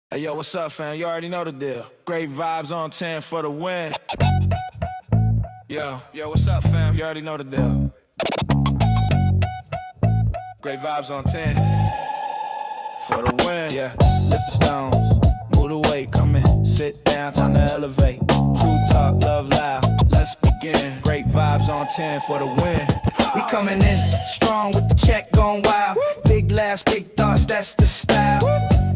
Hey yo, what's up, fam? You already know the deal. Great vibes on 10 for the win. Yo, what's up, fam? You already know the deal. Great vibes on 10 for the win. Yeah, lift the stones, move the weight, come in, sit down, time to elevate. True talk, love loud, let's begin. Great vibes on 10 for the win. We coming in strong with the check going wild. Big laughs, big thoughts, that's the style.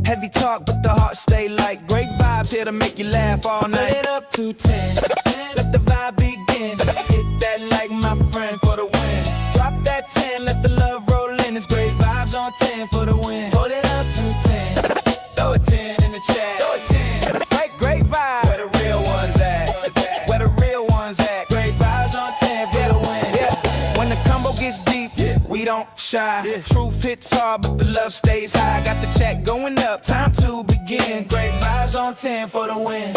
Heavy talk, but the heart stay light. Great vibes here to make you laugh all night. Put it up to 10, let the vibe begin. Hit that like my friend for the win. Drop that 10, let the love roll in. It's great vibes on 10 for the win. Hold it up to 10, throw a 10 in the chat. Throw a 10, great vibes. Where the real ones at? Where the real ones at? Great vibes on 10 for the win. Yeah. When the combo gets deep, we don't shy. Truth hits hard, but the love stays high. Got the check going up, time to begin. Great vibes on 10 for the win.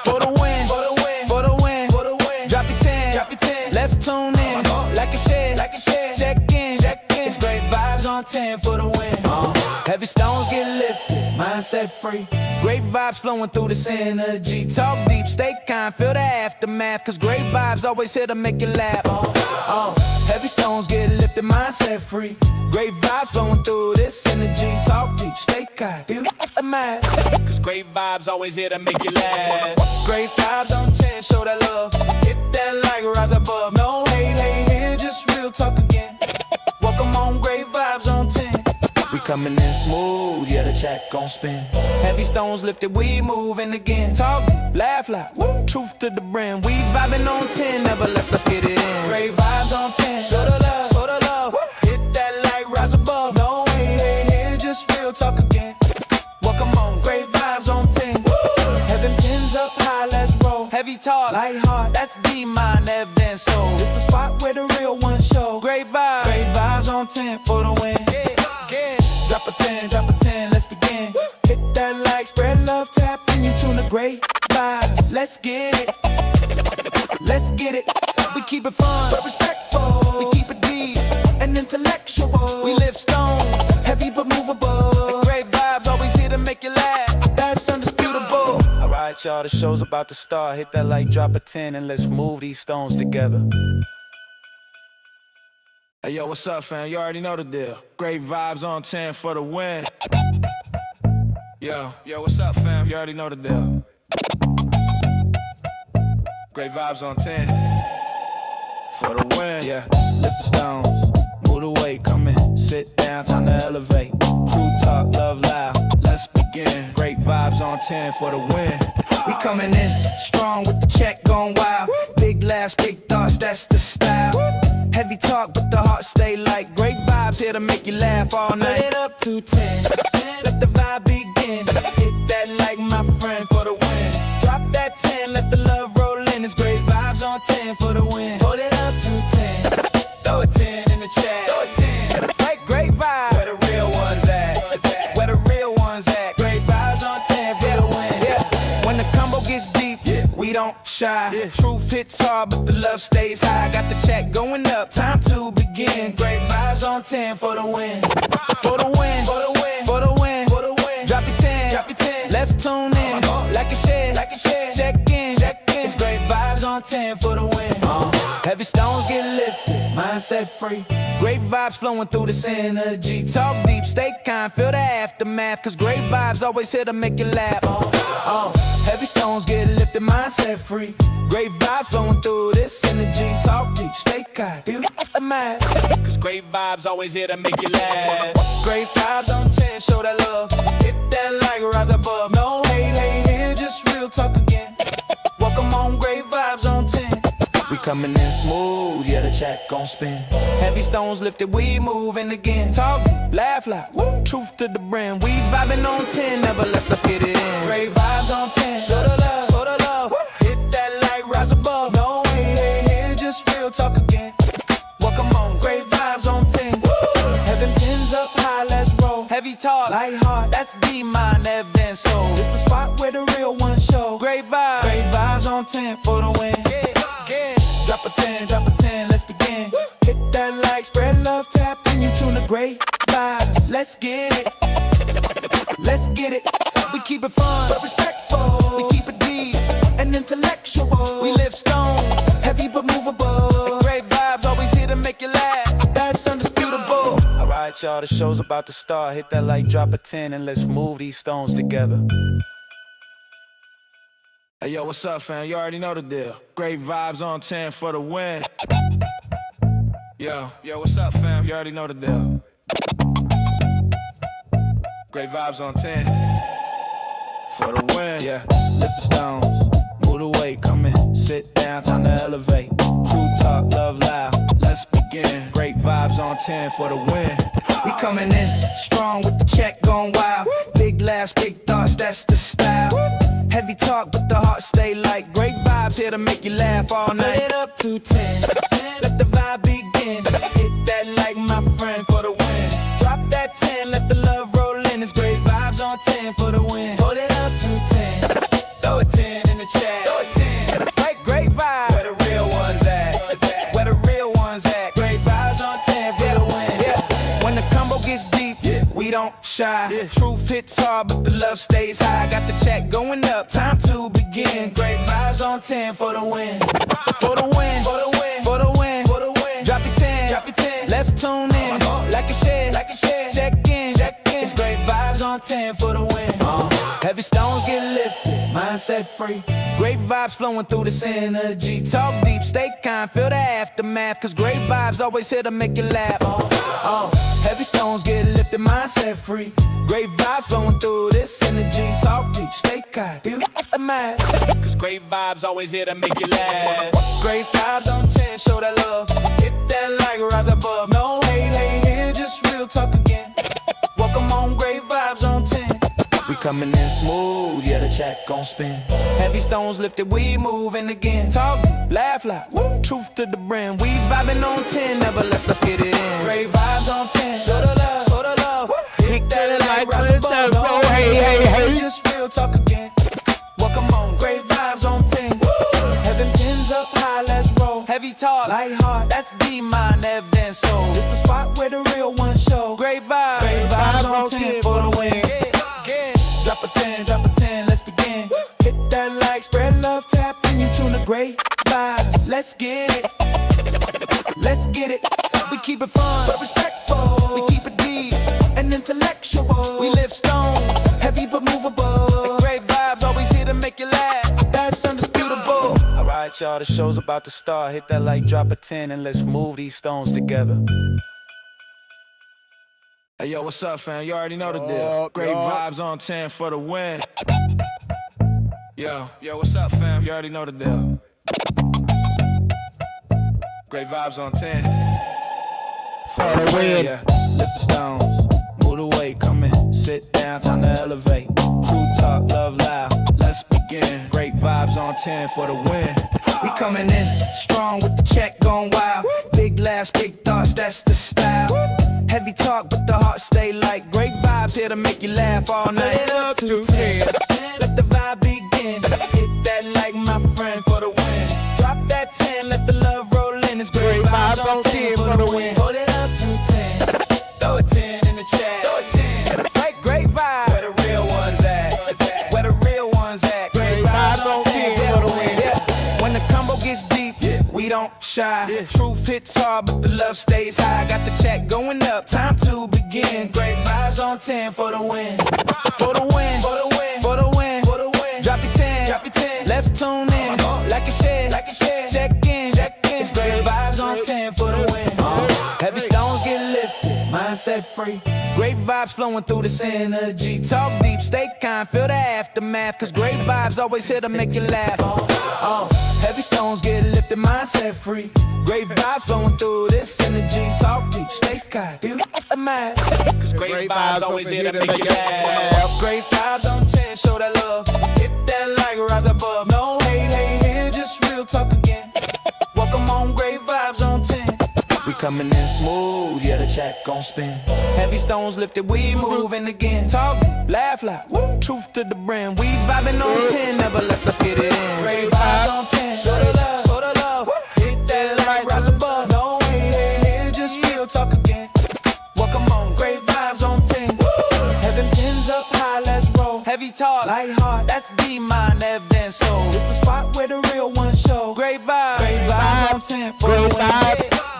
For the win, for the win, for the win, for the win. Drop your 10, drop your 10. Let's tune in, like a share, like a share. Check in, check in. It's great vibes on 10 for the win. Heavy stones get lifted, mindset free. Great vibes flowing through this energy. Talk deep, stay kind, feel the aftermath. Cause great vibes always here to make you laugh. Heavy stones get lifted, mindset free. Great vibes flowing through this energy. Talk deep, stay kind, feel the aftermath. Cause great vibes always here to make you laugh. Great vibes on 10, show that love. Hit that like, rise above. No hate, here, just real talk again. Welcome on, great vibes on 10. We coming in smooth, yeah, the check gon' spin. Heavy stones lifted, we moving again. Talk deep, laugh loud, woo. Truth to the brand. We vibing on 10, never let's get it in. Great vibes on 10, show the love, show the love. Woo. Hit that like, rise above. No hate, here, just real talk again. Welcome on, great vibes on 10. Woo. Heaven 10's up high, let's roll. Heavy talk, light heart, that's be mine, Evan Soul. It's the spot where the real ones show. Great vibes on 10 for the win. Drop a 10, let's begin. Hit that like, spread love, tapping you tune the great vibes. Let's get it, let's get it. We keep it fun, but respectful. We keep it deep and intellectual. We lift stones, heavy but movable. Great vibes always here to make you laugh. That's undisputable. Alright, y'all, the show's about to start. Hit that like, drop a 10, and let's move these stones together. Hey yo, what's up, fam? You already know the deal. Great vibes on 10 for the win. Yo, what's up, fam? You already know the deal. Great vibes on 10 for the win. Yeah, lift the stones, move the weight, come in, sit down, time to elevate. True talk, love loud, let's begin. Great vibes on 10 for the win. We coming in strong with the check going wild. Big laughs, big thoughts, that's the style. Heavy talk, but the heart stay light. Great vibes here to make you laugh all night. Put it up to 10, let the vibe begin. Hit that like my friend for the win. Drop that 10, let the love roll in. It's great vibes on 10 for the win. Hold it up to 10, throw a 10 in the chat. Throw a 10, great vibes. Where the real ones at? Where the real ones at? Great vibes on 10 for the win. Yeah. When the combo gets deep, we don't shy. Truth hits hard, but the love stays high. Got the check going up, time to begin. Great vibes on 10 for the win. For the win, for the win, for the win, for the win. Drop your 10, drop your 10. Let's tune in, like a share, like a share. Check in, check in. It's great vibes on 10 for the win. Heavy stones get lifted, mindset free. Great vibes flowing through this energy. Talk deep, stay kind, feel the aftermath. Cause great vibes always here to make you laugh. Heavy stones get lifted, mindset free. Great vibes flowing through this energy. Talk deep, stay kind, feel the aftermath. Cause great vibes always here to make you laugh. Great vibes on 10, show that love. Hit that like, rise above. No hate, here, just real talk again. Welcome on, great vibes on 10. We coming in smooth, yeah, the check gon' spin. Heavy stones lifted, we moving again. Talk deep, laugh loud, woo. Truth to the brand. We vibing on 10, never let's get it in. Great vibes on 10, show the love, show the love. Woo. Hit that like, rise above. No hate, here, just real talk again. Welcome on, great vibes on 10. Woo. Heaven 10's up high, let's roll. Heavy talk, light heart, that's be mine, Evan Soul. It's the spot where the real ones show. Great vibes on 10 for the win. Drop a 10, let's begin. Hit that like, spread love, tapping you tune the great vibes. Let's get it, let's get it. We keep it fun, but respectful. We keep it deep and intellectual. We live stones, heavy but movable. Great vibes, always here to make you laugh. That's undisputable. Alright, y'all, the show's about to start. Hit that like, drop a 10, and let's move these stones together. Hey, yo, what's up, fam? You already know the deal. Great vibes on 10 for the win. Yo, what's up, fam? You already know the deal. Great vibes on 10 for the win. Yeah, lift the stones, move the weight, come in, sit down, time to elevate. True talk, love loud, let's begin. Great vibes on 10 for the win. We coming in strong with the check going wild. Big laughs, big thoughts, that's the style. Heavy talk, but the heart stay light. Great vibes here to make you laugh all night. Put it up to 10, let the vibe begin. Hit that like my friend for the win. Drop that 10, let the love roll in. It's great vibes on 10 for the win. Hold it up to 10, throw a 10 in the chat. Throw a 10, like great vibes. Where the real ones at? Where the real ones at? Great vibes on 10 for the win. Yeah. When the combo gets deep, we don't shy. Truth hits hard, but the love stays high. Got the check going up, time to begin. Great vibes on 10 for the win. For the win, for the win, for the win, for the win. Drop your 10, drop your 10. Let's tune in, like a share, like a share. Check in, check in. It's great vibes on 10 for the win. Heavy stones get lifted, mindset free. Great vibes flowing through this energy. Talk deep, stay kind, feel the aftermath. Cause great vibes always here to make you laugh. Heavy stones get lifted, mindset free. Great vibes flowing through this energy. Talk deep, stay kind, feel the aftermath. Cause great vibes always here to make you laugh. Great vibes on 10, show that love. Hit that like, rise above. No hate, hate here, just real talk again. Welcome on, great vibes on 10. We coming in smooth, yeah, the check gon' spin. Heavy stones lifted, we moving again. Talk deep, laugh loud, woo. Truth to the brim. We vibing on 10, never let's get it in. Great vibes on 10, show the love, show the love. Hit that like, rise above. No hate, hate, hate, just real talk again. Welcome on, great vibes on 10. Have them 10s up high, let's roll. Heavy talk, light heart, that's V-Mind, Evan Soul. It's the spot where the real ones show. Great vibes on 10 for the win. Drop a 10, drop a 10, let's begin. Hit that like, spread love, tap, and you tune the great vibes. Let's get it, let's get it. We keep it fun, but respectful. We keep it deep and intellectual. We live stones, heavy but movable. Great vibes, always here to make you laugh. That's undisputable. Alright, y'all, the show's about to start. Hit that like, drop a 10, and let's move these stones together. Hey, yo, what's up, fam? You already know the deal. Great vibes on 10 for the win. Yo, what's up, fam? You already know the deal. Great vibes on 10 for the win. Yeah, lift the stones, move the weight, come in, sit down, time to elevate. True talk, love loud, let's begin. Great vibes on 10 for the win. We coming in strong with the check going wild. Big laughs, big thoughts, that's the style. Heavy talk, but the heart stay light. Great vibes here to make you laugh all night. Put it up to 10, let the vibe begin. Hit that like my friend for the win. Drop that 10, let the love roll in. It's great vibes on 10 for the win. Hold it up to 10, throw a 10 in the chat. Throw a 10, like great vibes. Where the real ones at? Where the real ones at? Great vibes on 10 for the win. Yeah. When the combo gets deep, we don't shy. Truth hits hard, but the love stays high. Got the check going up, time to begin. Great vibes on 10 for the win. For the win, for the win, for the win, for the win. Drop your 10, drop your 10. Let's tune in, like a share, like a share. Check in, check in. It's great vibes on 10 for the win. Heavy stones get lifted, mindset free. Great vibes flowing through this energy. Talk deep, stay kind, feel the aftermath. Cause great vibes always here to make you laugh. Heavy stones get lifted, mindset free. Great vibes flowing through this energy. Talk deep, stay kind, feel the aftermath. Cause great vibes always here to make you laugh. Great vibes on 10, show that love. Hit that like, rise above. No hate, hate here, just real talk again. Welcome on, great vibes on 10. We coming in smooth, yeah, the check gon' spin. Heavy stones lifted, we moving again. Talk deep, laugh loud, woo. Truth to the brim. We vibing on 10, never let's get it in. Great vibes on 10, show the love, show the love. Hit that like, rise above. No hate here, just real talk again. Welcome on, great vibes on 10. Have them 10s up high, let's roll. Heavy talk. Light heart, that's V mine, Evan Soul. It's the spot where the real ones show. Great vibes on 10 for the win.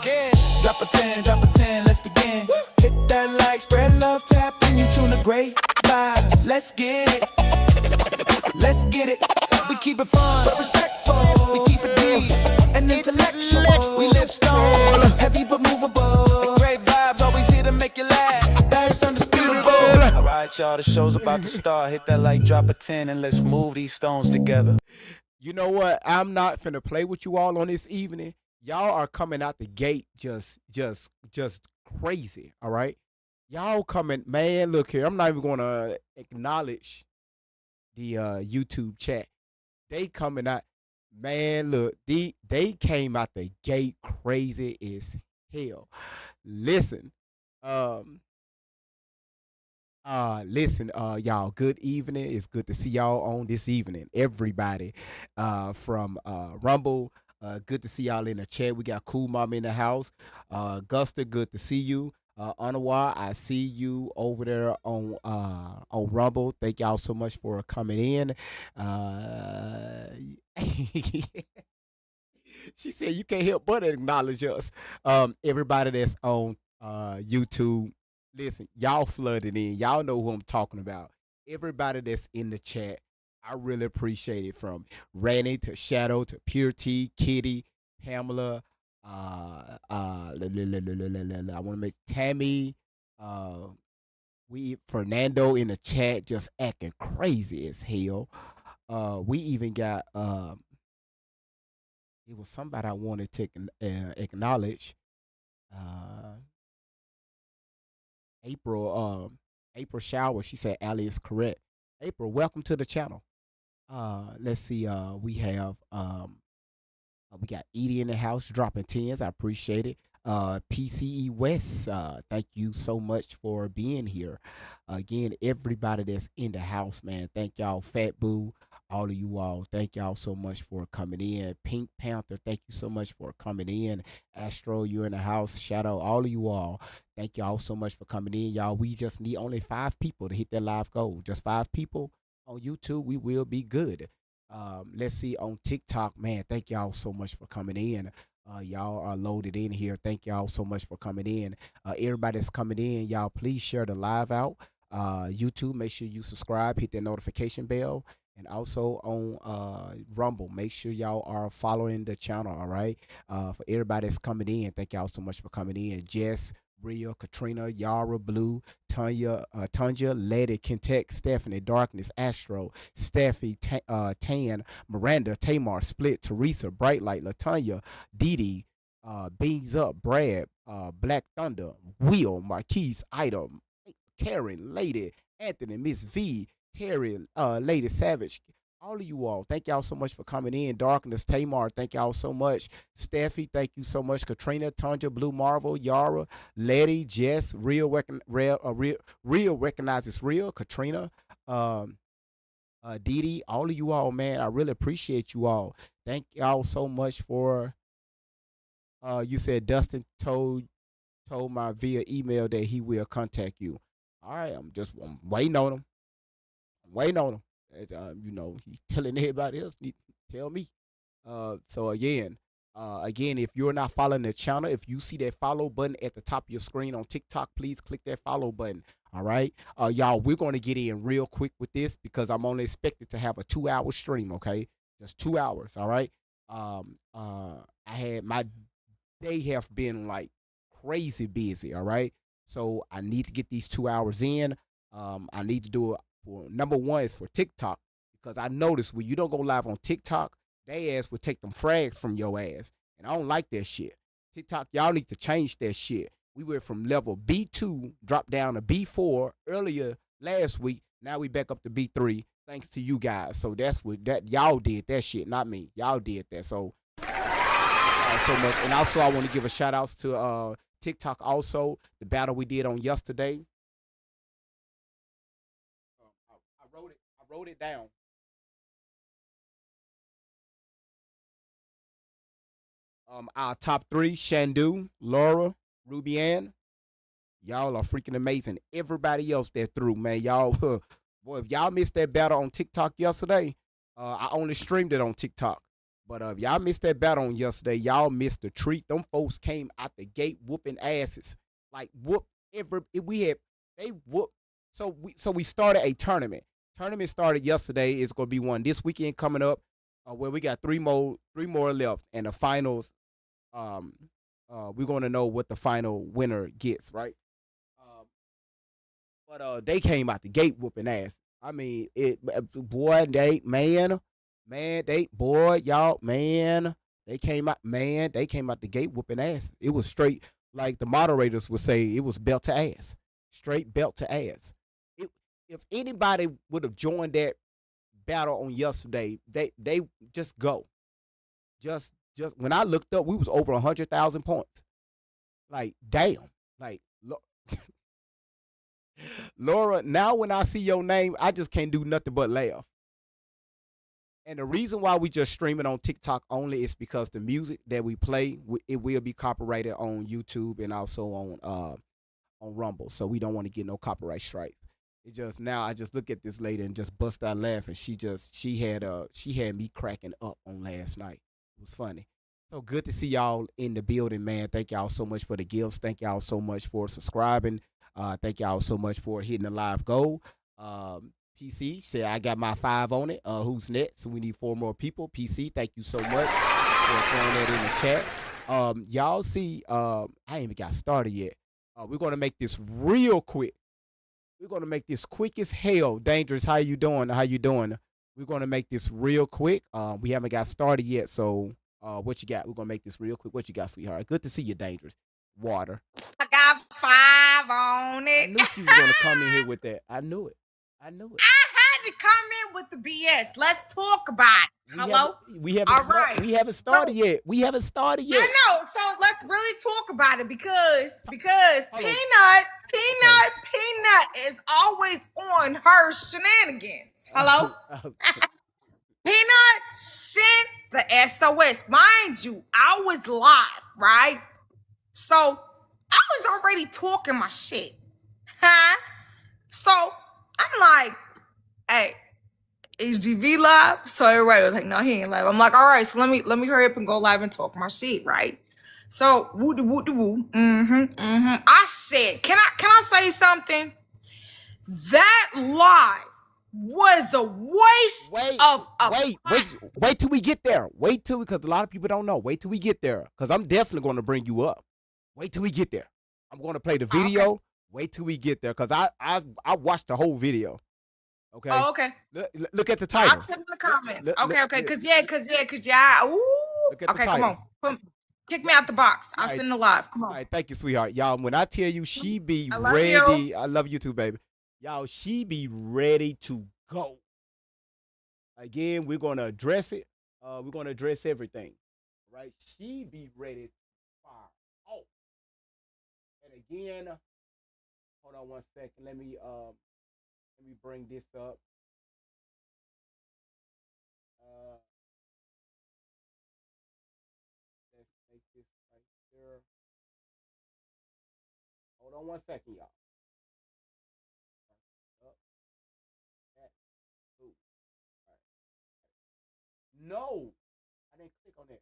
Yeah. Drop a 10, drop a 10, let's begin. Hit that like, spread love, tap in, you tune a great vibes. Let's get it. Let's get it. We keep it fun, but respectful. We keep it deep and intellectual. We live stones, heavy but movable. Great vibes, always here to make you laugh. That's undisputable. Alright, y'all, the show's about to start. Hit that like, drop a 10, and let's move these stones together. You know what? I'm not finna play with you all on this evening. Y'all are coming out the gate just crazy. All right, y'all coming, man. Look here, I'm not even gonna acknowledge the YouTube chat. They coming out, man. Look, they came out the gate crazy as hell. Listen, y'all, good evening. It's good to see y'all on this evening. Everybody from Rumble, good to see y'all in the chat. We got Cool Mom in the house. Guster, good to see you. Anawa, I see you over there on Rumble. Thank y'all so much for coming in. She said you can't help but acknowledge us. Everybody that's on YouTube, listen, y'all flooded in. Y'all know who I'm talking about. Everybody that's in the chat, I really appreciate it. From Randy to Shadow to Pure T, Kitty, Pamela, I want to make Tammy, Fernando in the chat just acting crazy as hell. We even got it was somebody I wanted to acknowledge. April Shower, she said Ali is correct. April, welcome to the channel. Let's see, we have we got Edie in the house dropping tens. I appreciate it. PCE West, thank you so much for being here. Again, everybody that's in the house, man, thank y'all. Fat Boo, all of you all, thank y'all so much for coming in. Pink Panther, thank you so much for coming in. Astro, you in the house. Shadow, all of you all, thank y'all so much for coming in. Y'all, we just need only 5 people to hit that live goal. Just 5 people on YouTube, we will be good. Let's see, on TikTok, man, thank y'all so much for coming in. Y'all are loaded in here. Thank y'all so much for coming in. Everybody that's coming in, y'all, please share the live out. YouTube, make sure you subscribe, hit that notification bell. And also on Rumble, make sure y'all are following the channel, all right? For everybody that's coming in, thank y'all so much for coming in. Jess, Rhea, Katrina, Yara, Blue, Tanya, Lady, Kentek, Stephanie, Darkness, Astro, Steffi, Tan, Miranda, Tamar, Split, Teresa, Brightlight, Latanya, Didi, Beans Up, Brad, Black Thunder, Will, Marquise, Ida, Karen, Lady, Anthony, Miss V, Terry, Lady Savage, all of you all, thank y'all so much for coming in. Darkness, Tamar, thank y'all so much. Steffi, thank you so much. Katrina, Tanja, Blue Marvel, Yara, Letty, Jess, Real recognizes Real, Katrina, Didi, all of you all, man, I really appreciate you all. Thank y'all so much for, you said Dustin told my via email that he will contact you. All right, I'm waiting on him. You know, he's telling everybody else, need to tell me. So again, if you're not following the channel, if you see that follow button at the top of your screen on TikTok, please click that follow button. All right, y'all, we're going to get in real quick with this because I'm only expected to have a 2-hour stream. Okay, just 2 hours. All right. I had my day have been like crazy busy. All right, so I need to get these 2 hours in. I need to do it. For number one is for TikTok, because I noticed when you don't go live on TikTok, they ass would take them frags from your ass, and I don't like that shit. TikTok, y'all need to change that shit. We went from level B2, dropped down to B4 earlier last week. Now we back up to B3, thanks to you guys. So that's what y'all did that shit, not me. Y'all did that. So so much. And also I want to give a shout out to TikTok. Also, the battle we did on yesterday. I wrote it down. Our top 3: Shandu, Laura, Ruby Ann. Y'all are freaking amazing. Everybody else that threw, man, y'all Boy, if y'all missed that battle on TikTok yesterday, I only streamed it on TikTok. But if y'all missed that battle on yesterday, y'all missed the treat. Them folks came out the gate whooping asses. Like whoop every we had they whoop. So we started a tournament. Tournament started yesterday. It's gonna be one this weekend coming up, where we got three more left, and the finals. Um, we're gonna know what the final winner gets, right? Um, but they came out the gate whooping ass. I mean, boy, y'all, man, they came out the gate whooping ass. It was straight, like the moderators would say, it was belt to ass, straight belt to ass. It, if anybody would have joined that battle on yesterday, they just go, just when I looked up, we was over 100,000 points. Like, damn, like. Laura, now when I see your name, I just can't do nothing but laugh. And the reason why we just stream it on TikTok only is because the music that we play, it will be copyrighted on YouTube and also on Rumble. So we don't want to get no copyright strikes. It just now I just look at this lady and just bust out laughing. She had me cracking up on last night. It was funny. So good to see y'all in the building, man. Thank y'all so much for the gifts. Thank y'all so much for subscribing. Thank y'all so much for hitting the live goal. PC said I got my 5 on it. Who's next? So we need 4 more people. PC, thank you so much for throwing that in the chat. Y'all see, I ain't even got started yet. We're gonna make this real quick. We're gonna make this quick as hell. Dangerous, how you doing? How you doing? We're gonna make this real quick. We haven't got started yet, so what you got? We're gonna make this real quick. What you got, sweetheart? Good to see you, Dangerous. Water. I got 5 on I it. knew she was gonna come in here with that. I knew it. I had to come in with the BS. Let's talk about it. Hello? We haven't All right. We haven't started yet. We haven't started yet. I know. So let's really talk about it because Hold on. Peanut is always on her shenanigans. Hello? Peanut sent the SOS. Mind you, I was live, right? So I was already talking my shit. Huh? So I'm like, hey, HGV live? So everybody was like, no, he ain't live. I'm like, all right, so let me hurry up and go live and talk my shit, right? So woo de woo de woo. I said, can I say something? That live was a waste of wait till we get there. Wait till, because a lot of people don't know. Wait till we get there, because I'm definitely going to bring you up. Wait till we get there. I'm going to play the video. Okay. Wait till we get there, because I watched the whole video. Okay. Oh, okay. Look at the title. I'll send in the comments. Okay. Cause yeah. Ooh. Okay, come on. Kick me out the box. I'll send the live. Come on. All right, thank you, sweetheart. Y'all, when I tell you she be ready, I love you too, baby. Y'all, she be ready to go. Again, we're gonna address it. We're gonna address everything. Right? She be ready to fire off. And again, hold on one second. Let me bring this up. Let's make this right there. Hold on one second, y'all. No, I didn't click on that.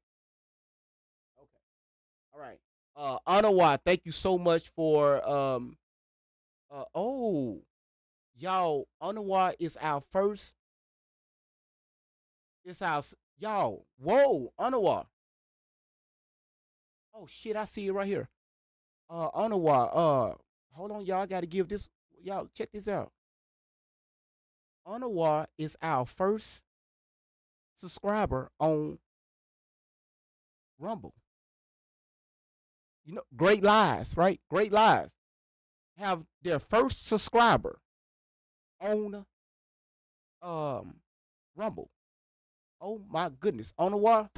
Okay. All right. Anawa, thank you so much for y'all, Anawa is our first. It's our y'all. Whoa, Anawa. Oh shit, I see it right here. Anawa, hold on, y'all. I gotta give this, y'all, check this out. Anawa is our first subscriber on Rumble. You know, Great Lies, right? Great Lies have their first subscriber on Rumble. Oh my goodness. On the wall.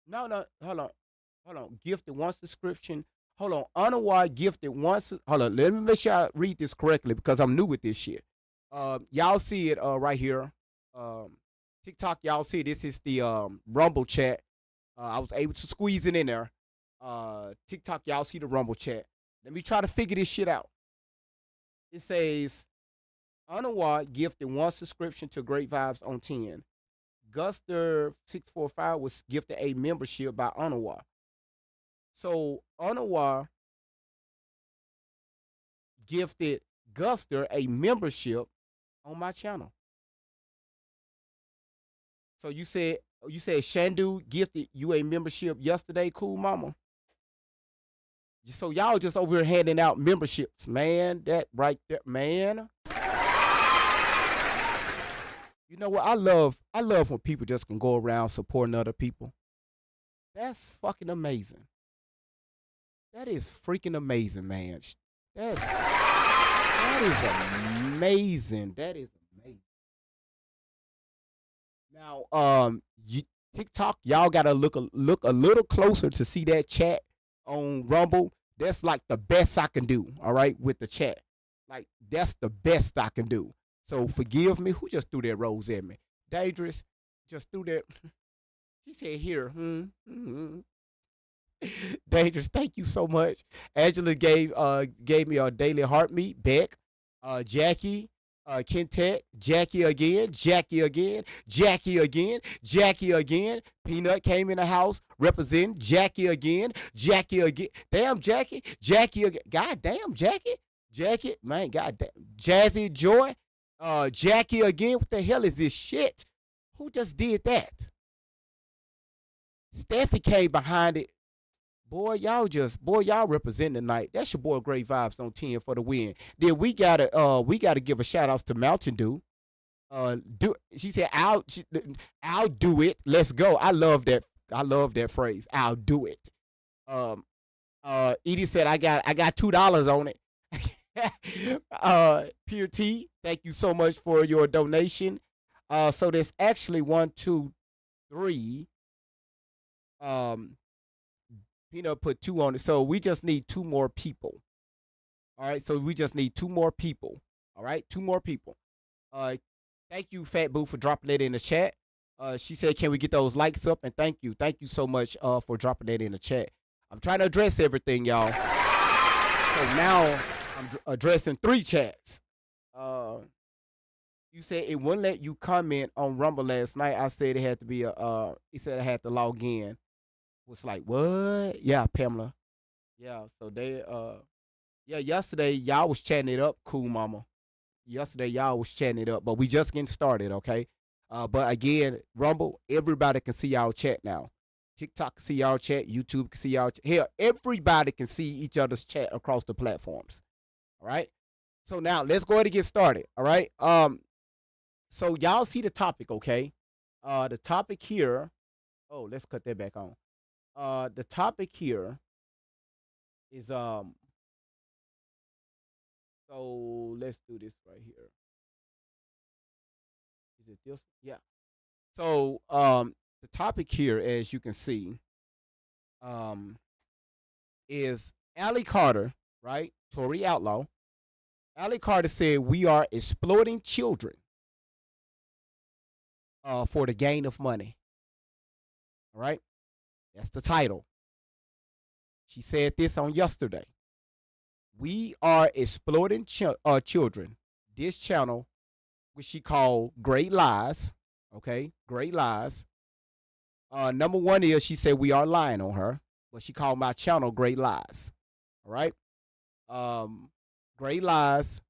No, hold on. Gifted one subscription. Hold on. Unaward gifted once. Hold on. Let me make sure I read this correctly because I'm new with this shit. Y'all see it right here. TikTok, y'all see this is the Rumble chat. I was able to squeeze it in there. TikTok, y'all see the Rumble chat. Let me try to figure this shit out. It says, Anawar gifted 1 subscription to Great Vibes on 10. Guster645 was gifted a membership by Anawar. So Anawar gifted Guster a membership on my channel. So you said Shandu gifted you a membership yesterday, cool mama. So y'all just over here handing out memberships, man. That right there, man. You know what? I love when people just can go around supporting other people. That's fucking amazing. That is freaking amazing, man. That is amazing. That is amazing. Now, TikTok, y'all gotta look a little closer to see that chat on Rumble. That's like the best I can do, all right, with the chat. Like, that's the best I can do. So forgive me. Who just threw that rose at me? Dangerous just threw that. She said, here. Dangerous, thank you so much. Angela gave me a daily heartbeat. Beck, Jackie, Kentet, Jackie again, Jackie again, Jackie again, Jackie again. Peanut came in the house representing Jackie again, Jackie again. Damn, Jackie, Jackie again. God damn, Jackie, man, god damn. Jazzy Joy, Jackie again. What the hell is this shit? Who just did that? Steffi came behind it. Boy, y'all representing tonight. That's your boy Great Vibes on 10 for the win. Then we gotta give a shout out to Mountain Dew. She said, I'll do it. Let's go. I love that phrase. I'll do it. Edie said, I got $2 on it. Pure T, thank you so much for your donation. So there's actually 1, 2, 3. Peanut put 2 on it. So we just need 2 more people. All right. So we just need 2 more people. All right. 2 more people. Thank you, Fat Boo, for dropping that in the chat. She said, can we get those likes up? And thank you. Thank you so much for dropping that in the chat. I'm trying to address everything, y'all. So now I'm addressing 3 chats. You said it wouldn't let you comment on Rumble last night. I said it had to be he said I had to log in. Was like, what? Yeah, Pamela. Yeah, so they yesterday y'all was chatting it up, cool mama. Yesterday y'all was chatting it up, but we just getting started, okay? But again, Rumble, everybody can see y'all chat now. TikTok can see y'all chat, YouTube can see y'all chat. Hell, everybody can see each other's chat across the platforms. All right? So now let's go ahead and get started. All right. So y'all see the topic, okay? The topic here. Oh, let's cut that back on. The topic here is so let's do this right here. Is it this? Yeah. So the topic here, as you can see, is Allie Carter, right? Tory Outlaw. Allie Carter said we are exploiting children for the gain of money. All right. That's the title. She said this on yesterday. We are exploiting children. This channel, which she called Great Lies, okay? Great Lies. Number 1 is she said we are lying on her, but she called my channel Great Lies. All right? Great Lies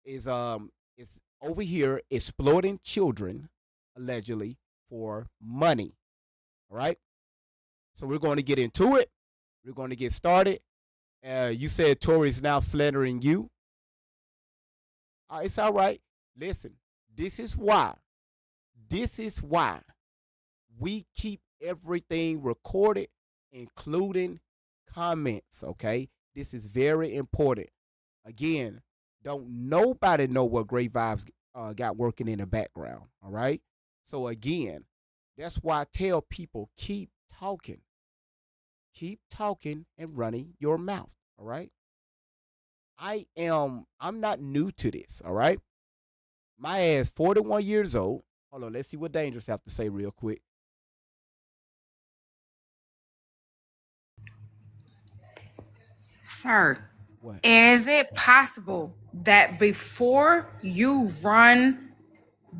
is over here exploiting children, allegedly, for money. All right? So we're going to get into it. We're going to get started. You said Tory's now slandering you. It's all right. Listen, this is why we keep everything recorded, including comments, okay? This is very important. Again, don't nobody know what Great Vibes got working in the background, all right? So again, that's why I tell people keep talking. Keep talking and running your mouth, all right? I'm not new to this, all right? My ass 41 years old. Hold on, let's see what Dangerous have to say real quick. Sir, What? Is it possible that before you run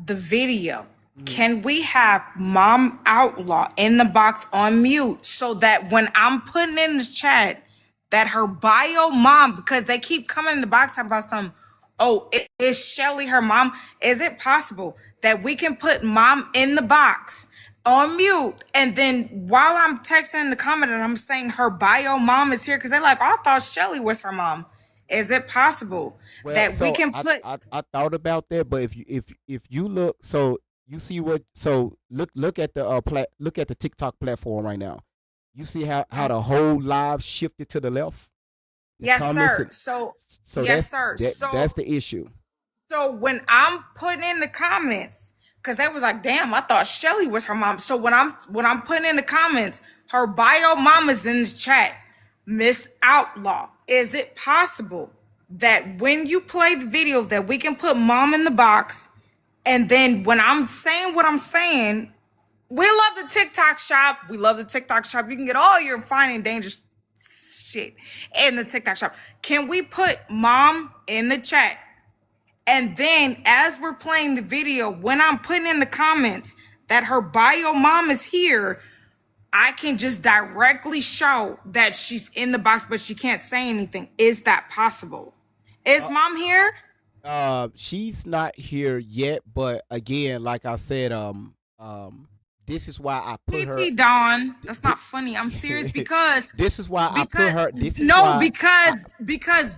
the video, Mhm. can we have Mom Outlaw in the box on mute so that when I'm putting in the chat that her bio mom, because they keep coming in the box talking about some, oh, is Shelly her mom? Is it possible that we can put mom in the box on mute and then while I'm texting the comment and I'm saying her bio mom is here because they're like, oh, I thought Shelly was her mom. Is it possible Well, that we so can I, put I I thought about that, but if you look, so you see what, so look at the look at the TikTok platform right now. You see how the whole live shifted to the left, the yes, comments, sir. and So, so yes, sir. that's the issue. So when I'm putting in the comments, because they was like, damn, I thought Shelly was her mom. So when I'm putting in the comments, her bio mama's in the chat. Miss Outlaw, is it possible that when you play the video that we can put mom in the box and then when I'm saying what I'm saying, we love the TikTok shop. We love the TikTok shop. You can get all your fine and dangerous shit in the TikTok shop. Can we put mom in the chat? And then as we're playing the video, when I'm putting in the comments that her bio mom is here, I can just directly show that she's in the box, but she can't say anything. Is that possible? Is Uh, mom here? she's not here yet, but again, like I said, this is why I put her. PT Dawn. th- That's th- not funny. I'm serious because this is why I put because her. This is no, why I. because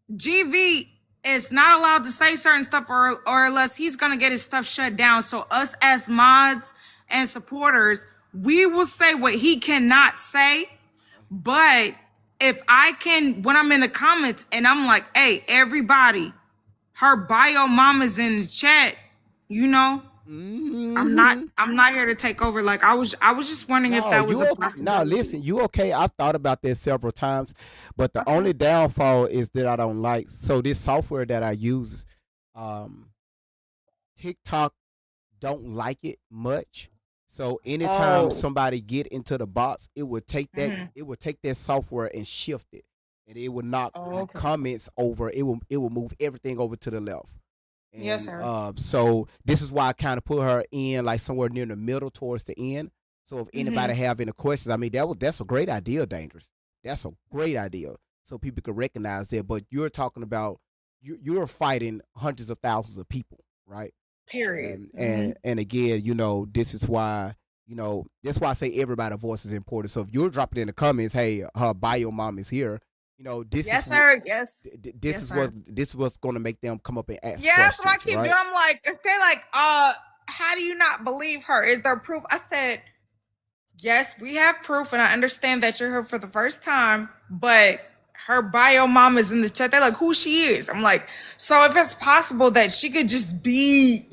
GV is not allowed to say certain stuff or unless he's gonna get his stuff shut down. So us as mods and supporters, we will say what he cannot say. But if I can, when I'm in the comments and I'm like, hey, everybody, her bio mama's in the chat, you know, Mhm. I'm not here to take over. Like I was just wondering if No, that was you a okay? No, possibility. listen, you okay? I've thought about this several times, but the Okay. only downfall is that I don't like. So this software that I use, um, TikTok don't like it much. So anytime Oh. somebody get into the box, Mhm. it would take that software and shift it, and it would knock Oh, the okay. comments over. It will move everything over to the left. Yes, And sir. so this is why I kind of put her in like somewhere near the middle towards the end. So if anybody Mm-hmm. have any questions, I mean that's a great idea, Dangerous. That's a great idea. So people can recognize that. But you're talking about you're fighting hundreds of thousands of people, right? Period. Mm-hmm. And again, this is why that's why I say everybody's voice is important. So if you're dropping in the comments, hey, her bio mom is here, this is Yes, sir. Yes. this Yes, is sir. what's going to make them come up and ask Yeah, that's what I questions, keep doing. right? I'm like, if they like, how do you not believe her? Is there proof? I said, yes, we have proof, and I understand that you're here for the first time, but her bio mom is in the chat. They're like, who she is. I'm like, so if it's possible that she could just be,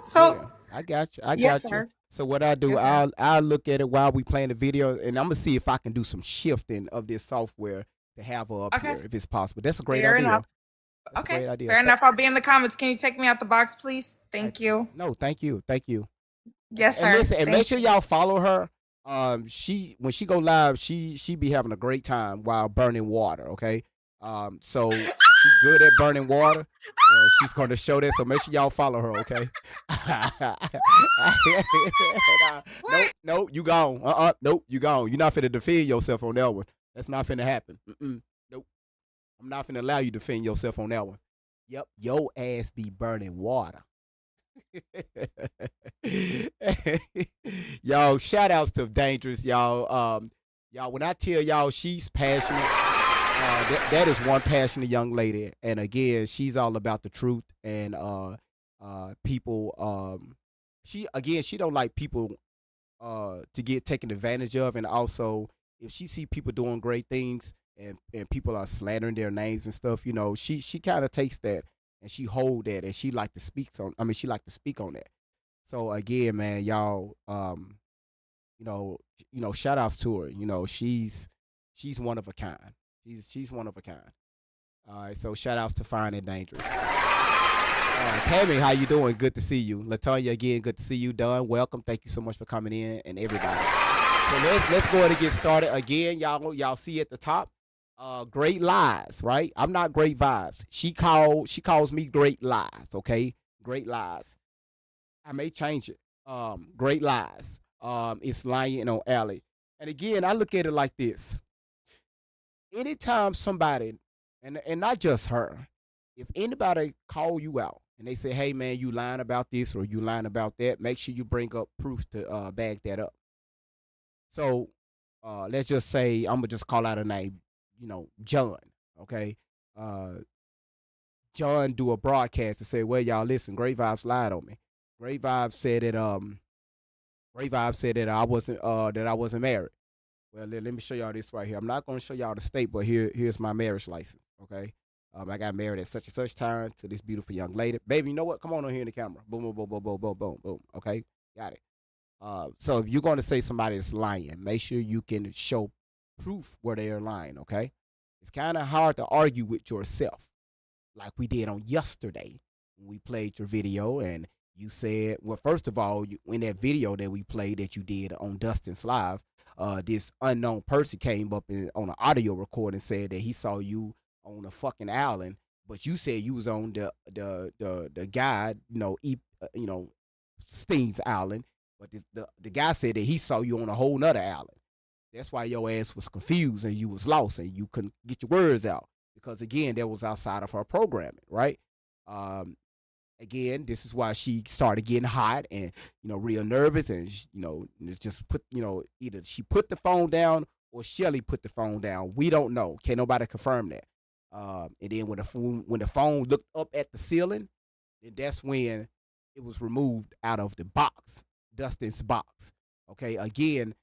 so Yeah, I got you. I yes, got you. sir. So what I do, Yes, sir. I'll look at it while we playing the video, and I'm gonna see if I can do some shifting of this software to have her up Okay. here if it's possible. That's a great Fair enough. idea. That's a Okay. great idea. Fair enough. I'll be in the comments. Can you take me out the box, please? Thank you. No, thank you, thank you. Yes, And sir. listen, and make Thank sure you. y'all follow her. She when she go live, she be having a great time while burning water. Okay, so she good at burning water. She's going to show that, so make sure y'all follow her. Okay. Nope, What? nope, you gone. Nope, you gone. You're not finna defend yourself on that one. That's not finna happen. Nope, I'm not finna allow you to defend yourself on that one. Yep, your ass be burning water. Y'all, shout outs to Dangerous, y'all. Y'all, when I tell y'all she's passionate, that is one passionate young lady. And again, she's all about the truth and people. She don't like people to get taken advantage of, and also if she see people doing great things and people are slandering their names and stuff, she kind of takes that and she hold that and she like to speak on. I mean, she like to speak on that. So again, man, y'all, you know, shout outs to her. She's one of a kind. She's one of a kind. All right, so shout outs to Fine and Dangerous. Tammy, how you doing? Good to see you. Latonya, again, good to see you. Dunn, welcome. Thank you so much for coming in, and everybody. So let's go ahead and get started again. Y'all see at the top. Great lies, right? I'm not great vibes. She calls me great lies, okay? Great lies. I may change it. Great lies. It's lying on Allie. And again, I look at it like this. Anytime somebody, and not just her, if anybody call you out and they say, hey man, you lying about this or you lying about that, make sure you bring up proof to back that up. So let's just say I'm gonna just call out a name, John. Okay. Uh, John do a broadcast to say, well, y'all listen, Great Vibes lied on me. Great Vibes said that I wasn't married. Well, let me show y'all this right here. I'm not gonna show y'all the state, but here's my marriage license. Okay. I got married at such and such time to this beautiful young lady. Baby, you know what? Come on here in the camera. Boom, boom, boom, boom, boom, boom, boom, boom. Okay, got it. So if you're going to say somebody is lying, make sure you can show proof where they're lying. Okay, it's kind of hard to argue with yourself, like we did on yesterday when we played your video and you said, well, first of all, in that video that we played that you did on Dustin's live, this unknown person came up on an audio recording and said that he saw you on a fucking island, but you said you was on the guy, Steen's island, but the guy said that he saw you on a whole nother island. That's why your ass was confused and you was lost and you couldn't get your words out because again, that was outside of her programming, right? Again, this is why she started getting hot and real nervous and just put either she put the phone down or Shelly put the phone down. We don't know. Can't nobody confirm that. And then when the phone looked up at the ceiling, then that's when it was removed out of the box, Dustin's box. Okay, again,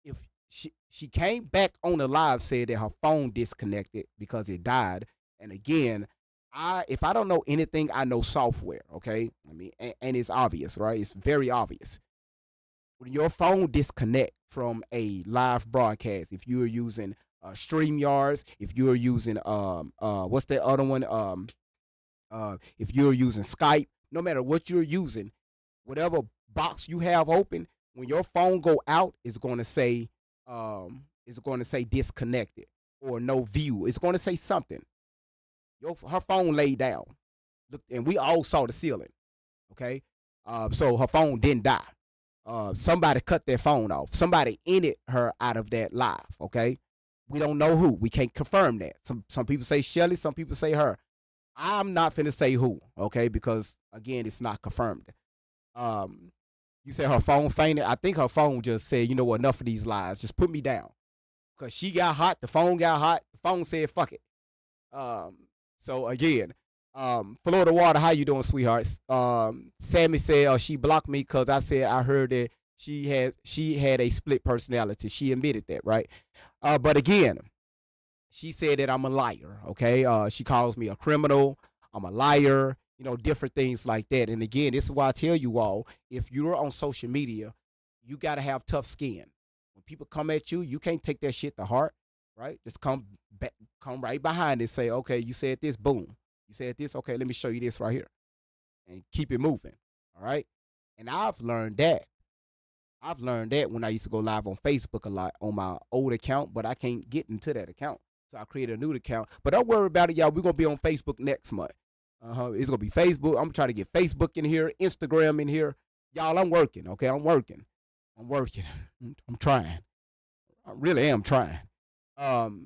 if she came back on the live, said that her phone disconnected because it died. And again, if I don't know anything, I know software. Okay, I mean, and it's obvious, right? It's very obvious. When your phone disconnect from a live broadcast, if you're using StreamYards, if you're using what's the other one? If you're using Skype, no matter what you're using, whatever box you have open, when your phone go out, it's going to say disconnected or no view. It's going to say something. Her phone laid down, and we all saw the ceiling. Okay, so her phone didn't die. Somebody cut their phone off. Somebody ended her out of that live. Okay. We don't know who. We can't confirm that. Some people say Shelly, some people say her. I'm not finna say who, okay, because again, it's not confirmed. You said her phone fainted. I think her phone just said, you know what, enough of these lies. Just put me down. Because she got hot, the phone got hot, the phone said fuck it. So again, Florida Water, how you doing, sweetheart? Sammy said she blocked me because I heard that she had a split personality. She admitted that, right? But again, she said that I'm a liar, okay? She calls me a criminal, I'm a liar, different things like that. And again, this is why I tell you all, if you're on social media, you got to have tough skin. When people come at you, you can't take that shit to heart, right? Just come right behind and say, okay, you said this, boom. You said this, okay, let me show you this right here. And keep it moving, all right? And I've learned that when I used to go live on Facebook a lot on my old account, but I can't get into that account. So I created a new account. But don't worry about it, y'all. We're going to be on Facebook next month. It's going to be Facebook. I'm trying to get Facebook in here, Instagram in here. Y'all, I'm working, okay? I'm working. I'm trying. I really am trying. Because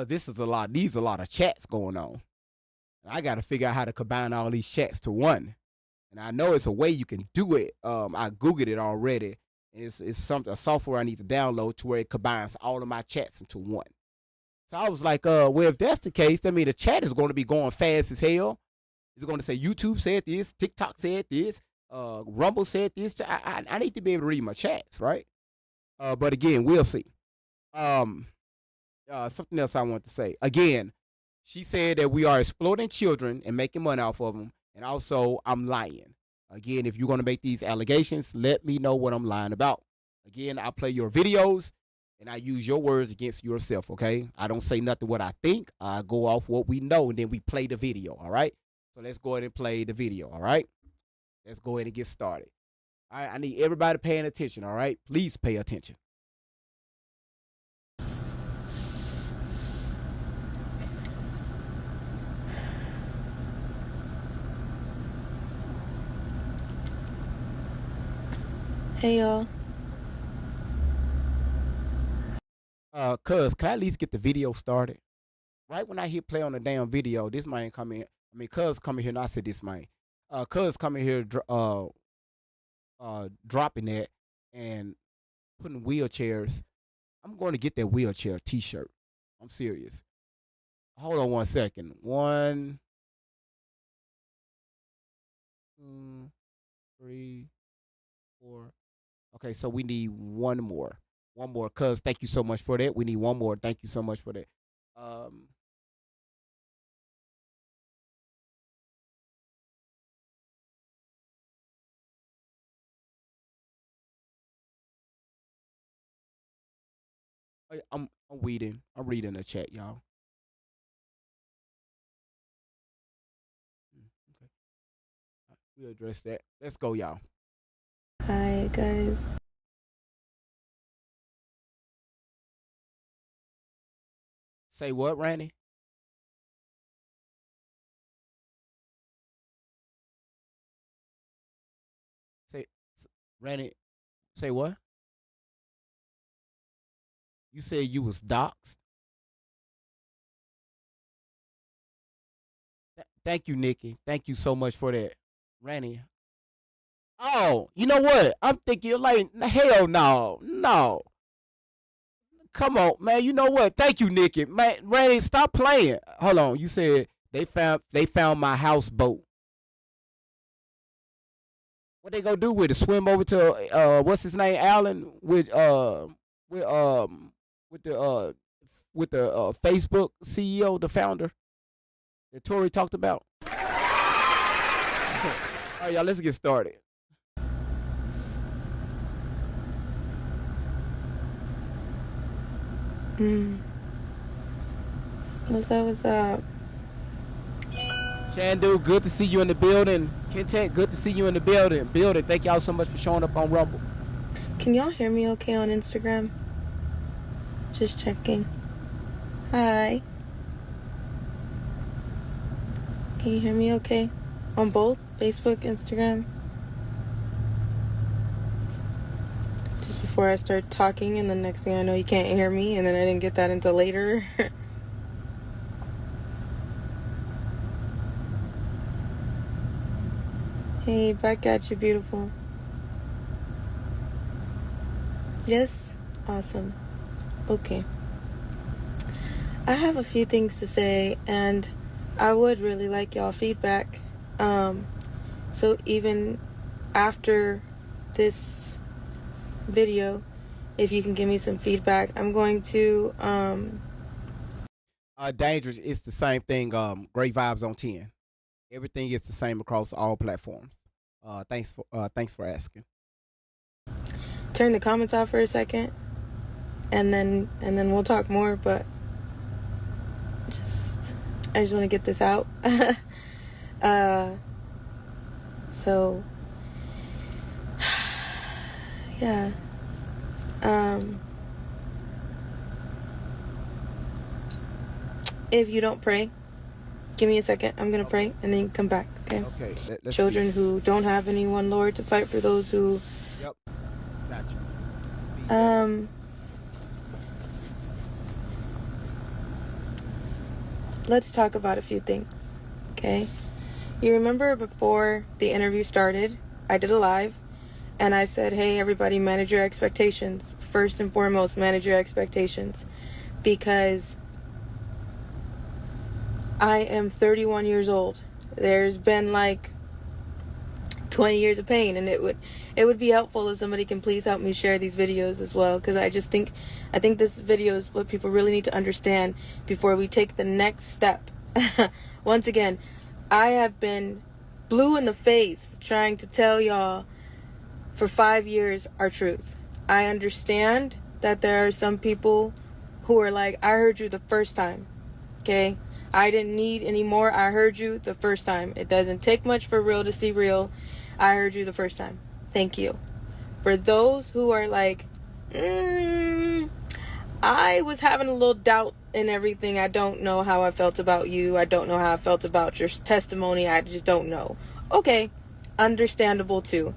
these are a lot of chats going on. And I got to figure out how to combine all these chats to one. And I know it's a way you can do it. I Googled it already. It's a software I need to download to where it combines all of my chats into one. So I was like, well, if that's the case, that means the chat is going to be going fast as hell. It's going to say YouTube said this, TikTok said this, Rumble said this. I need to be able to read my chats, right? But again, we'll see. Something else I want to say. Again, she said that we are exploiting children and making money off of them. And also, I'm lying. Again, if you're going to make these allegations, let me know what I'm lying about. Again, I play your videos, and I use your words against yourself, okay? I don't say nothing what I think. I go off what we know, and then we play the video, all right? So let's go ahead and play the video, all right? Let's go ahead and get started. All right, I need everybody paying attention, all right? Please pay attention. Hey y'all. Cuz, can I at least get the video started? Right when I hit play on the damn video, this man come in. I mean, Cuz come in here, and I said this man. Cuz come in here, dropping that and putting wheelchairs. I'm going to get that wheelchair T-shirt. I'm serious. Hold on 1 second. 1, 2, 3, 4. Okay, so we need one more. One more. Cuz, thank you so much for that. We need one more. Thank you so much for that. I'm reading. I'm reading the chat, y'all. Okay. We'll address that. Let's go, y'all. Hi guys. Say what, Randy? Say, Randy. Say what? You said you was doxxed. Thank you, Nikki. Thank you so much for that, Randy. Oh, you know what? I'm thinking like, hell no, no. Come on, man. You know what? Thank you, Nikki. Man, Randy, stop playing. Hold on. You said they found my houseboat. What they gonna do with it? Swim over to what's his name, Allen, with with the Facebook CEO, the founder that Tori talked about. All right, y'all, let's get started. What's up, what's up? Shandu, good to see you in the building. Kentet, good to see you in the building. Thank y'all so much for showing up on Rumble. Can y'all hear me okay on Instagram? Just checking. Hi. Can you hear me okay? On both? Facebook, Instagram? Just before I start talking and the next thing I know you can't hear me and then I didn't get that until later. Hey, back at you, beautiful. Yes? Awesome. Okay. I have a few things to say, and I would really like y'all feedback. So even after this video, if you can give me some feedback, I'm going to Dangerous, it's the same thing. Great vibes on 10. Everything is the same across all platforms. Thanks for asking. turn the comments off for a second, and then we'll talk more. But I just want to get this out. So yeah. If you don't pray, give me a second. I'm gonna pray, and then you can come back. Okay. Okay. Let's Children who don't have anyone, Lord, to fight for those who. Yep. Gotcha. Let's talk about a few things. Okay. You remember before the interview started, I did a live, and I said, "Hey, everybody, manage your expectations. First and foremost, manage your expectations, because I am 31 years old. There's been like 20 years of pain, and it would be helpful if somebody can please help me share these videos as well, because I think this video is what people really need to understand before we take the next step." Once again, I have been blue in the face trying to tell y'all for 5 years our truth. I understand that there are some people who are like, "I heard you the first time." Okay? I didn't need any more. I heard you the first time. It doesn't take much for real to see real. I heard you the first time. Thank you. For those who are like, I was having a little doubt in everything. I don't know how I felt about you. I don't know how I felt about your testimony. I just don't know. Okay. Understandable too.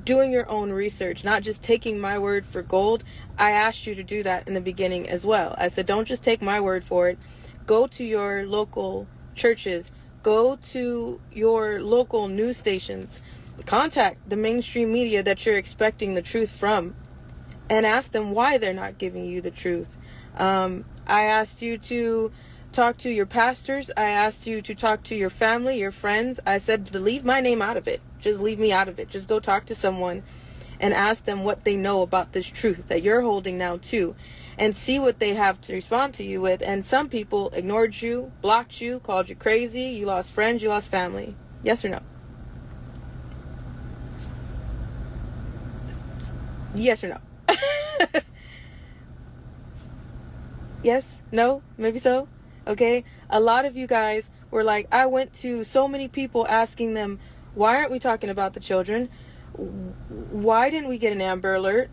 doing your own research, not just taking my word for gold. I asked you to do that in the beginning as well. I said, don't just take my word for it. Go to your local churches, go to your local news stations, contact the mainstream media that you're expecting the truth from, and ask them why they're not giving you the truth. I asked you to talk to your pastors. I asked you to talk to your family, your friends. I said to leave my name out of it. Just leave me out of it. Just go talk to someone and ask them what they know about this truth that you're holding now too, and see what they have to respond to you with. And some people ignored you, blocked you, called you crazy. You lost friends, you lost family. Yes or no? Yes or no? Yes? No? Maybe so? Okay? A lot of you guys were like, I went to so many people asking them, why aren't we talking about the children? Why didn't we get an Amber Alert?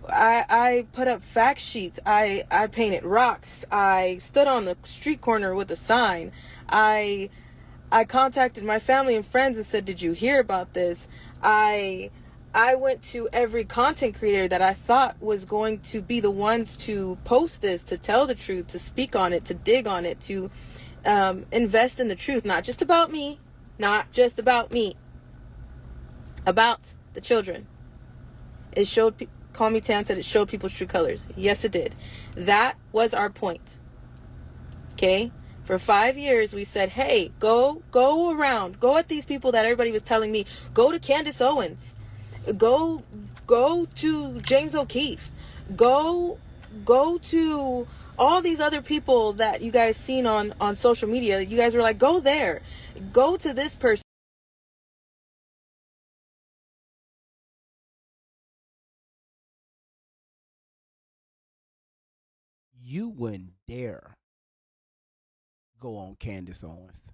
I put up fact sheets. I painted rocks. I stood on the street corner with a sign. I contacted my family and friends and said, did you hear about this? I went to every content creator that I thought was going to be the ones to post this, to tell the truth, to speak on it, to dig on it, to invest in the truth. Not just about me, not just about me, about the children. It showed, Call Me Tan said it showed people's true colors. Yes, it did. That was our point. Okay? For 5 years, we said, hey, go around, go at these people that everybody was telling me, go to Candace Owens. Go to James O'Keefe. Go to all these other people that you guys seen on social media. You guys were like, go there. Go to this person. You wouldn't dare go on Candace Owens.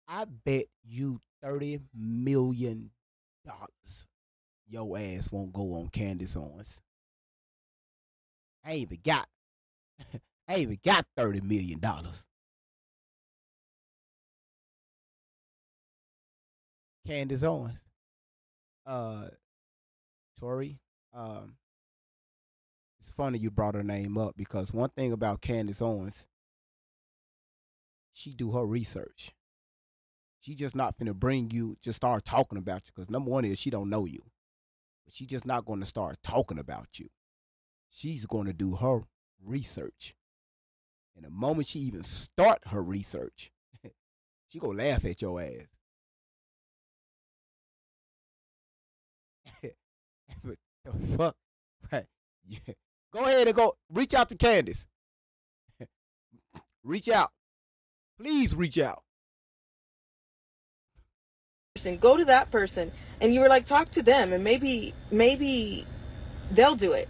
I bet you $30 million your ass won't go on Candace Owens. I ain't even got $30 million. Candace Owens. Tori, it's funny you brought her name up because one thing about Candace Owens, she do her research. She just not finna bring you, just start talking about you. Because number one is she don't know you. But she just not going to start talking about you. She's going to do her research. And the moment she even start her research, she going to laugh at your ass. But the fuck? Yeah. Go ahead and go. Reach out to Candace. Reach out. Please reach out. Go to that person. And you were like, talk to them, and maybe they'll do it.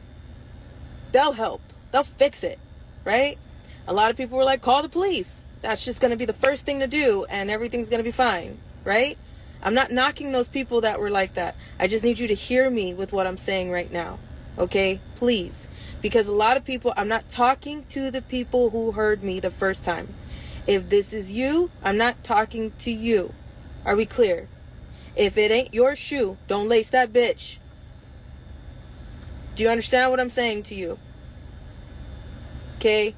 They'll help. They'll fix it. Right? A lot of people were like, call the police. That's just going to be the first thing to do, and everything's going to be fine. Right? I'm not knocking those people that were like that. I just need you to hear me with what I'm saying right now. Okay? Please. Because a lot of people, I'm not talking to the people who heard me the first time. If this is you, I'm not talking to you. Are we clear? If it ain't your shoe, don't lace that bitch. Do you understand what I'm saying to you? Okay?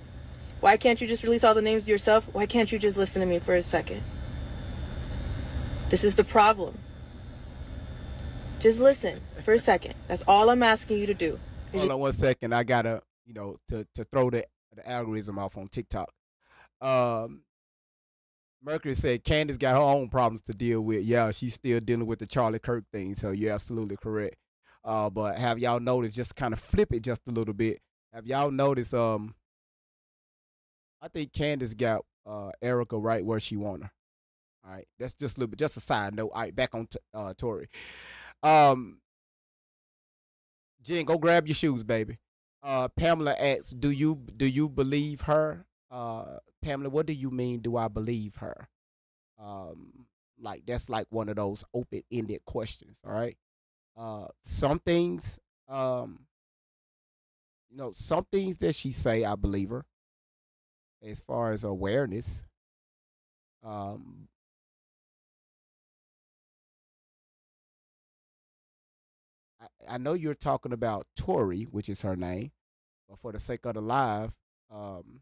Why can't you just release all the names yourself? Why can't you just listen to me for a second? This is the problem. Just listen for a second. That's all I'm asking you to do. Hold on 1 second. I gotta, to throw the algorithm off on TikTok. Mercury said Candace got her own problems to deal with. Yeah, she's still dealing with the Charlie Kirk thing, so you're absolutely correct. But have y'all noticed, just kind of flip it just a little bit, have y'all noticed, I think Candace got Erica right where she want her. All right, that's just a little bit, just a side note. All right, back on Tori. Jen, go grab your shoes, baby. Pamela asks, do you believe her? Pamela, what do you mean, do I believe her? Like, that's like one of those open-ended questions, all right? Some things, some things that she say, I believe her. As far as awareness, I know you're talking about Tori, which is her name, but for the sake of the live, um,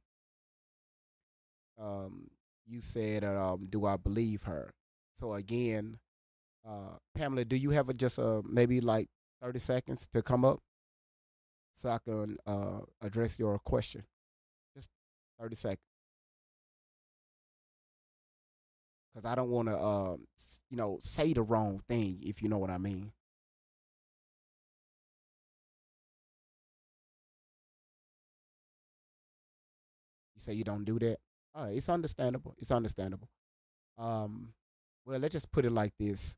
um, you said, do I believe her? So again, Pamela, do you have just maybe like 30 seconds to come up so I can address your question? Just 30 seconds, because I don't want to, say the wrong thing, if you know what I mean. You say you don't do that. It's understandable. It's understandable. Um, well, let's just put it like this.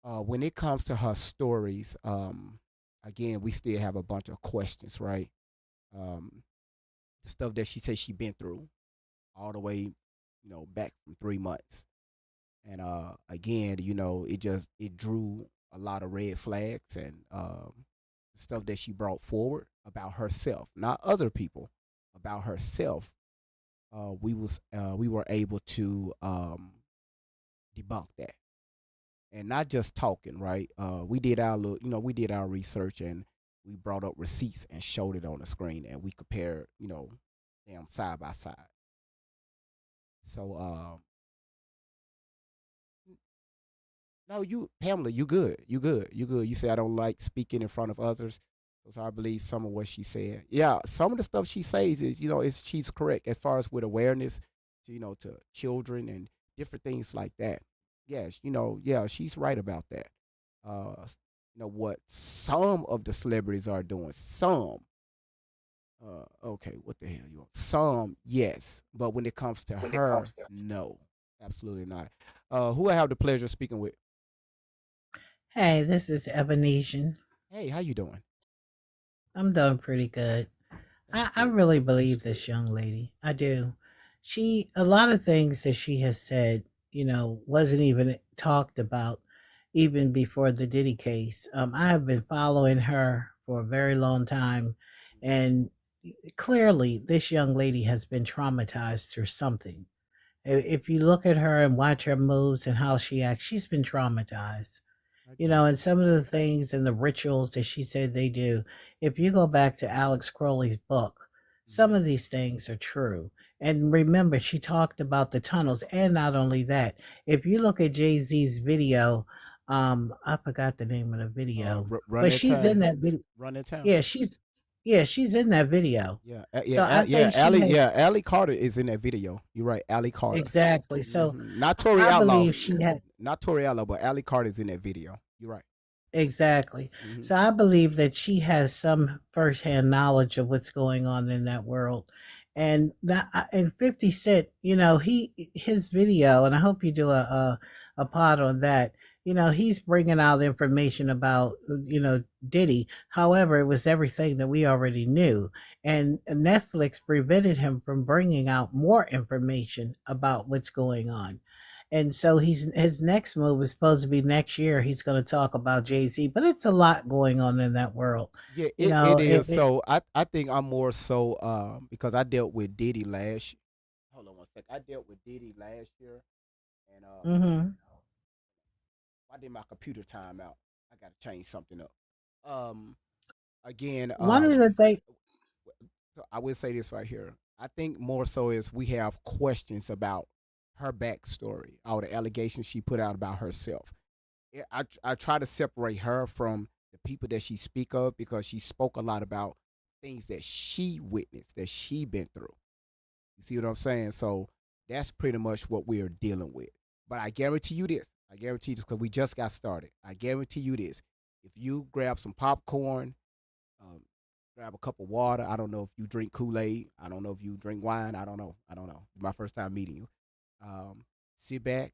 When it comes to her stories, again, we still have a bunch of questions, right? Um, the stuff that she said she been through, all the way, back from 3 months, and again, it drew a lot of red flags and stuff that she brought forward about herself, not other people, about herself. We were able to debunk that, and not just talking, right? We did our little, we did our research, and we brought up receipts and showed it on the screen, and we compared, them side by side. So, no, Pamela, you good, you good, you good. You say I don't like speaking in front of others. So I believe some of what she said. Yeah, some of the stuff she says is, she's correct as far as with awareness, to children and different things like that. Yes, yeah, she's right about that. What some of the celebrities are doing, some. Okay, what the hell you want? Some, yes, but when it comes to her, no, absolutely not. Who I have the pleasure of speaking with? Hey, this is Ebenezer. Hey, how you doing? I'm doing pretty good. That's I good. really believe this young lady. I do. A lot of things that she has said, wasn't even talked about even before the Diddy case. I have been following her for a very long time, and clearly, this young lady has been traumatized through something. If you look at her and watch her moves and how she acts, she's been traumatized. I agree. And some of the things and the rituals that she said they do, if you go back to Alex Crowley's book, some Mhm. of these things are true. And remember, she talked about the tunnels. And not only that, if you look at Jay Z's video, I forgot the name of the video, Run but that she's in town. that video. Run that town. Yeah, she's in that video. Yeah, So I Yeah. think she has Allie Carter is in that video. You're right, Allie Carter. exactly. So Not Tori I Outlaw. believe she had Not Tori Outlaw, but Allie Carter is in that video. You're right. exactly. Hmm. So I believe that she has some firsthand knowledge of what's going on in that world. And 50 Cent, his video, and I hope you do a pod on that. He's bringing out information about Diddy. However, it was everything that we already knew, and Netflix prevented him from bringing out more information about what's going on. And so his next move is supposed to be next year. He's going to talk about Jay Z, but it's a lot going on in that world. Yeah, You it know, is. it So I think I'm more so because I dealt with Diddy last. Hold on one sec. I dealt with Diddy last year, and hmm I did my computer time out. I got to change something up. Um, again, one of the things. so I will say this right here. I think more so is we have questions about her backstory, all the allegations she put out about herself. I try to separate her from the people that she speak of because she spoke a lot about things that she witnessed, that she been through. You see what I'm saying? So that's pretty much what we are dealing with. But I guarantee you this. I guarantee this because we just got started. I guarantee you this. If you grab some popcorn, um, grab a cup of water. I don't know if you drink Kool Aid. I don't know if you drink wine. I don't know. I don't know. It's my first time meeting you. Um, Sit back,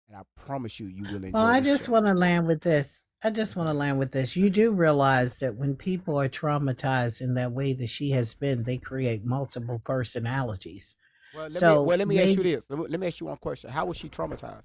and I promise you, you will Well, enjoy I this just show. want to land with this. I just want to Okay. land with this. You do realize that when people are traumatized in that way that she has been, they create multiple personalities. Well, So let me ask you maybe, this. Let me ask you one question. How was she traumatized?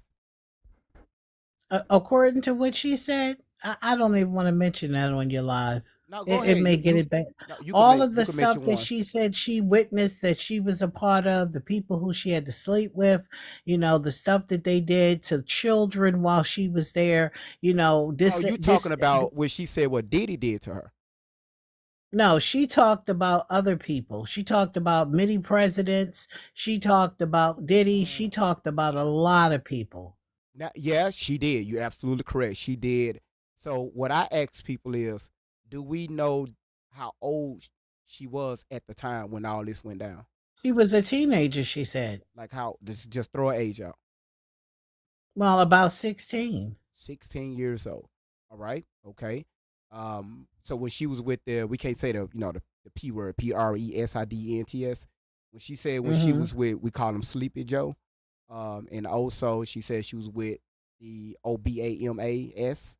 according to what she said, I don't even want to mention that on your live. No, go It ahead. may get it back. No, you can All make of you the can stuff mention that one. she said she witnessed, that she was a part of, the people who she had to sleep with, the stuff that they did to children while she was there, Oh, you talking about when she said what Diddy did to her? no, she talked about other people. She talked about many presidents. She talked about Diddy. She Uh, talked about a lot of people. Now, yeah, she did. You're absolutely correct. She did. So what I ask people is, do we know how old she was at the time when all this went down? She was a teenager, she said. Like how? Just throw an age out. Well, about 16. 16 years old. All right. Okay. So when she was with we can't say the P word, Presidents. When she said when she Hmm. was with, we call him Sleepy Joe. And also she said she was with the Obamas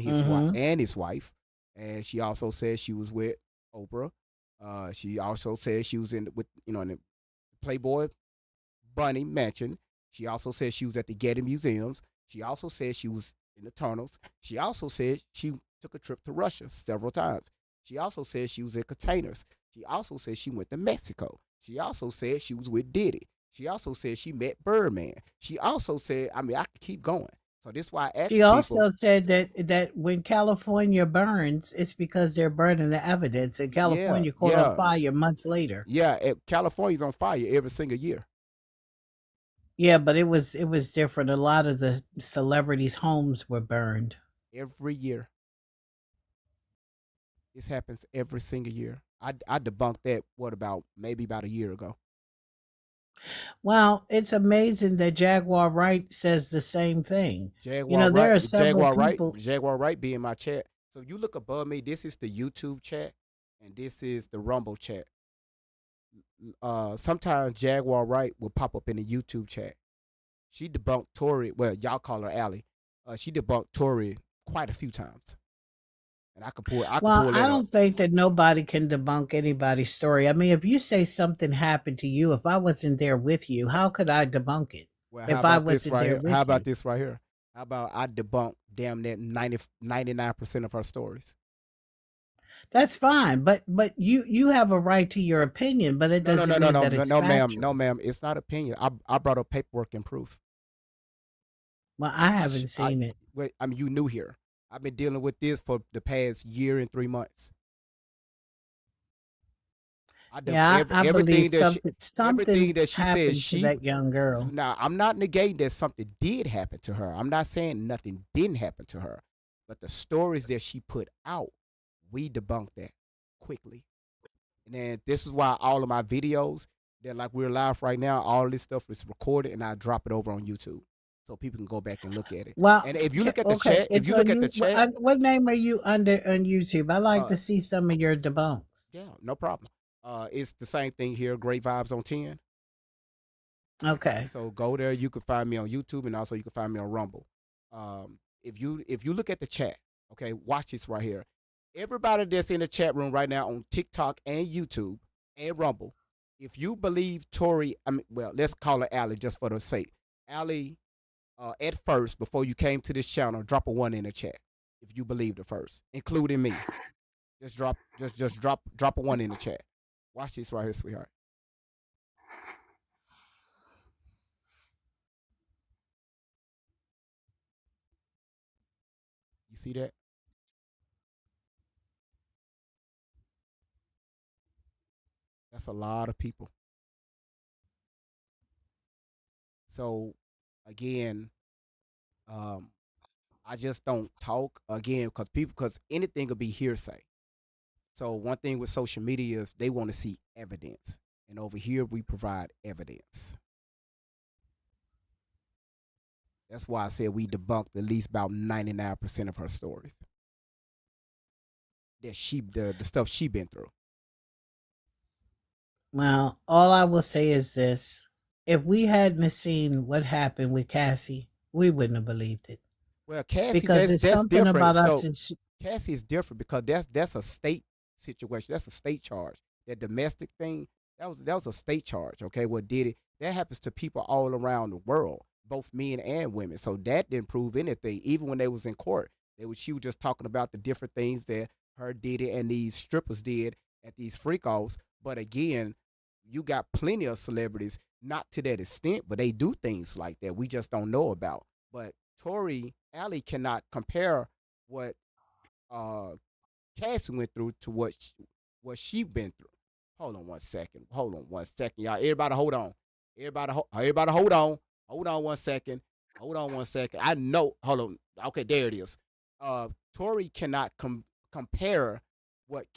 Hmm. and his wife. And she also said she was with Oprah. She also said she was in the Playboy Bunny Mansion. She also said she was at the Getty Museums. She also said she was in the tunnels. She also said she took a trip to Russia several times. She also said she was in containers. She also said she went to Mexico. She also said she was with Diddy. She also said she met Birdman. She also said, I mean, I could keep going. So this is why I She ask people, also said that when California burns, it's because they're burning the evidence, and yeah, California caught on yeah, fire months later. yeah. California's on fire every single year. Yeah, but it was different. A lot of the celebrities' homes were burned. Every year. This happens every single year. I debunked that, what, about maybe about a year ago. Well, it's amazing that Jaguar Wright says the same thing. There are several people. Jaguar Wright be in my chat. So you look above me, this is the YouTube chat and this is the Rumble chat. Sometimes Jaguar Wright will pop up in the YouTube chat. She debunked Tory, well, y'all call her Allie. She debunked Tory quite a few times. And I could Well, pull I that up. don't think that nobody can debunk anybody's story. I mean, if you say something happened to you, if I wasn't there with you, how could I debunk it? Well, how If I about this wasn't right there here? How with about you. this right here? How about I debunk damn near 99% of her stories? That's fine, but you have a right to your opinion, but it No, no, no, doesn't no, mean no, that no, it's no, ma'am, no, factual. ma'am. It's not opinion. I brought up paperwork and proof. Well, I haven't I seen it. wait. I mean, you new here. I've been dealing with this for the past year and 3 months. I de- Yeah, every, I believe everything that she, something everything that she said. happened to that young girl. Now I'm not negating that something did happen to her. I'm not saying nothing didn't happen to her, but the stories that she put out, we debunked that quickly. And then this is why all of my videos that, like, we're live right now, all this stuff is recorded and I drop it over on YouTube so people can go back and look at it. Well, And if you look at the okay, chat, if it's you look on at the you. chat, What name are you under on YouTube? I like uh, to see some of your debunks. yeah, no problem. It's the same thing here. Great Vibes on 10. Okay. So go there. You can find me on YouTube and also you can find me on Rumble. If you look at the chat, okay, watch this right here. Everybody that's in the chat room right now on TikTok and YouTube and Rumble, if you believe Tori, I mean, well, let's call her Allie just for the sake. Allie, at first, before you came to this channel, drop a one in the chat. If you believed it first, including me, just drop a one in the chat. Watch this right here, sweetheart. You see that? That's a lot of people. So again, um, I just don't talk again because anything could be hearsay. So one thing with social media is they want to see evidence, and over here we provide evidence. That's why I said we debunked at least about 99% of her stories that the stuff she been through. Well, all I will say is this: if we hadn't seen what happened with Cassie, we wouldn't have believed it Well, Cassie, because that's it's that's something different. about us. So Cassie is different because that's a state situation. That's a state charge. That domestic thing, that was a state charge. Okay, what did it? That happens to people all around the world, both men and women. So that didn't prove anything. Even when they was in court, she was just talking about the different things that her did it and these strippers did at these freak offs. But again, you got plenty of celebrities, not to that extent, but they do things like that we just don't know about. But Tori Alley cannot compare what uh Cassie went through to what she been through. Hold on one second. Hold on one second, y'all. Everybody, hold on. Everybody, hold on. Hold on one second. Hold on one second. I know. Hold on. Okay, there it is. Tori cannot compare what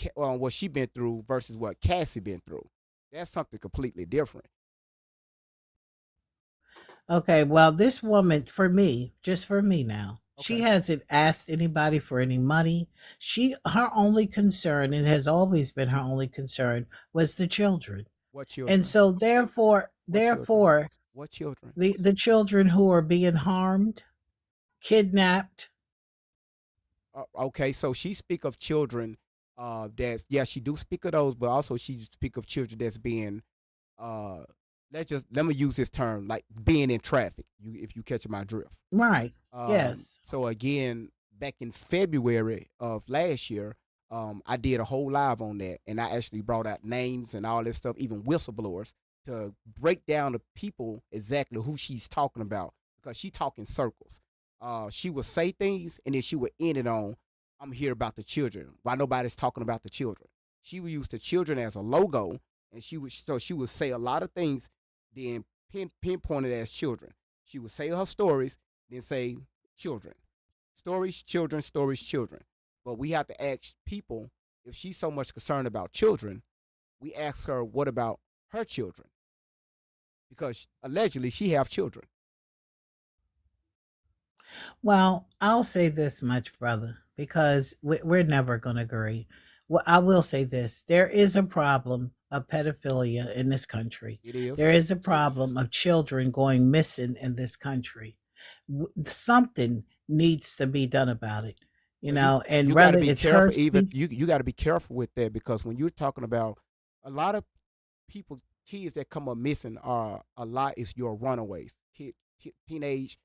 she been through versus what Cassie been through. That's something completely different. Okay, well, this woman, for me, just for me now, she Okay. hasn't asked anybody for any money. Her only concern, and has always been her only concern, was the children. What And children? so therefore, What children? therefore, What children? the children who are being harmed, kidnapped. Okay, so she speak of children. That's yeah, she do speak of those, but also she speak of children that's being uh let me use this term like being in traffic. If you catch my drift. Right. Um, Yes. so again, back in February of last year, I did a whole live on that, and I actually brought out names and all this stuff, even whistleblowers, to break down the people exactly who she's talking about because she talk in circles. She would say things, and then she would end it on, "I'm here about the children." Why nobody's talking about the children? She would use the children as a logo, and she would say a lot of things, then pinpoint it as children. She would say her stories, then say children. Stories, children, stories, children. But we have to ask people if she's so much concerned about children, we ask her what about her children? Because allegedly she have children. Well, I'll say this much, brother, because we're never going to agree. Well, I will say this: there is a problem of pedophilia in this country. It There is. is a problem of children going missing in this country. Something needs to be done about it, Well, you and you got to whether be it's her careful. Even speak. you got to be careful with that because when you're talking about a lot of people, kids that come up missing are a lot is your runaways, teenage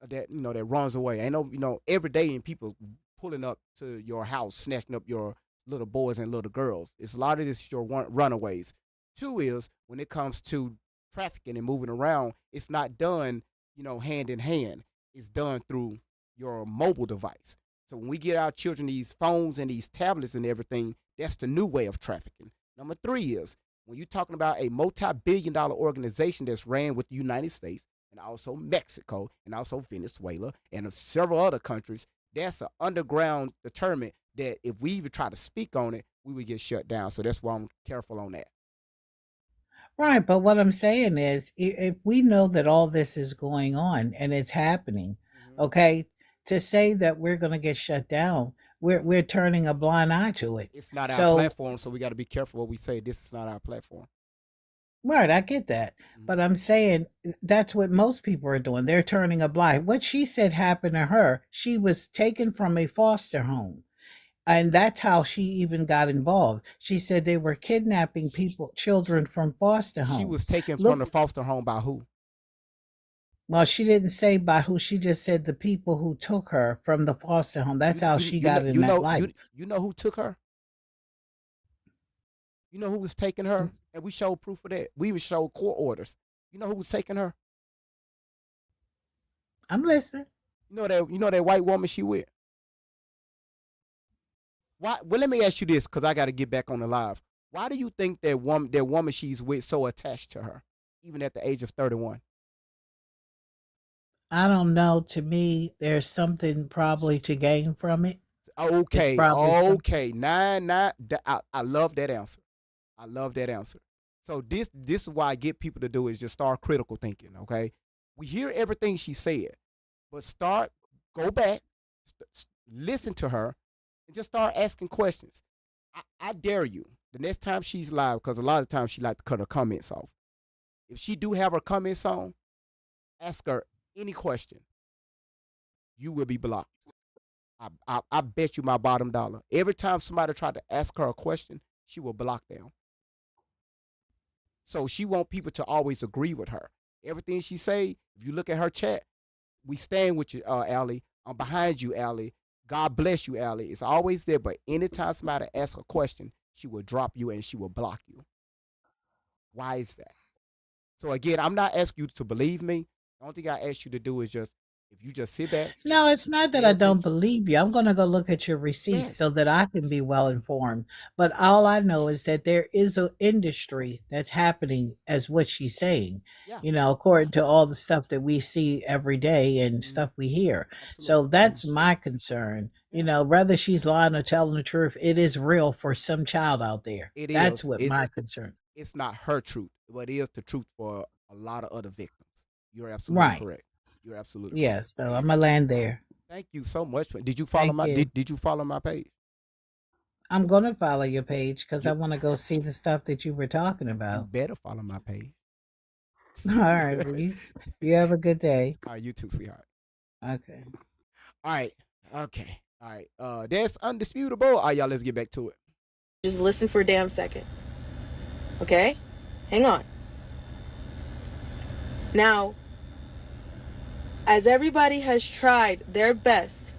that that runs away. I know every day and people pulling up to your house, snatching up your little boys and little girls. It's a lot of this your runaways. Two is when it comes to trafficking and moving around, it's not done hand in hand. It's done through your mobile device. So when we get our children these phones and these tablets and everything, that's the new way of trafficking. Number three is when you're talking about a multi-billion-dollar organization that's ran with the United States and also Mexico and also Venezuela and several other countries, that's an underground determinant that if we even try to speak on it, we would get shut down. So that's why I'm careful on that. Right, but what I'm saying is, if we know that all this is going on and it's happening, Mhm. okay, to say that we're going to get shut down, we're turning a blind eye to it. It's not our So, platform, so we got to be careful what we say. This is not our platform. right, I get that, Mhm. but I'm saying that's what most people are doing. They're turning a blind. What she said happened to her. She was taken from a foster home. And that's how she even got involved. She said they were kidnapping people, children from foster She was homes. taken from Look, the foster home by who? well, she didn't say by who. She just said the people who took her from the foster home. That's how she got in that life. You know who took her? You know who was taking her? And we showed proof of that. We even showed court orders. You know who was taking her? I'm listening. You know that white woman she with. Why? Well, let me ask you this, because I got to get back on the live. Why do you think that woman she's with so attached to her, even at the age of 31? I don't know. To me, there's something probably to gain from it. It's Okay, probably some. okay, nine. I love that answer. I love that answer. So this is why I get people to do is just start critical thinking. Okay, we hear everything she said, but go back, listen to her, and just start asking questions. I dare you. The next time she's live, because a lot of times she like to cut her comments off. If she do have her comments on, ask her any question. You will be blocked. I bet you my bottom dollar. Every time somebody tried to ask her a question, she will block them. So she want people to always agree with her. Everything she say, if you look at her chat, we stand with you, Allie. I'm behind you, Allie. God bless you, Allie. It's always there, but anytime somebody asks a question, she will drop you and she will block you. Why is that? So again, I'm not asking you to believe me. The only thing I ask you to do is just if you just sit back, No, it's not that pay I don't attention. believe you. I'm going to go look at your receipts so Yes. that I can be well informed. But all I know is that there is an industry that's happening as what she's saying, Yeah. according to all the stuff that we see every day and Mhm. stuff we hear. Absolutely. So that's my concern. Yeah. Whether she's lying or telling the truth, it is real for some child out there. It That's is. what my concern. It's not her truth, but it is the truth for a lot of other victims. You're absolutely Right. correct. You're absolutely correct. Yes. So I'm going to land there. Thank you so much. Did you follow Thank my you. did you follow my page? I'm going to follow your page because I You want to go see the stuff that you were talking you about. better follow my page. All right. Well, you have a good day. All right, you too, sweetheart. Okay. All right. Okay. All right. That's undisputable. All right, y'all, let's get back to it. Just listen for a damn second. Okay? Hang on. Now, as everybody has tried their best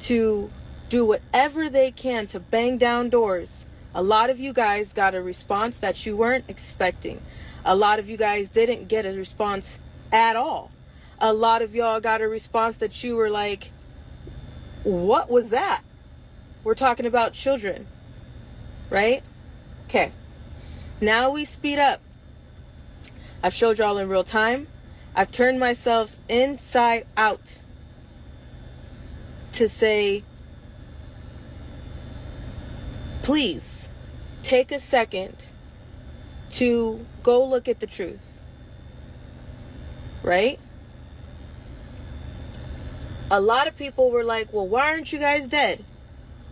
to do whatever they can to bang down doors, a lot of you guys got a response that you weren't expecting. A lot of you guys didn't get a response at all. A lot of y'all got a response that you were like, what was that? We're talking about children, right? Okay. Now we speed up. I've showed y'all in real time. I've turned myself inside out to say, please take a second to go look at the truth. Right? A lot of people were like, well, why aren't you guys dead?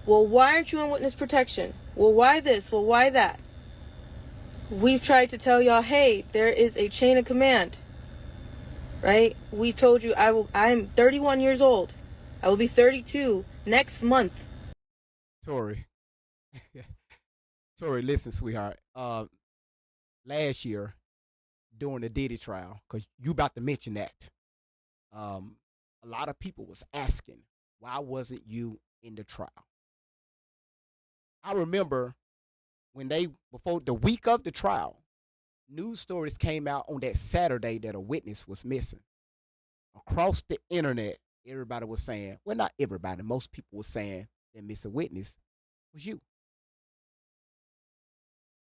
Well, why aren't you in witness protection? Well, why this? Well, why that? We've tried to tell y'all, hey, there is a chain of command. Right? We told you I'm 31 years old. I will be 32 next month. Tori. Tori, listen, sweetheart. Last year during the Diddy trial, because you about to mention that, a lot of people was asking, why wasn't you in the trial? I remember when before the week of the trial, news stories came out on that Saturday that a witness was missing. Across the internet, everybody was saying, well, not everybody, most people were saying that missing witness was you.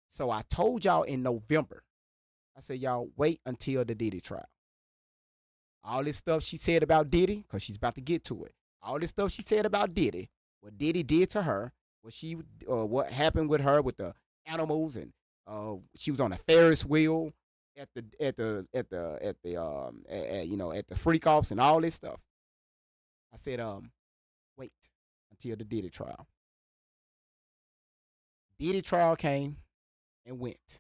So I told y'all in November, I said, y'all wait until the Diddy trial. All this stuff she said about Diddy, because she's about to get to it. All this stuff she said about Diddy, what Diddy did to her, what happened with her with the animals, and she was on a Ferris wheel at the freak offs and all this stuff. I said, wait until the Diddy trial. Diddy trial came and went.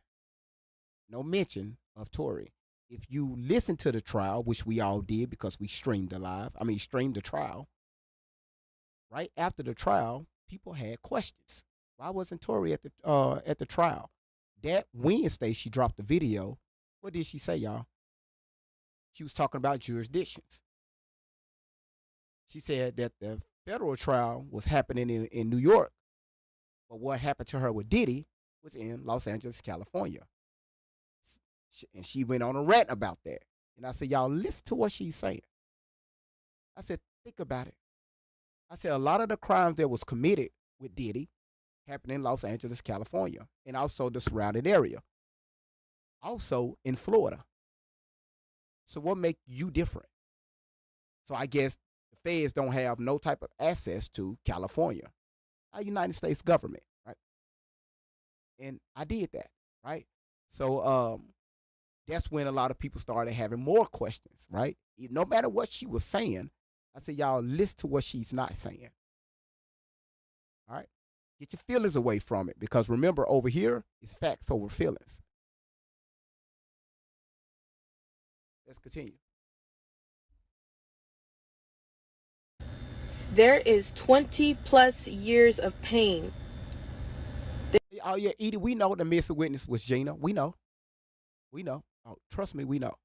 No mention of Tory. If you listen to the trial, which we all did because we streamed the trial. Right after the trial, people had questions. Why wasn't Tory at the trial? That Wednesday, she dropped the video. What did she say, y'all? She was talking about jurisdictions. She said that the federal trial was happening in New York, but what happened to her with Diddy was in Los Angeles, California. And she went on a rant about that. And I said, y'all, listen to what she's saying. I said, think about it. I said, a lot of the crimes that was committed with Diddy happened in Los Angeles, California, and also the surrounding area. Also in Florida. So what makes you different? So I guess the feds don't have no type of access to California, our United States government, right? And I did that, right? So that's when a lot of people started having more questions, right? No matter what she was saying, I said, y'all, listen to what she's not saying. All right? Get your feelings away from it, because remember, over here, it's facts over feelings. Let's continue. There is 20 plus years of pain. Oh, yeah, Edie, we know the missing witness was Gina. We know. Oh, trust me, we know.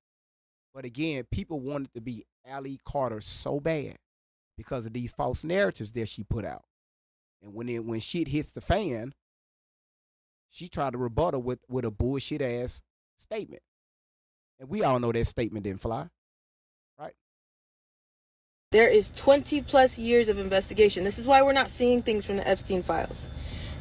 But again, people wanted to be Allie Carter so bad. because of these false narratives that she put out. And when shit hits the fan, she tried to rebuttal with a bullshit ass statement. And we all know that statement didn't fly. Right? There is 20 plus years of investigation. This is why we're not seeing things from the Epstein files.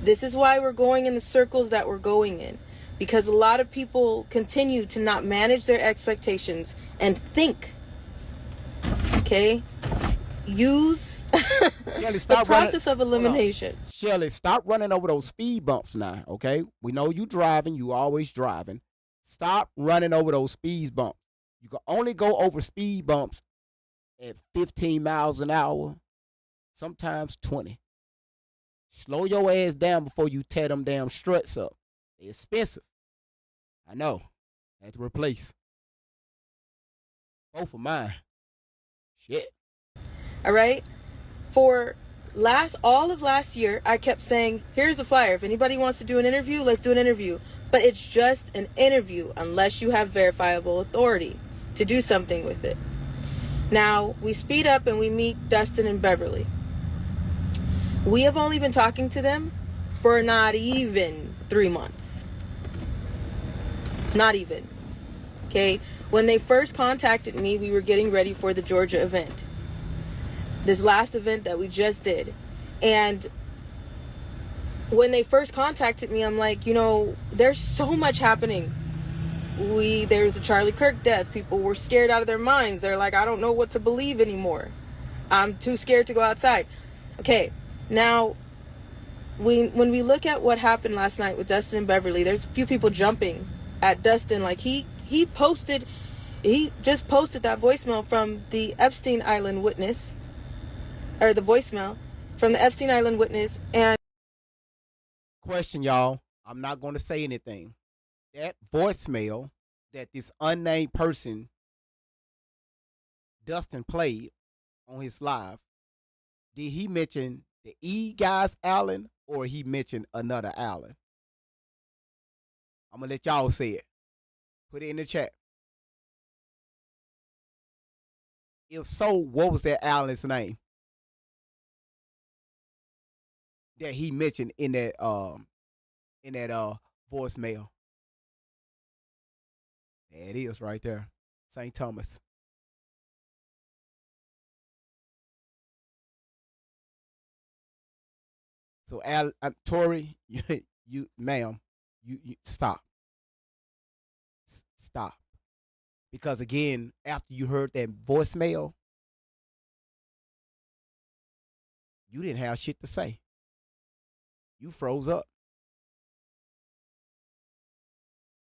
This is why we're going in the circles that we're going in. Because a lot of people continue to not manage their expectations and think. Okay? Use Shelly, the process of elimination. Shelly, stop running over those speed bumps now, okay? We know you driving. You always driving. Stop running over those speed bumps. You can only go over speed bumps at 15 miles an hour, sometimes 20. Slow your ass down before you tear them damn struts up. They're expensive. I know. I had to replace both of mine. Shit. All right? For all of last year, I kept saying, here's a flyer. If anybody wants to do an interview, let's do an interview. But it's just an interview unless you have verifiable authority to do something with it. Now, we speed up and we meet Dustin and Beverly. We have only been talking to them for not even 3 months. Not even. Okay? When they first contacted me, we were getting ready for the Georgia event. This last event that we just did. And when they first contacted me, I'm like, there's so much happening. There's the Charlie Kirk death. People were scared out of their minds. They're like, I don't know what to believe anymore. I'm too scared to go outside. Okay, now, when we look at what happened last night with Dustin and Beverly, there's a few people jumping at Dustin. Like, he just posted that voicemail from the Epstein Island witness, or the voicemail from the Epstein Island witness. And question, y'all, I'm not going to say anything. That voicemail that this unnamed person, Dustin, played on his live, did he mention the E guys Allen or he mentioned another Allen? I'm going to let y'all say it. Put it in the chat. If so, what was that Allen's name that he mentioned in that voicemail? There it is right there. St. Thomas. So, Tori, ma'am, you stop. Stop. Because again, after you heard that voicemail, you didn't have shit to say. You froze up.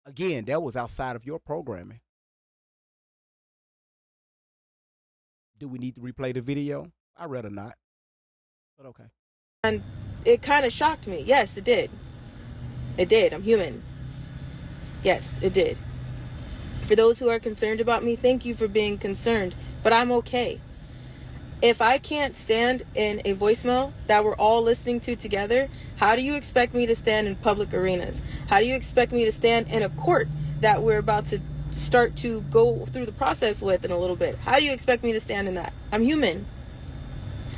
Again, that was outside of your programming. Do we need to replay the video? I'd rather not. But okay. And it kind of shocked me. Yes, it did. It did. I'm human. Yes, it did. For those who are concerned about me, thank you for being concerned. But I'm okay. If I can't stand in a voicemail that we're all listening to together, how do you expect me to stand in public arenas? How do you expect me to stand in a court that we're about to start to go through the process with in a little bit? How do you expect me to stand in that? I'm human.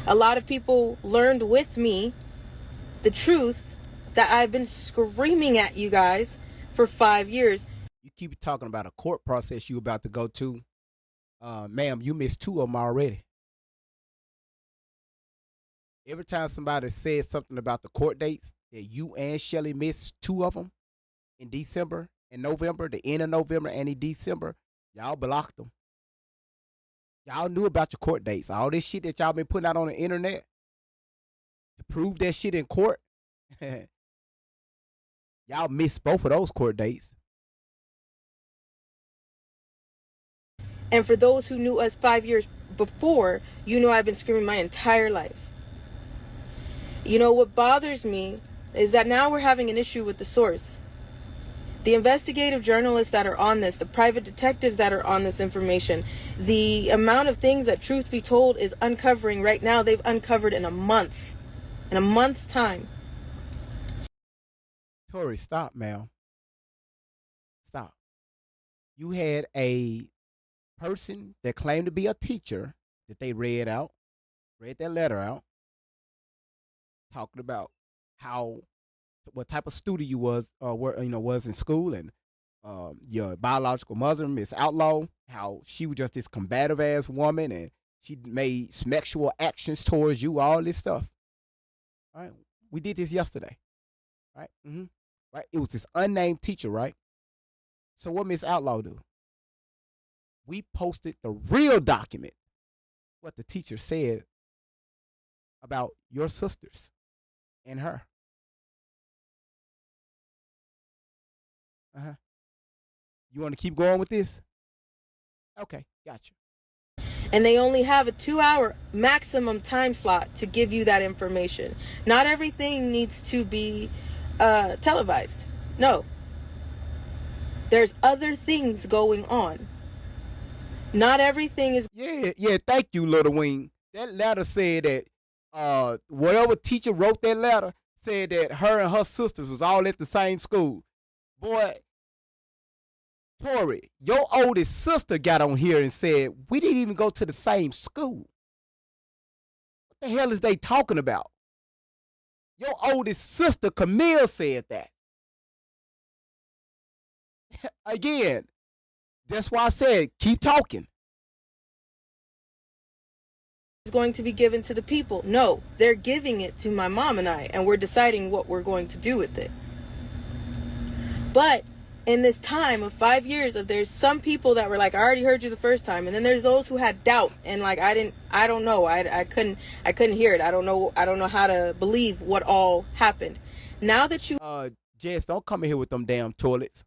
A lot of people learned with me the truth that I've been screaming at you guys for 5 years. You keep talking about a court process you about to go to. Ma'am, you missed 2 of them already. Every time somebody says something about the court dates, that you and Shelly missed 2 of them in December and November, the end of November and in December, y'all blocked them. Y'all knew about your court dates. All this shit that y'all been putting out on the internet to prove that shit in court. Y'all missed both of those court dates. And for those who knew us 5 years before, you know I've been screaming my entire life. You know, what bothers me is that now we're having an issue with the source. The investigative journalists that are on this, the private detectives that are on this information, the amount of things that Truth Be Told is uncovering right now, they've uncovered in a month. In a month's time. Tori, stop, ma'am. Stop. You had a person that claimed to be a teacher that they read out. read that letter out, talking about what type of student you was, was in school, and your biological mother, Miss Outlaw, how she was just this combative ass woman, and she made sexual actions towards you, all this stuff. All right, we did this yesterday, right? Right, it was this unnamed teacher, right? So what Miss Outlaw do? We posted the real document, what the teacher said about your sisters and her. You want to keep going with this? Okay, gotcha. And they only have a 2-hour maximum time slot to give you that information. Not everything needs to be televised. No. There's other things going on. Not everything is... Yeah, thank you, Little Wing. That letter said that whatever teacher wrote that letter said that her and her sisters was all at the same school. Boy, Tori, your oldest sister got on here and said, we didn't even go to the same school. What the hell is they talking about? Your oldest sister, Camille, said that. Again, that's why I said, keep talking. Is going to be given to the people. No, they're giving it to my mom and I, and we're deciding what we're going to do with it. But in this time of 5 years, there's some people that were like, I already heard you the first time, and then there's those who had doubt and like, I don't know, I couldn't hear it. I don't know how to believe what all happened. Now that you Jess, don't come in here with them damn toilets.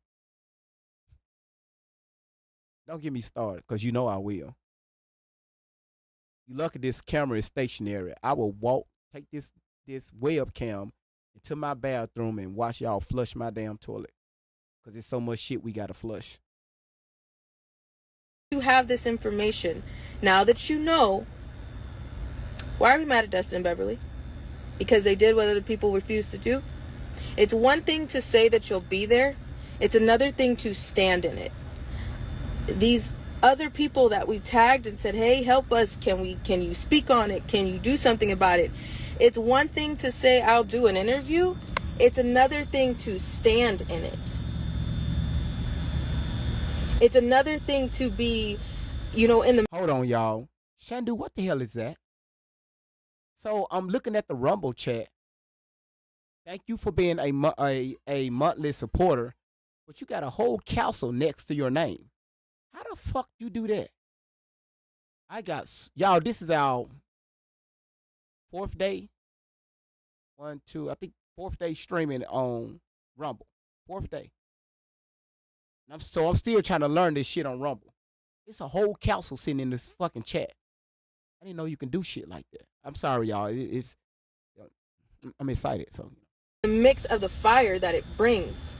Don't get me started, because you know I will. You lucky this camera is stationary. I will take this webcam into my bathroom and watch y'all flush my damn toilet. Because there's so much shit we got to flush. You have this information. Now that you know, why are we mad at Dustin and Beverly? Because they did what other people refused to do? It's one thing to say that you'll be there. It's another thing to stand in it. These other people that we tagged and said, hey, help us, can you speak on it, can you do something about it? It's one thing to say I'll do an interview. It's another thing to stand in it. It's another thing to be, in the... Hold on, y'all. Shandu, what the hell is that? So I'm looking at the Rumble chat. Thank you for being a monthly supporter, but you got a whole castle next to your name. How the fuck you do that? Y'all, this is our 4th day. 1, 2, I think 4th day streaming on Rumble. 4th day. I'm still trying to learn this shit on Rumble. It's a whole council sitting in this fucking chat. I didn't know you can do shit like that. I'm sorry, y'all. I'm excited. So the mix of the fire that it brings.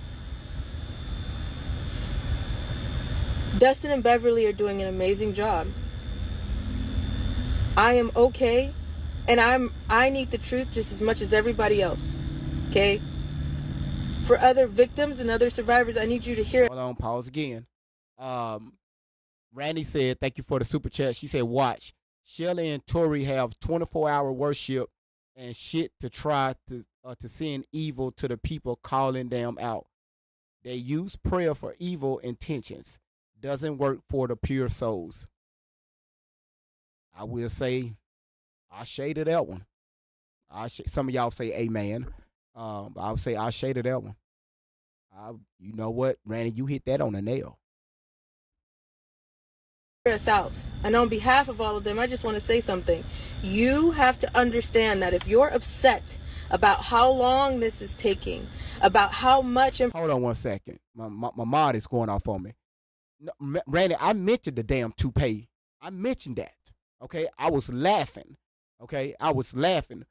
Dustin and Beverly are doing an amazing job. I am okay, and I need the truth just as much as everybody else. Okay? For other victims and other survivors, I need you to hear it. Hold on, pause again. Randy said, thank you for the super chat. She said, watch. Shelly and Tori have 24-hour worship and shit to try to send evil to the people calling them out. They use prayer for evil intentions. Doesn't work for the pure souls. I will say, I shaded that one. Some of y'all say amen. I'll say I shaded that one. You know what, Randy, you hit that on the nail. Us out. And on behalf of all of them, I just want to say something. You have to understand that if you're upset about how long this is taking, about how much... Hold on one second. My mod is going off on me. No, Randy, I mentioned the damn toupee. I mentioned that. Okay, I was laughing. Okay, I was laughing.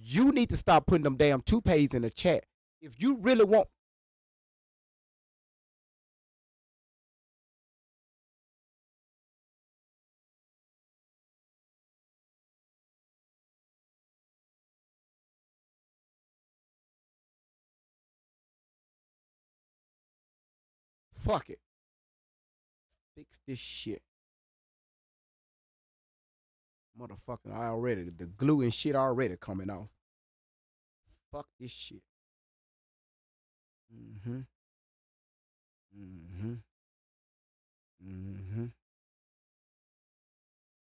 You need to stop putting them damn toupees in the chat. If you really want... Fuck it. Fix this shit. Motherfucking already, the glue and shit already coming off. Fuck this shit. Mm-hmm. Mm-hmm. Mm-hmm.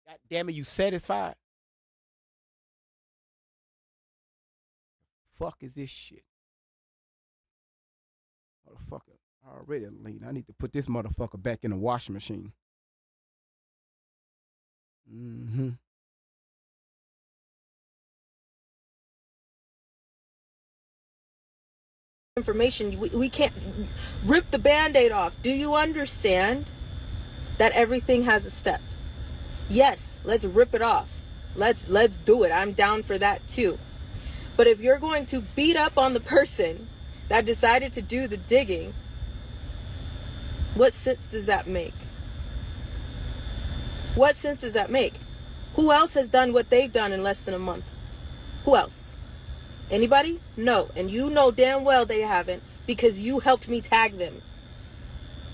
God damn it, you satisfied? Fuck is this shit? Motherfucker, already lean. I need to put this motherfucker back in the washing machine. Mm-hmm. Information, we can't rip the band-aid off. Do you understand that everything has a step? Yes, let's rip it off. Let's do it. I'm down for that too. But if you're going to beat up on the person that decided to do the digging, what sense does that make? What sense does that make? Who else has done what they've done in less than a month? Who else? Anybody? No. And you know damn well they haven't, because you helped me tag them.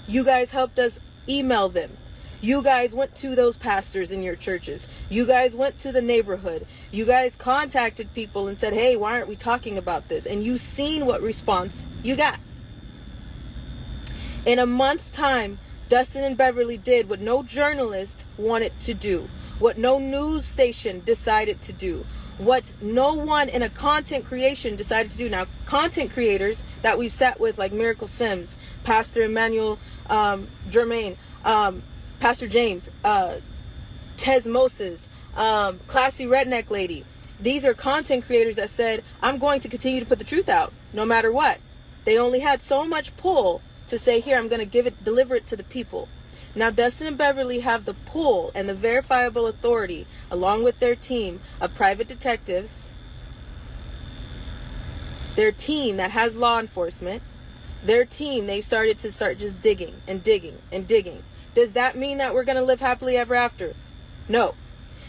You guys helped us email them. You guys went to those pastors in your churches. You guys went to the neighborhood. You guys contacted people and said, hey, why aren't we talking about this? And you seen what response you got. In a month's time, Dustin and Beverly did what no journalist wanted to do, what no news station decided to do, what no one in a content creation decided to do. Now, content creators that we've sat with, like Miracle Sims, Pastor Emmanuel Germain, Pastor James, Tez Moses, Classy Redneck Lady. These are content creators that said, I'm going to continue to put the truth out, no matter what. They only had so much pull to say, here, I'm going to deliver it to the people. Now, Dustin and Beverly have the pull and the verifiable authority, along with their team of private detectives, their team that has law enforcement, their team, they've started just digging and digging and digging. Does that mean that we're going to live happily ever after? No.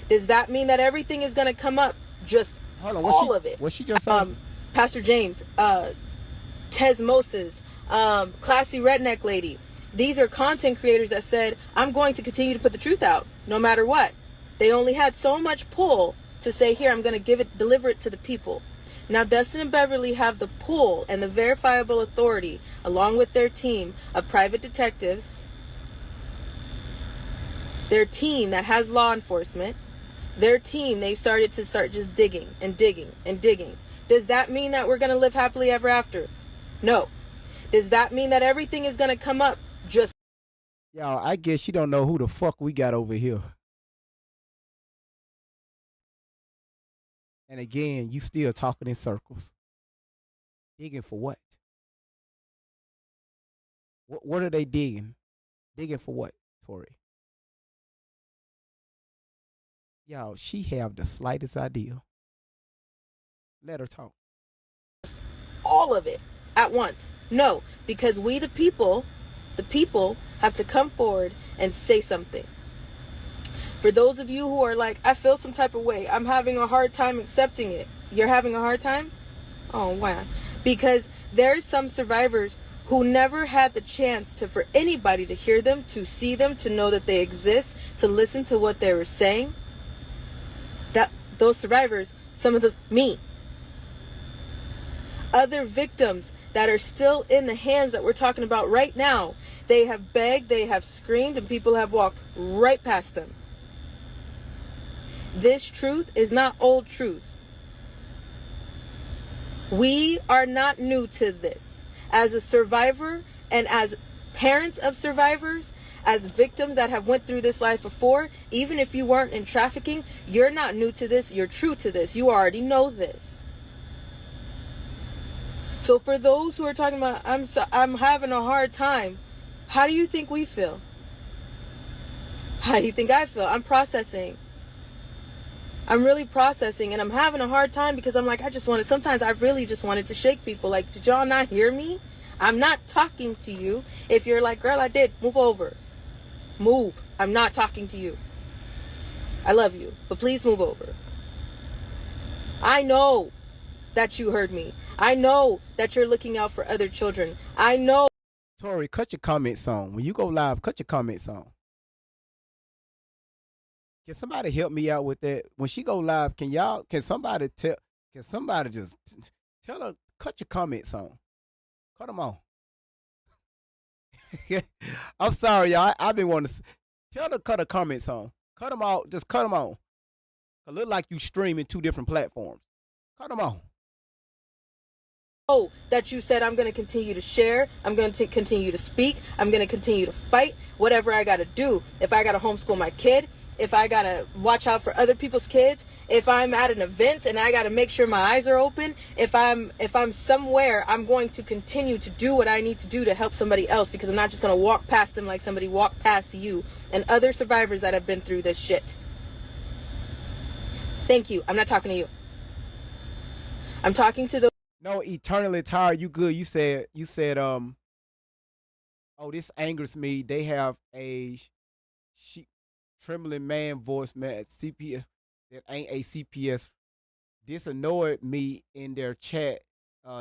Does that mean that everything is going to come up? Just all of it. What she just said? Pastor James, Tez Moses, Classy Redneck Lady. These are content creators that said, I'm going to continue to put the truth out, no matter what. They only had so much pull to say, here, I'm going to deliver it to the people. Now, Dustin and Beverly have the pull and the verifiable authority, along with their team of private detectives, their team that has law enforcement, their team, they've started just digging and digging and digging. Does that mean that we're going to live happily ever after? No. Does that mean that everything is going to come up? Just, y'all, I guess you don't know who the fuck we got over here. And again, you still talking in circles. Digging for what? What are they digging? Digging for what, Tori? Y'all, she have the slightest idea. Let her talk. all of it at once. No, because we the people have to come forward and say something. For those of you who are like, I feel some type of way, I'm having a hard time accepting it. You're having a hard time? Oh, why? Because there's some survivors who never had the chance for anybody to hear them, to see them, to know that they exist, to listen to what they were saying. That those survivors, some of those, me. Other victims that are still in the hands that we're talking about right now, they have begged, they have screamed, and people have walked right past them. This truth is not old truth. We are not new to this. As a survivor and as parents of survivors, as victims that have went through this life before, even if you weren't in trafficking, you're not new to this. You're true to this. You already know this. So for those who are talking about, I'm having a hard time, how do you think we feel? How do you think I feel? I'm processing. I'm really processing, and I'm having a hard time because I'm like, sometimes I really just wanted to shake people. Like, did y'all not hear me? I'm not talking to you. If you're like, girl, I did, move over. Move. I'm not talking to you. I love you, but please move over. I know that you heard me. I know that you're looking out for other children. I know. Tori, cut your comments on. When you go live, cut your comments on. Can somebody help me out with that? When she go live, can somebody just tell her, cut your comments on. Cut them on. I'm sorry, y'all. I've been wanting to tell her to cut her comments on. Cut them out. Just cut them on. It look like you streaming 2 different platforms. Cut them on. Oh, that you said I'm going to continue to share, I'm going to continue to speak, I'm going to continue to fight, whatever I got to do. If I got to homeschool my kid, if I got to watch out for other people's kids, if I'm at an event and I got to make sure my eyes are open, if I'm somewhere, I'm going to continue to do what I need to do to help somebody else, because I'm not just going to walk past them like somebody walked past you and other survivors that have been through this shit. Thank you. I'm not talking to you. I'm talking to the No, eternally tired. You good? You said. Oh, this angers me. They have a trembling man voice, man. CPS that ain't a CPS. This annoyed me in their chat.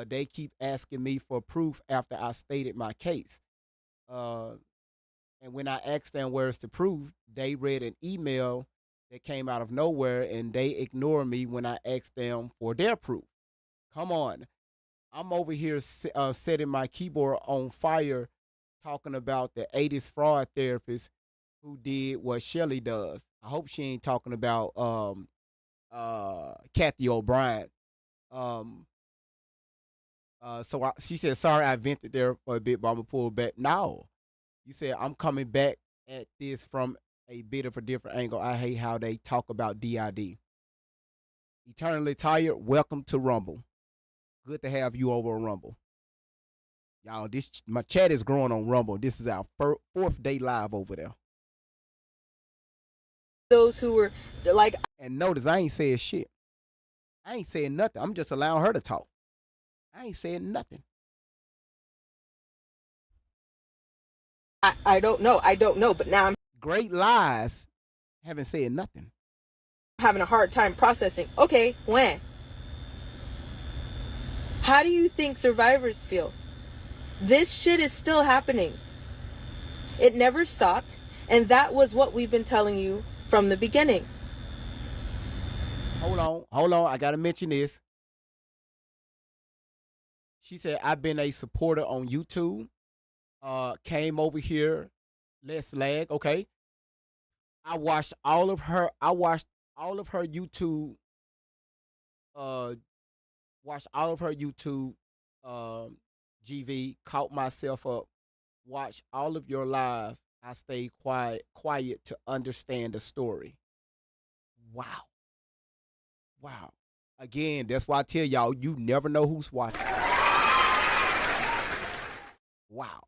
They keep asking me for proof after I stated my case. And when I asked them where's the proof, they read an email that came out of nowhere, and they ignore me when I asked them for their proof. Come on. I'm over here setting my keyboard on fire talking about the 80s fraud therapist who did what Shelly does. I hope she ain't talking about Kathy O'Brien. She said, sorry, I vented there for a bit, but I'm going to pull back. No. You said, I'm coming back at this from a bit of a different angle. I hate how they talk about DID. Eternally tired, welcome to Rumble. Good to have you over on Rumble. Y'all, my chat is growing on Rumble. This is our 4th day live over there. those who were like, And notice I ain't saying shit. I ain't saying nothing. I'm just allowing her to talk. I ain't saying nothing. I don't know, but now I'm Great lies. Haven't said nothing. having a hard time processing. Okay, when? How do you think survivors feel? This shit is still happening. It never stopped, and that was what we've been telling you from the beginning. Hold on. I gotta mention this. She said, I've been a supporter on YouTube. Came over here, let's lag, okay? I watched all of her YouTube, GV, caught myself up, watched all of your lives. I stayed quiet to understand the story. Wow. Again, that's why I tell y'all, you never know who's watching. Wow.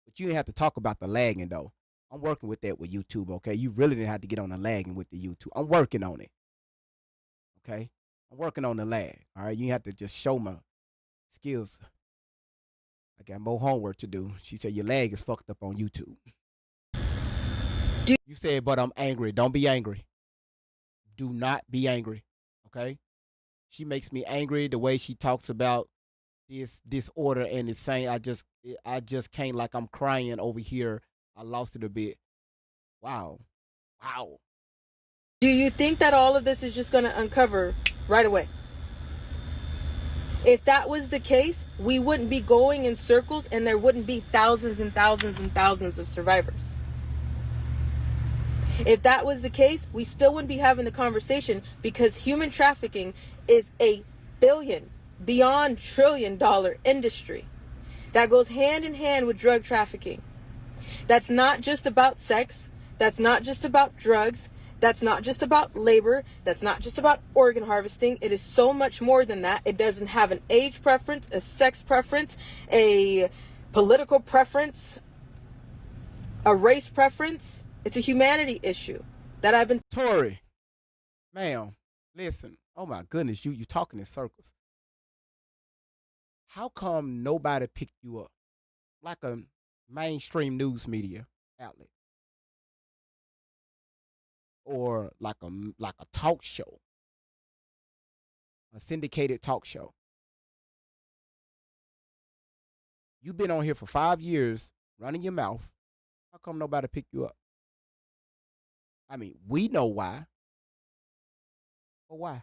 But you didn't have to talk about the lagging, though. I'm working with that with YouTube, okay? You really didn't have to get on the lagging with the YouTube. I'm working on it, okay? I'm working on the lag, all right? You have to just show my skills. I got more homework to do. She said your lag is fucked up on YouTube. You said, but I'm angry. Don't be angry. Do not be angry, okay? She makes me angry the way she talks about this disorder, and it's saying I just can't, like I'm crying over here. I lost it a bit. Wow. Do you think that all of this is just going to uncover right away? If that was the case, we wouldn't be going in circles and there wouldn't be thousands and thousands and thousands of survivors. If that was the case, we still wouldn't be having the conversation, because human trafficking is a billion, beyond $1 trillion industry that goes hand in hand with drug trafficking. That's not just about sex. That's not just about drugs. That's not just about labor. That's not just about organ harvesting. It is so much more than that. It doesn't have an age preference, a sex preference, a political preference, a race preference. It's a humanity issue that I've been... Tori, ma'am, listen. Oh my goodness, you talking in circles. How come nobody picked you up like a mainstream news media outlet, or like a talk show, a syndicated talk show? You've been on here for 5 years running your mouth. How come nobody picked you up? I mean, we know why. But why?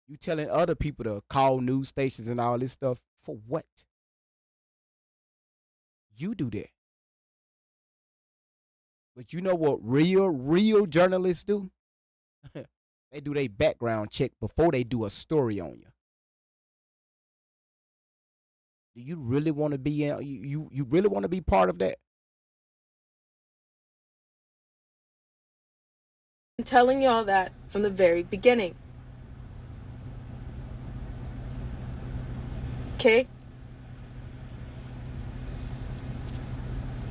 You telling other people to call news stations and all this stuff for what? You do that. But you know what real journalists do? They do their background check before they do a story on you. Do you really want to be in, you really want to be part of that? I'm telling y'all that from the very beginning. Okay?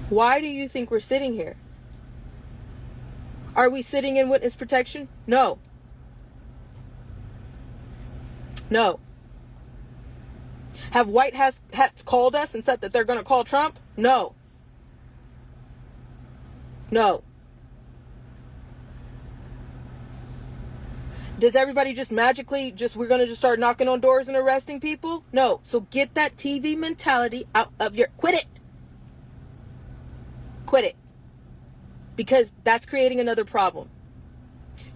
Why do you think we're sitting here? Are we sitting in witness protection? No. No. Have White Hats called us and said that they're going to call Trump? No. No. Does everybody just magically we're going to just start knocking on doors and arresting people? No. So get that TV mentality out of your, quit it. Quit it. Because that's creating another problem.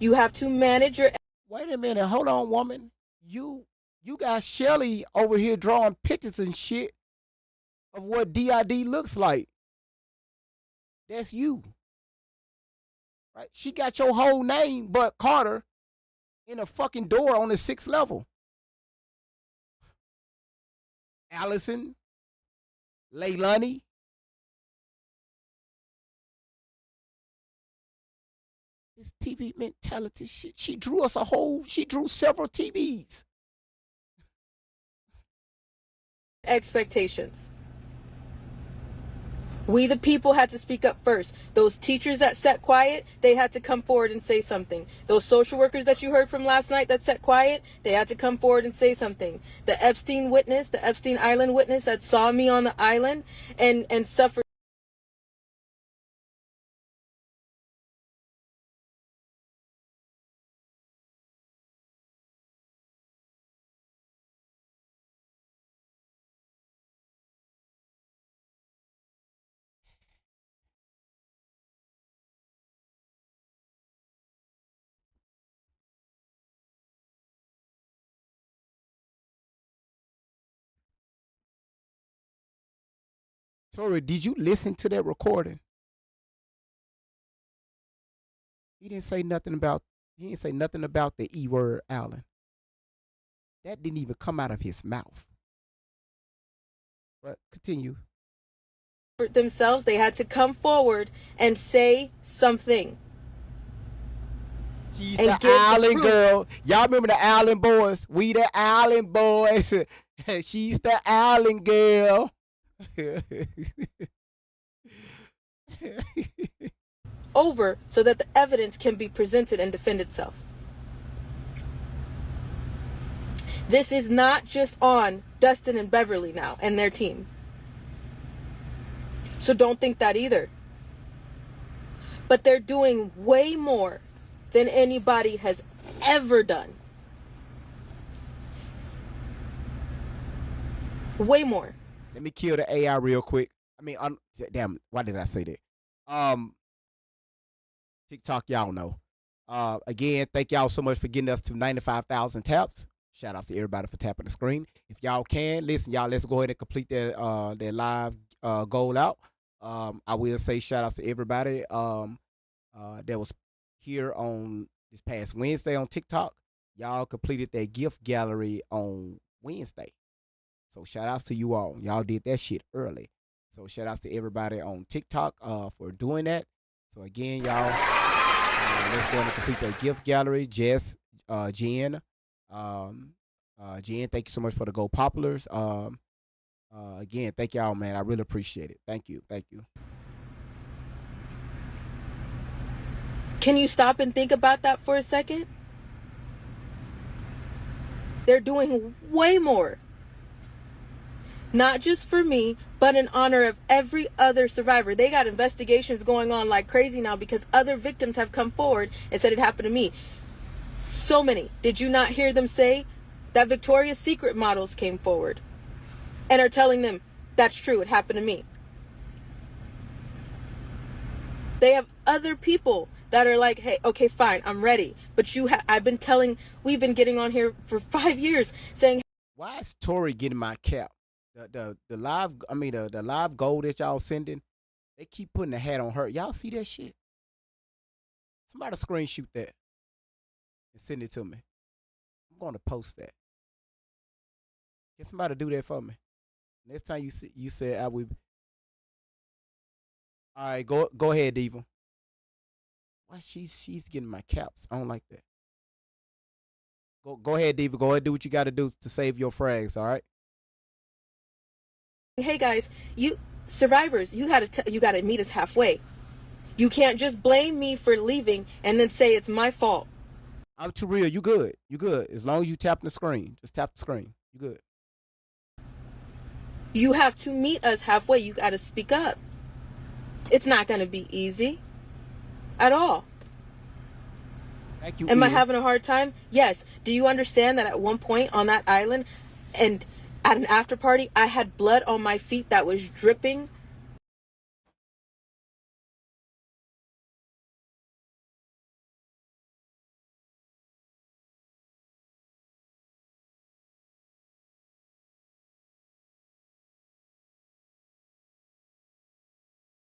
You have to manage your... Wait a minute. Hold on, woman. You got Shelly over here drawing pictures and shit of what DID looks like. That's you. Right? She got your whole name, but Carter, in a fucking door on the 6th level. Allison, Leilani. This TV mentality shit. She drew several TVs. Expectations. We the people had to speak up first. Those teachers that sat quiet, they had to come forward and say something. Those social workers that you heard from last night that sat quiet, they had to come forward and say something. The Epstein witness, the Epstein Island witness that saw me on the island and suffered. Tori, did you listen to that recording? He didn't say nothing about the E word, Allen. That didn't even come out of his mouth. But continue. Themselves, they had to come forward and say something. She's the Allen girl. Y'all remember the Allen boys? We the Allen boys. She's the Allen girl. Over so that the evidence can be presented and defend itself. This is not just on Dustin and Beverly now and their team. So don't think that either. But they're doing way more than anybody has ever done. Way more. Let me kill the AI real quick. I mean, damn, why did I say that? TikTok, y'all know. Again, thank y'all so much for getting us to 95,000 taps. Shout outs to everybody for tapping the screen. If y'all can, listen, y'all, let's go ahead and complete that live goal out. I will say shout outs to everybody that was here on this past Wednesday on TikTok. Y'all completed that gift gallery on Wednesday. So shout outs to you all. Y'all did that shit early. So shout outs to everybody on TikTok for doing that. So again, y'all, let's go and complete that gift gallery. Jess, Jen, Jen, thank you so much for the Go Populars. Again, thank y'all, man. I really appreciate it. Thank you. Thank you. Can you stop and think about that for a second? They're doing way more. Not just for me, but in honor of every other survivor. They got investigations going on like crazy now because other victims have come forward and said it happened to me. So many. Did you not hear them say that Victoria's Secret models came forward and are telling them that's true, it happened to me? They have other people that are like, hey, okay, fine, I'm ready. But we've been getting on here for 5 years saying, why is Tori getting my cap? The live, I mean the live gold that y'all sending, they keep putting the hat on her. Y'all see that shit? Somebody screenshot that and send it to me. I'm going to post that. Get somebody to do that for me. Next time you said I would. All right, go ahead, Diva. Why she's getting my caps? I don't like that. Go ahead, Diva. Go ahead, do what you got to do to save your frags. All right. hey guys, you survivors, you gotta meet us halfway. You can't just blame me for leaving and then say it's my fault. I'm too real. You good. You good. As long as you tap the screen. Just tap the screen. You good. You have to meet us halfway. You gotta speak up. It's not gonna be easy at all. Thank you. Am I Ian. having a hard time? Yes. Do you understand that at one point on that island and at an after party, I had blood on my feet that was dripping?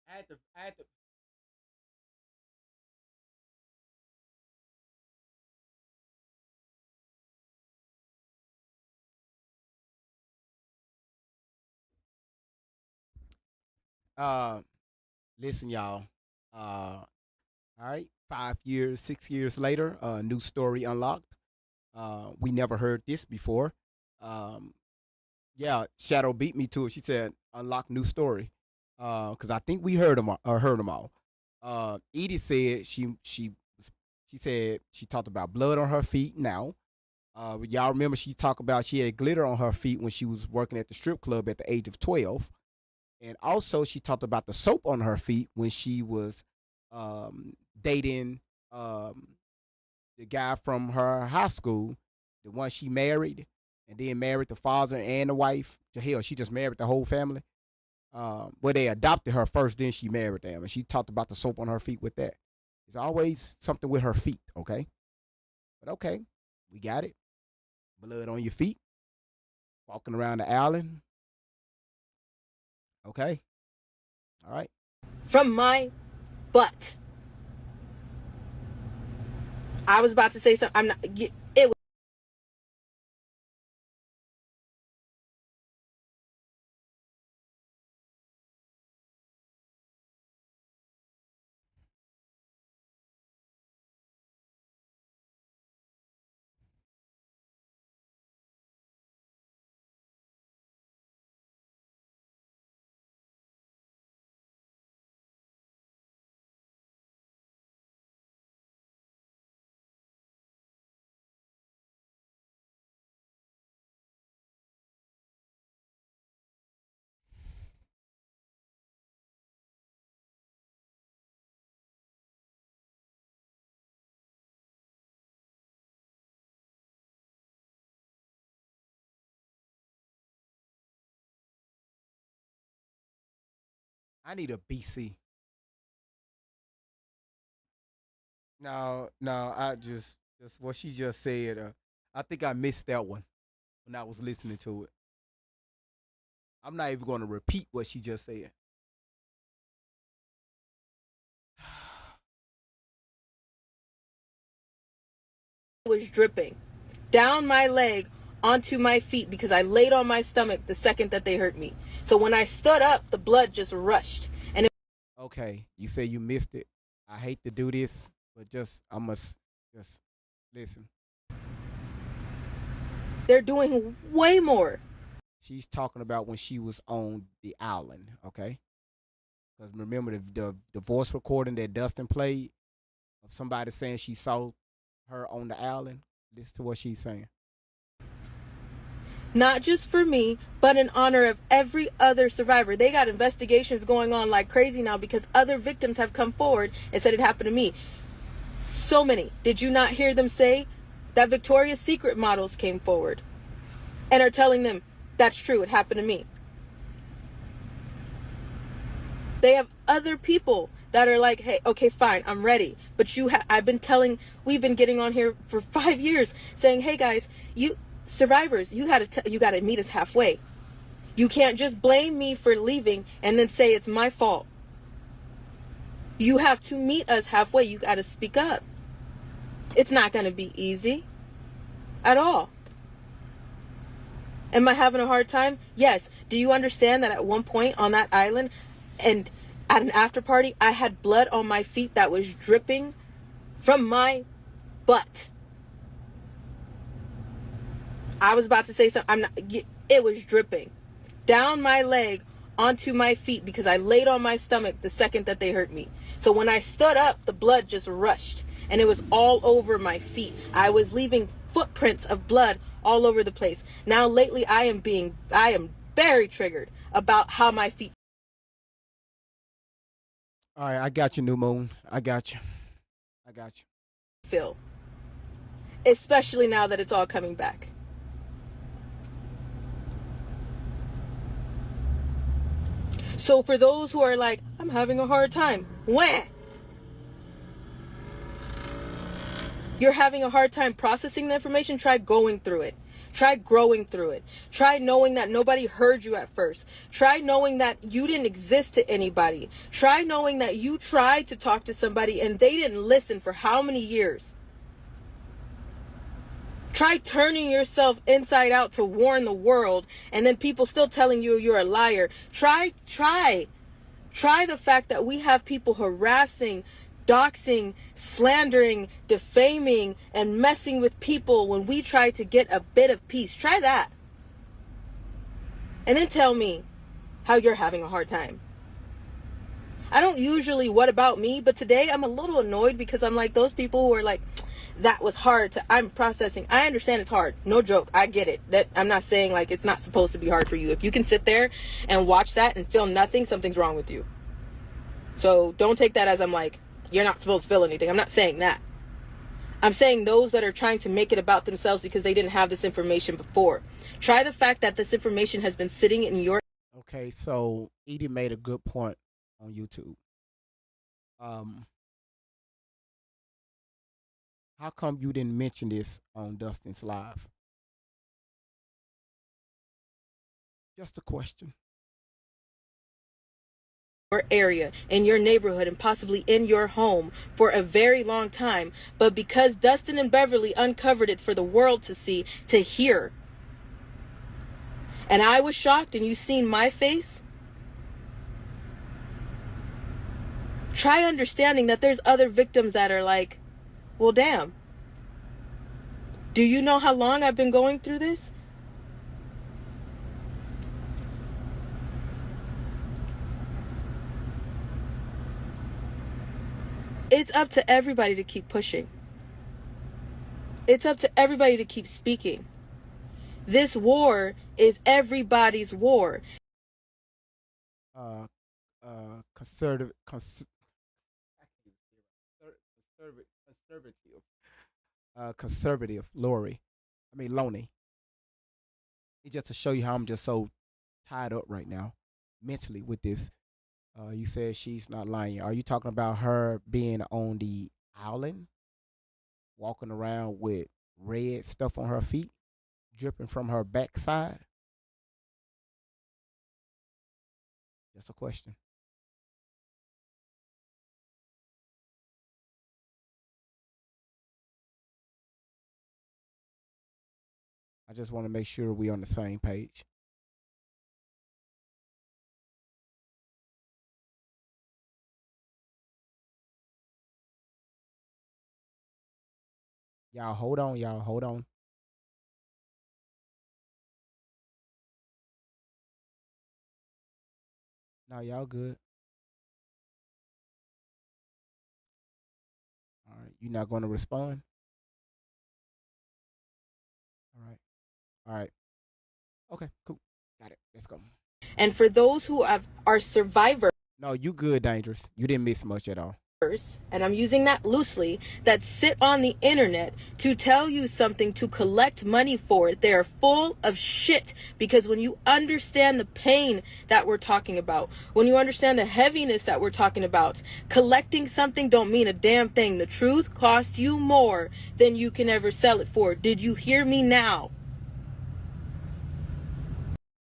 I had to. Uh, listen, y'all. All right. 5 years, 6 years later, new story unlocked. We never heard this before. Um, yeah, Shadow beat me to it. She said, "Unlock new story," because I think we heard them all. Edie said she said she talked about blood on her feet. Now, y'all remember she talked about she had glitter on her feet when she was working at the strip club at the age of 12. And also, she talked about the soap on her feet when she was dating the guy from her high school, the one she married, and then married the father and the wife. Hell, she just married the whole family. Well, they adopted her first, then she married them. And she talked about the soap on her feet with that. There's always something with her feet, okay? But okay, we got it. Blood on your feet, walking around the island. Okay. All right. From my butt. I was about to say something. I'm not. It was. I need a BC. No, I just what she just said. I think I missed that one when I was listening to it. I'm not even going to repeat what she just said. Was dripping down my leg onto my feet because I laid on my stomach the second that they hurt me. So when I stood up, the blood just rushed. And Okay, you say you missed it. I hate to do this, but I must just listen. they're doing way more. She's talking about when she was on the island, okay? Because remember the voice recording that Dustin played of somebody saying she saw her on the island? Listen to what she's saying. Not just for me, but in honor of every other survivor. They got investigations going on like crazy now because other victims have come forward and said it happened to me. So many. Did you not hear them say that Victoria's Secret models came forward and are telling them that's true, it happened to me? They have other people that are like, hey, okay, fine, I'm ready. But we've been getting on here for 5 years saying, hey guys, you survivors, you gotta meet us halfway. You can't just blame me for leaving and then say it's my fault. You have to meet us halfway. You gotta speak up. It's not gonna be easy at all. Am I having a hard time? Yes. Do you understand that at one point on that island and at an after party, I had blood on my feet that was dripping from my butt? I was about to say something. It was dripping down my leg onto my feet because I laid on my stomach the second that they hurt me. So when I stood up, the blood just rushed and it was all over my feet. I was leaving footprints of blood all over the place. Now lately I am very triggered about how my feet All right, I got you, New Moon. I got you. feel. Especially now that it's all coming back. So for those who are like, I'm having a hard time. When? You're having a hard time processing the information, try going through it. Try growing through it. Try knowing that nobody heard you at first. Try knowing that you didn't exist to anybody. Try knowing that you tried to talk to somebody and they didn't listen for how many years. Try turning yourself inside out to warn the world and then people still telling you you're a liar. Try the fact that we have people harassing, doxing, slandering, defaming, and messing with people when we try to get a bit of peace. Try that. And then tell me how you're having a hard time. I don't usually what about me, but today I'm a little annoyed because I'm like those people who are like, that was hard I'm processing. I understand it's hard. No joke. I get it. That I'm not saying like it's not supposed to be hard for you. If you can sit there and watch that and feel nothing, something's wrong with you. So don't take that as I'm like, you're not supposed to feel anything. I'm not saying that. I'm saying those that are trying to make it about themselves because they didn't have this information before. Try the fact that this information has been sitting in your... Okay, so Edie made a good point on YouTube. How come you didn't mention this on Dustin's Live? Just a question. area, in your neighborhood, and possibly in your home for a very long time. But because Dustin and Beverly uncovered it for the world to see, to hear, and I was shocked and you seen my face, try understanding that there's other victims that are like, well, damn. Do you know how long I've been going through this? It's up to everybody to keep pushing. It's up to everybody to keep speaking. This war is everybody's war. Conservative Loney. It's just to show you how I'm just so tied up right now mentally with this. You said she's not lying. Are you talking about her being on the island, walking around with red stuff on her feet, dripping from her backside? Just a question. I just want to make sure we're on the same page. Y'all hold on, No, y'all good. All right, you're not going to respond? All right. Okay, cool. Got it. Let's go. And for those who are survivors, No, you good, Dangerous. You didn't miss much at all. and I'm using that loosely, that sit on the internet to tell you something to collect money for it. They are full of shit, because when you understand the pain that we're talking about, when you understand the heaviness that we're talking about, collecting something don't mean a damn thing. The truth costs you more than you can ever sell it for. Did you hear me now?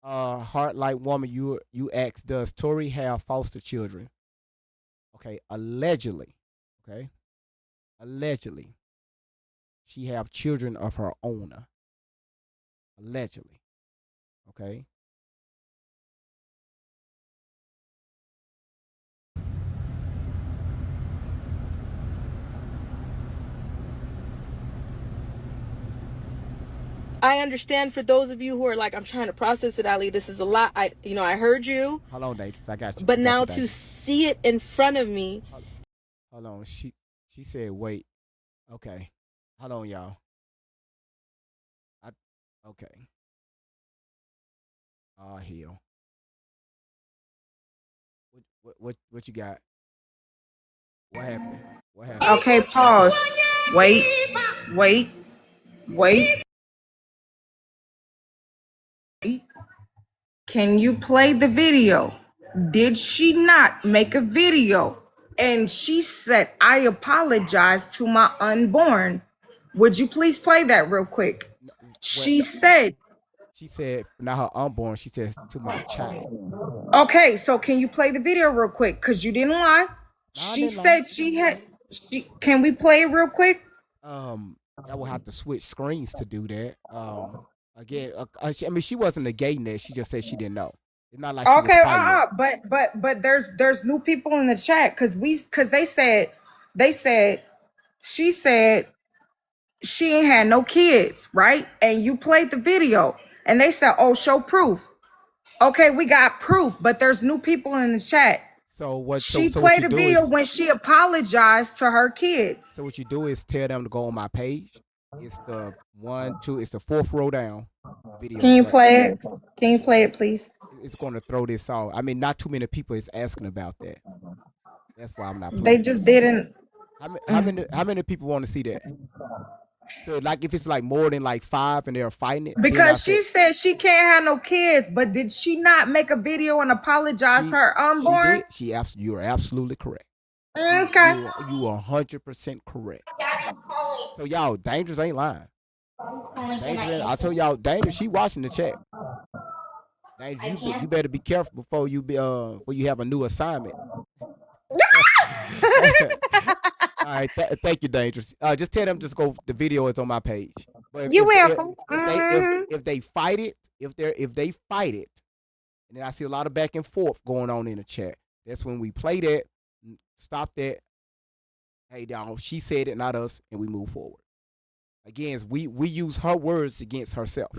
Heartlight Woman, you asked, does Tori have foster children? Okay, allegedly. Okay, allegedly, she have children of her own. Allegedly. Okay. I understand for those of you who are like, I'm trying to process it, Ali. This is a lot. I heard you. Hold on, Dangerous. I got you. But I got now you, to Dangerous. see it in front of me. Hold on. She said, wait. Okay. Hold on, y'all. Okay. Oh, hell. What you got? What happened? What happened? Okay, pause. Wait. Can you play the video? Did she not make a video? And she said, I apologize to my unborn. Would you please play that real quick? She said, She said, not her unborn. She said to my child. okay, so can you play the video real quick? Because you didn't lie. She didn't lie. said she had, can we play it real quick? I will have to switch screens to do that. Again, I mean, she wasn't negating that. She just said she didn't know. It's not like she was Okay, fighting it. but there's new people in the chat because they said she said she ain't had no kids, right? And you played the video and they said, oh, show proof. Okay, we got proof, but there's new people in the chat. So what? She so played what a you do video is, when she apologized to her kids. So what you do is tell them to go on my page. It's the it's the fourth row down. Video. Can you play it? Can you play it, please? It's going to throw this off. I mean, not too many people is asking about that. That's why I'm not playing. They just didn't. How many people want to see that? So like if it's like more than like 5 and they're fighting it. Because she said she can't have no kids, but did she not make a video and apologize to her unborn? She did. You are absolutely correct. Okay. You are 100% correct. So y'all, Dangerous ain't lying. I told y'all, Dangerous, she watching the chat. Dangerous, you better be careful before you have a new assignment. All right, thank you, Dangerous. Just tell them the video is on my page. But You're welcome. If they fight it, if they fight it, and then I see a lot of back and forth going on in the chat. That's when we play that, stop that. Hey, y'all, she said it, not us, and we move forward. Again, we use her words against herself.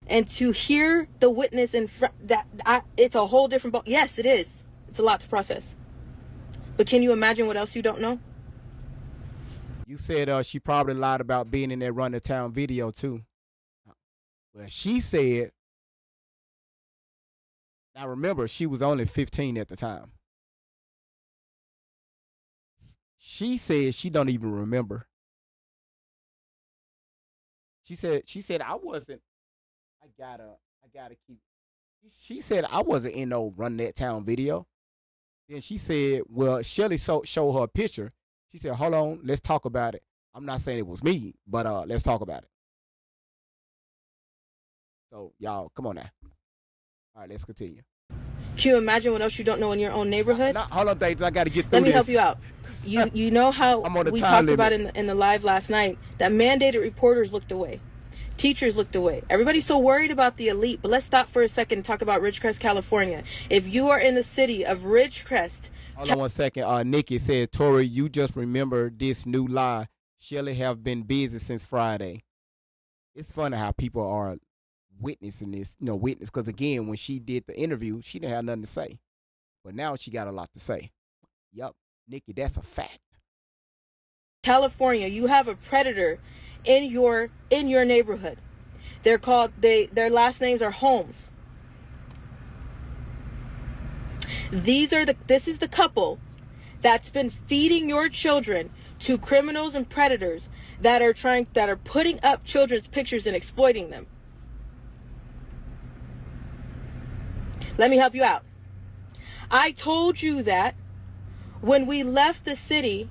And to hear the witness in front, it's a whole different yes, it is. It's a lot to process. But can you imagine what else you don't know? You said she probably lied about being in that Run the Town video too. Well, she said, now remember, she was only 15 at the time. She said she don't even remember. She said I wasn't. I gotta keep. She said I wasn't in no Run That Town video. Then she said, well, Shelly showed her a picture. She said, hold on, let's talk about it. I'm not saying it was me, but let's talk about it. So y'all, come on now. All right, let's continue. Can you imagine what else you don't know in your own neighborhood? Hold on, David, I got to get through this. Let me help you out. You know how we talked about in the live last night that mandated reporters looked away. Teachers looked away. Everybody's so worried about the elite, but let's stop for a second and talk about Ridgecrest, California. If you are in the city of Ridgecrest... Hold on 1 second. Nikki said, Tori, you just remember this new lie. Shelly have been busy since Friday. It's funny how people are witnessing this, because again, when she did the interview, she didn't have nothing to say. But now she got a lot to say. Yup, Nikki, that's a fact. California, you have a predator in your neighborhood. They're called their last names are Holmes. This is the couple that's been feeding your children to criminals and predators that are putting up children's pictures and exploiting them. Let me help you out. I told you that when we left the city,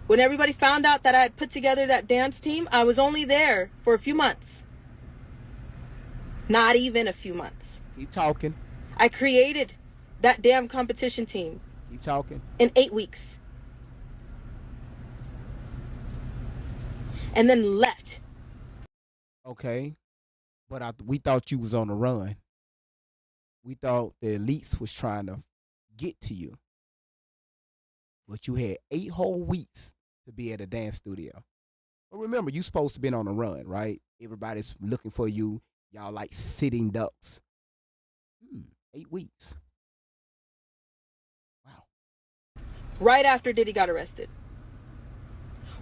when everybody found out that I had put together that dance team, I was only there for a few months. Not even a few months. Keep talking. I created that damn competition team Keep talking. in 8 weeks. And then left. Okay. But we thought you was on the run. We thought the elites was trying to get to you. But you had 8 whole weeks to be at a dance studio. But remember, you supposed to been on the run, right? Everybody's looking for you. Y'all like sitting ducks. 8 weeks. Wow. Right after Diddy got arrested.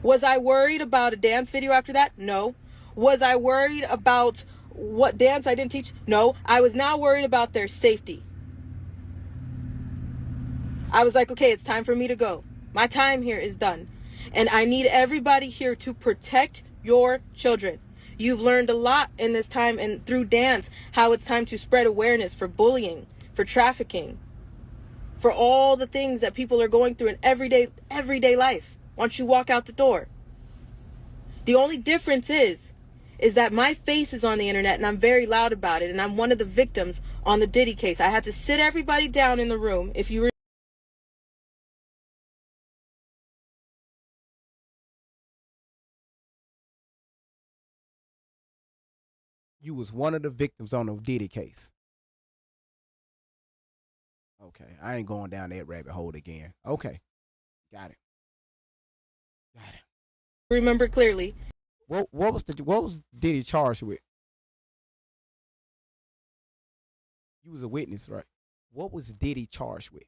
Was I worried about a dance video after that? No. Was I worried about what dance I didn't teach? No. I was now worried about their safety. I was like, okay, it's time for me to go. My time here is done. And I need everybody here to protect your children. You've learned a lot in this time and through dance how it's time to spread awareness for bullying, for trafficking, for all the things that people are going through in everyday life once you walk out the door. The only difference is that my face is on the internet and I'm very loud about it, and I'm one of the victims on the Diddy case. I had to sit everybody down in the room. If you You was one of the victims on the Diddy case. Okay, I ain't going down that rabbit hole again. Okay, got it. remember clearly, What was Diddy charged with? You was a witness, right? What was Diddy charged with?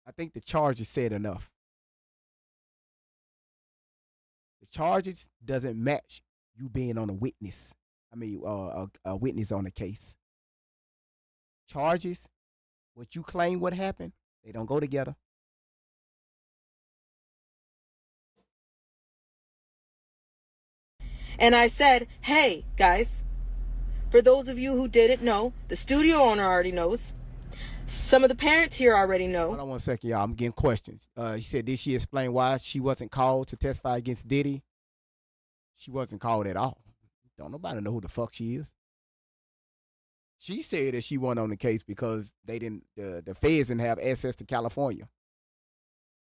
I think the charges said enough. The charges doesn't match you being on a witness. A witness on the case. Charges, what you claim what happened, they don't go together. and I said, hey, guys, for those of you who didn't know, the studio owner already knows. Some of the parents here already know. Hold on 1 second, y'all. I'm getting questions. He said, did she explain why she wasn't called to testify against Diddy? She wasn't called at all. Don't nobody know who the fuck she is. She said that she wasn't on the case because they didn't. The feds didn't have access to California.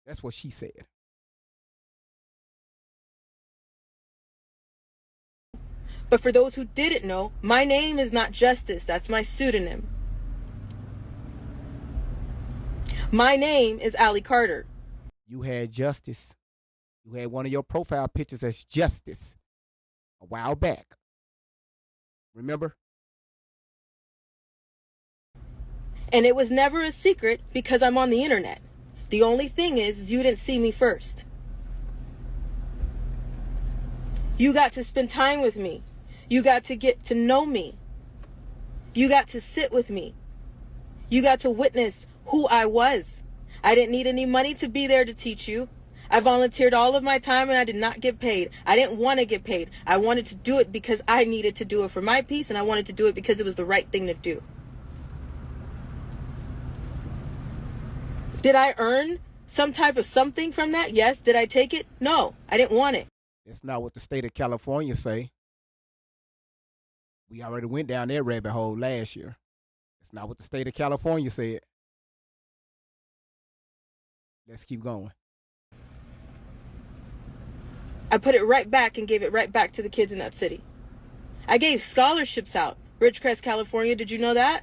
That's what she said. But for those who didn't know, my name is not Justice. That's my pseudonym. My name is Allie Carter. You had Justice. You had one of your profile pictures as Justice a while back. Remember? And it was never a secret because I'm on the internet. The only thing is you didn't see me first. You got to spend time with me. You got to get to know me. You got to sit with me. You got to witness who I was. I didn't need any money to be there to teach you. I volunteered all of my time and I did not get paid. I didn't want to get paid. I wanted to do it because I needed to do it for my peace, and I wanted to do it because it was the right thing to do. Did I earn some type of something from that? Yes. Did I take it? No, I didn't want it. That's not what the state of California say. We already went down that rabbit hole last year. That's not what the state of California said. Let's keep going. I put it right back and gave it right back to the kids in that city. I gave scholarships out. Ridgecrest, California. Did you know that?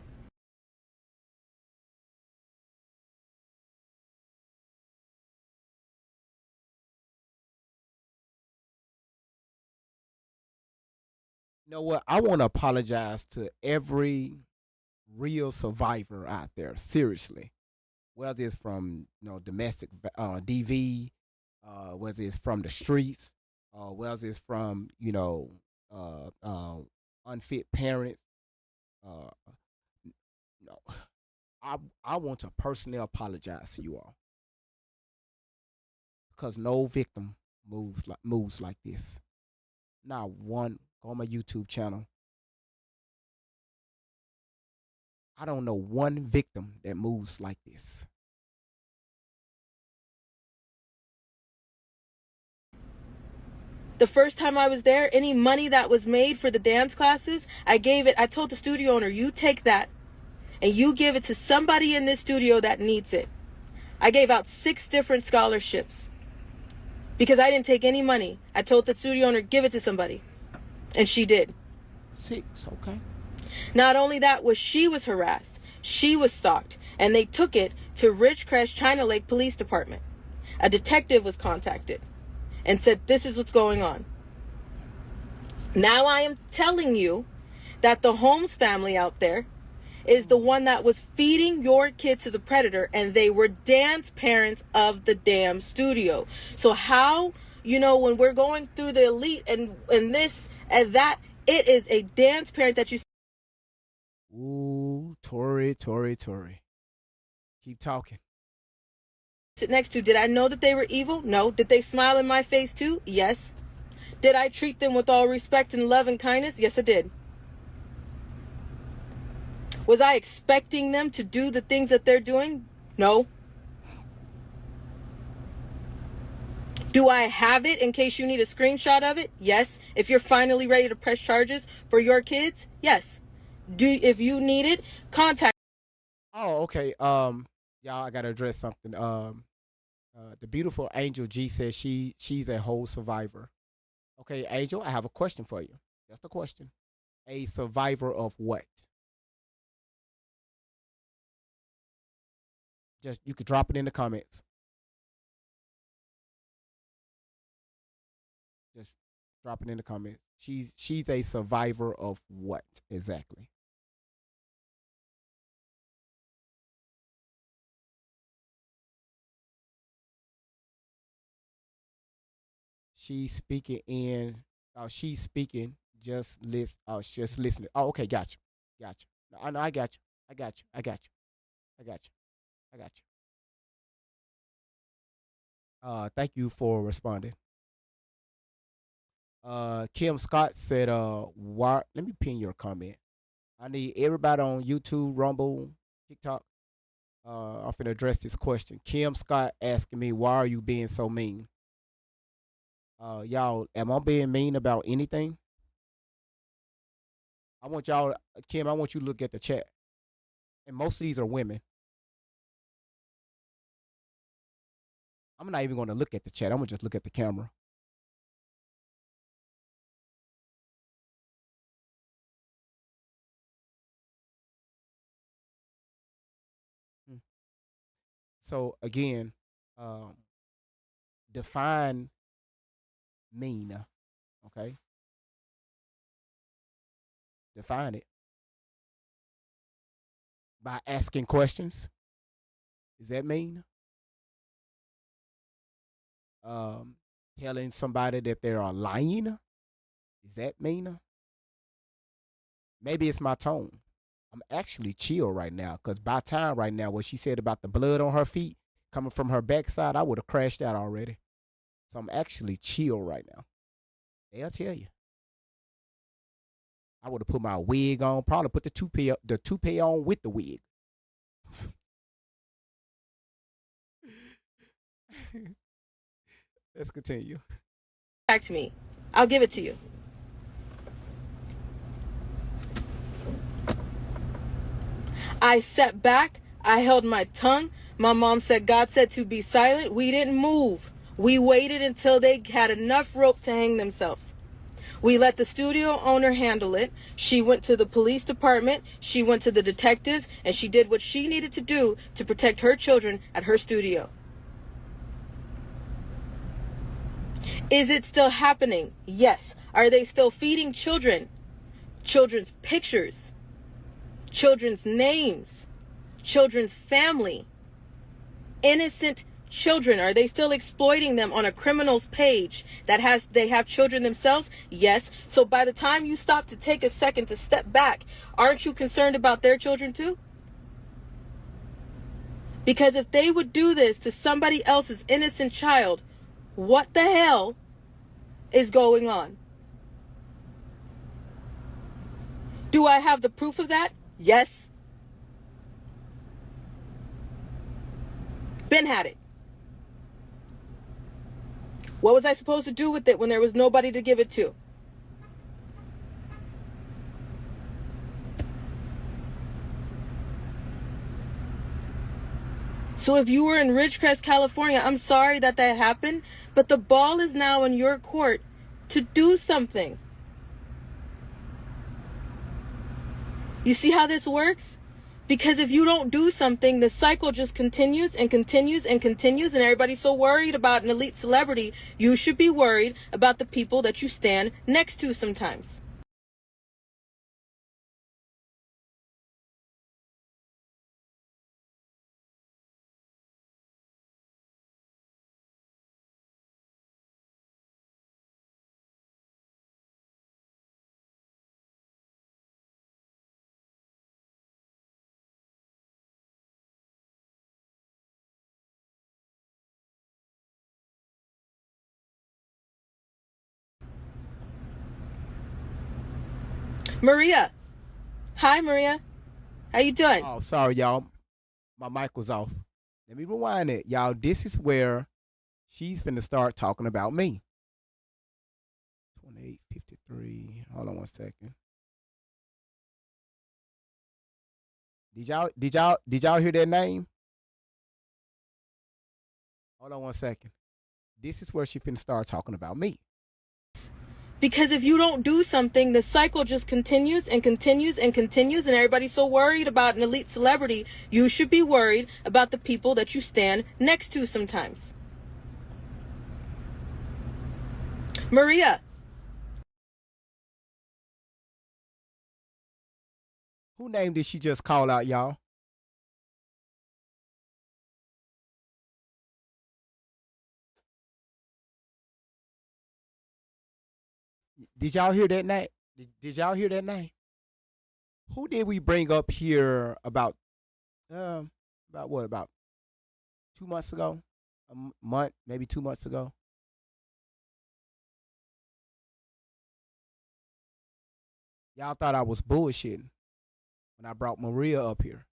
You know what? I want to apologize to every real survivor out there. Seriously, whether it's from domestic DV, whether it's from the streets, whether it's from unfit parents. No, I want to personally apologize to you all because no victim moves like this. Not one. Go on my YouTube channel. I don't know one victim that moves like this. The first time I was there, any money that was made for the dance classes, I told the studio owner, you take that and you give it to somebody in this studio that needs it. I gave out 6 different scholarships because I didn't take any money. I told the studio owner, give it to somebody. And she did. 6, okay. Not only that, she was harassed. She was stalked. And they took it to Ridgecrest China Lake Police Department. A detective was contacted and said, this is what's going on. Now I am telling you that the Holmes family out there is the one that was feeding your kids to the predator, and they were dance parents of the damn studio. So how, when we're going through the elite and this and that, it is a dance parent that you... Ooh, Tori. Keep talking. sit next to. Did I know that they were evil? No. Did they smile in my face too? Yes. Did I treat them with all respect and love and kindness? Yes, I did. Was I expecting them to do the things that they're doing? No. Do I have it in case you need a screenshot of it? Yes. If you're finally ready to press charges for your kids? Yes. If you need it, contact. Oh, okay. Y'all, I gotta address something. The beautiful Angel G says she's a whole survivor. Okay, Angel, I have a question for you. That's the question. A survivor of what? Just you could drop it in the comments. Just drop it in the comments. She's a survivor of what exactly? She's speaking in. She's speaking. Just list. Just listening. Oh, okay, got you. I know. I got you. Thank you for responding. Kim Scott said, why? Let me pin your comment. I need everybody on YouTube, Rumble, TikTok. I'm finna address this question. Kim Scott asking me, why are you being so mean? Y'all, am I being mean about anything? I want y'all, Kim, I want you to look at the chat. And most of these are women. I'm not even going to look at the chat. I'm going to just look at the camera. So again, define mean, okay? Define it by asking questions. Does that mean? Telling somebody that they are lying. Does that mean? Maybe it's my tone. I'm actually chill right now because by time right now, what she said about the blood on her feet coming from her backside, I would have crashed out already. So I'm actually chill right now. They'll tell you. I would have put my wig on, probably put the toupee on with the wig. Let's continue. Back to me. I'll give it to you. I sat back. I held my tongue. My mom said, God said to be silent. We didn't move. We waited until they had enough rope to hang themselves. We let the studio owner handle it. She went to the police department. She went to the detectives, and she did what she needed to do to protect her children at her studio. Is it still happening? Yes. Are they still feeding children? Children's pictures, children's names, children's family, innocent children. Are they still exploiting them on a criminal's page they have children themselves? Yes. So by the time you stop to take a second to step back, aren't you concerned about their children too? Because if they would do this to somebody else's innocent child, what the hell is going on? Do I have the proof of that? Yes. Ben had it. What was I supposed to do with it when there was nobody to give it to? So if you were in Ridgecrest, California, I'm sorry that that happened, but the ball is now in your court to do something. You see how this works? Because if you don't do something, the cycle just continues and continues and continues, and everybody's so worried about an elite celebrity. You should be worried about the people that you stand next to sometimes. Maria. Hi, Maria. How you doing? Oh, sorry, y'all. My mic was off. Let me rewind it. Y'all, this is where she's finna start talking about me. 2853. Hold on one second. Did y'all hear that name? Hold on one second. This is where she finna start talking about me. Because if you don't do something, the cycle just continues and continues and continues, and everybody's so worried about an elite celebrity. You should be worried about the people that you stand next to sometimes. Maria. Who name did she just call out, y'all? Did y'all hear that name? Did y'all hear that name? Who did we bring up here about what, about 2 months ago? Month, maybe 2 months ago? Y'all thought I was bullshitting when I brought Maria up here.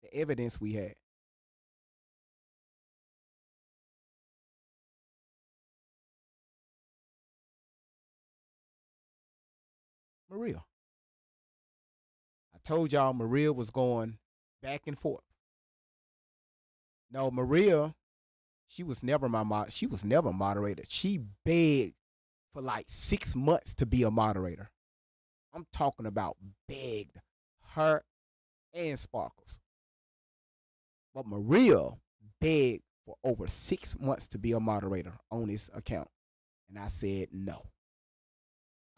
The evidence we had. Maria. I told y'all Maria was going back and forth. No, Maria, she was never she was never a moderator. She begged for like 6 months to be a moderator. I'm talking about begged her and Sparkles. But Maria begged for over 6 months to be a moderator on this account. And I said no.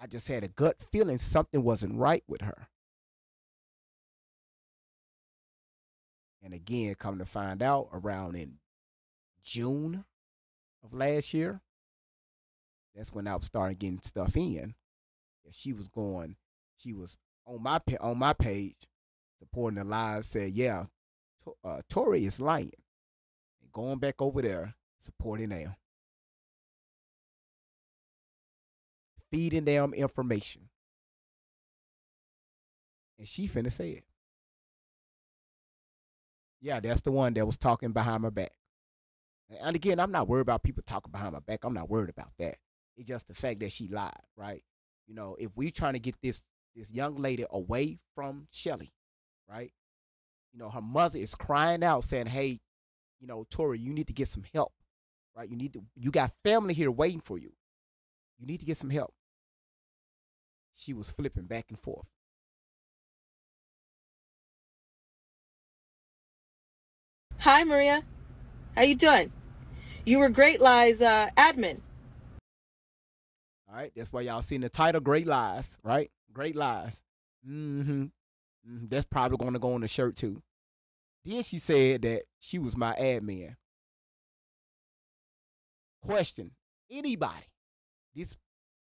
I just had a gut feeling something wasn't right with her. And again, come to find out, around in June of last year, that's when I was starting getting stuff in. She was on my page, supporting the live, said, yeah, Tori is lying. And going back over there, supporting them. Feeding them information. And she finna say it. Yeah, that's the one that was talking behind my back. And again, I'm not worried about people talking behind my back. I'm not worried about that. It's just the fact that she lied, right? You know, if we trying to get this young lady away from Shelly, right? You know, her mother is crying out saying, hey, you know, Tori, you need to get some help, right? You got family here waiting for you. You need to get some help. She was flipping back and forth. Hi, Maria. How you doing? You were Great Lies admin. All right, that's why y'all seen the title, Great Lies, right? Great Lies. That's probably going to go on the shirt too. Then she said that she was my admin. Question: anybody?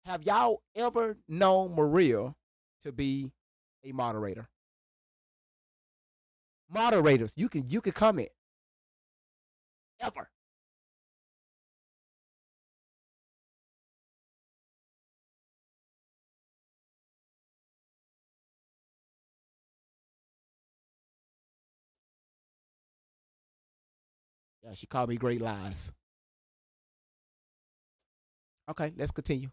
Have y'all ever known Maria to be a moderator? Moderators, you can comment. Ever. Yeah, she called me great lies. Okay, let's continue.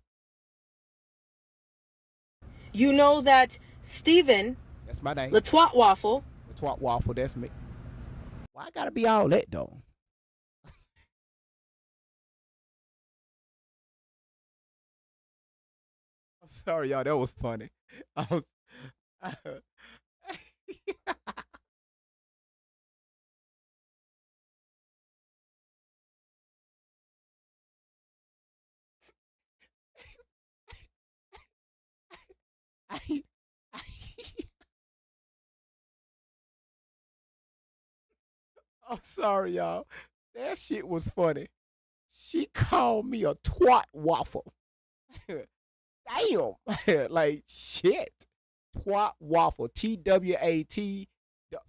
You know that Steven That's my name. Latwat Waffle. The twat waffle, that's me. Why I gotta be all that though? I'm sorry, y'all. That was funny. I was. I, am sorry, y'all. That shit was funny. She called me a twat waffle. Damn. Like shit. Twat waffle. TWAT.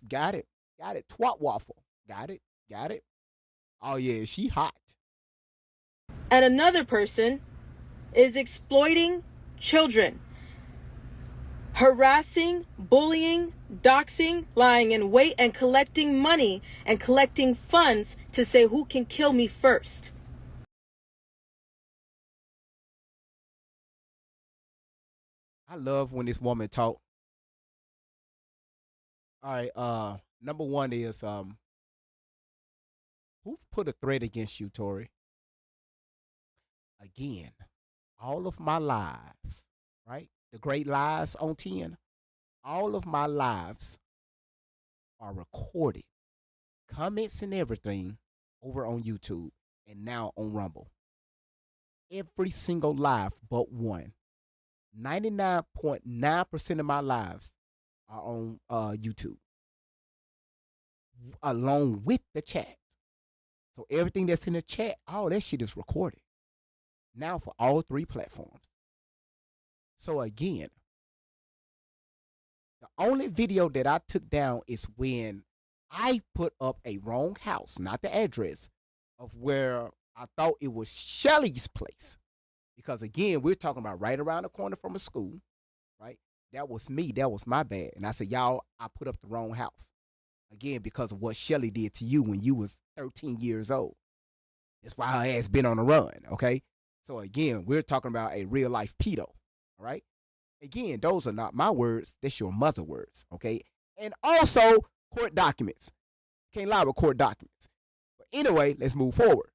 Got it. Got it. Twat waffle. Got it. Got it. Oh yeah, she hot. And another person is exploiting children, harassing, bullying, doxing, lying in wait, and collecting money and collecting funds to say who can kill me first. I love when this woman talk. All right, number one is who put a threat against you, Tori? Again, all of my lives, right? The great lives on 10, all of my lives are recorded, comments and everything over on YouTube and now on Rumble. Every single live but one. 99.9% of my lives are on YouTube, along with the chat. So everything that's in the chat, all that shit is recorded now for all three platforms. So again, the only video that I took down is when I put up a wrong house, not the address of where I thought it was Shelly's place. Because again, we're talking about right around the corner from a school, right? That was me. That was my bad. And I said, y'all, I put up the wrong house. Again, because of what Shelly did to you when you was 13 years old. That's why her ass been on the run, okay? So again, we're talking about a real life pedo, all right? Again, those are not my words. That's your mother words, okay? And also court documents. Can't lie with court documents. But anyway, let's move forward.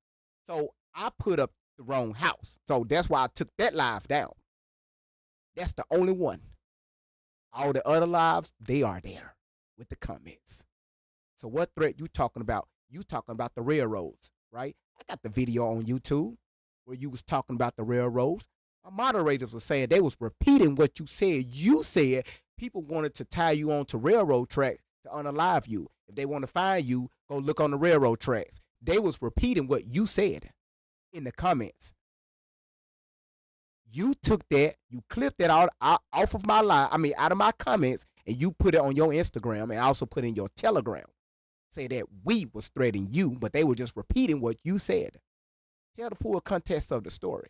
So I put up the wrong house. So that's why I took that live down. That's the only one. All the other lives, they are there with the comments. So what threat you talking about? You talking about the railroads, right? I got the video on YouTube where you was talking about the railroads. My moderators were saying they was repeating what you said. You said people wanted to tie you on to railroad tracks to unalive you. If they want to find you, go look on the railroad tracks. They was repeating what you said in the comments. You took that, you clipped that out off of my live, out of my comments, and you put it on your Instagram and also put in your Telegram. Say that we was threatening you, but they were just repeating what you said. Tell the full context of the story.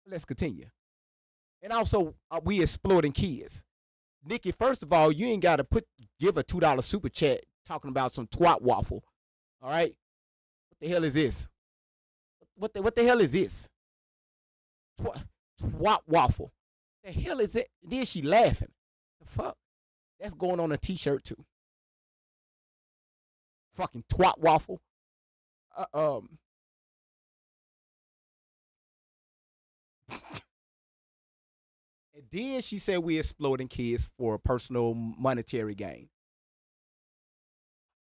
Let's continue. And also, we exploiting kids. Nikki, first of all, you ain't got to give a $2 super chat talking about some twat waffle. All right? What the hell is this? What the hell is this? Twat waffle. The hell is it? Then she laughing. The fuck? That's going on a t-shirt too. Fucking twat waffle. And then she said we exploiting kids for personal monetary gain.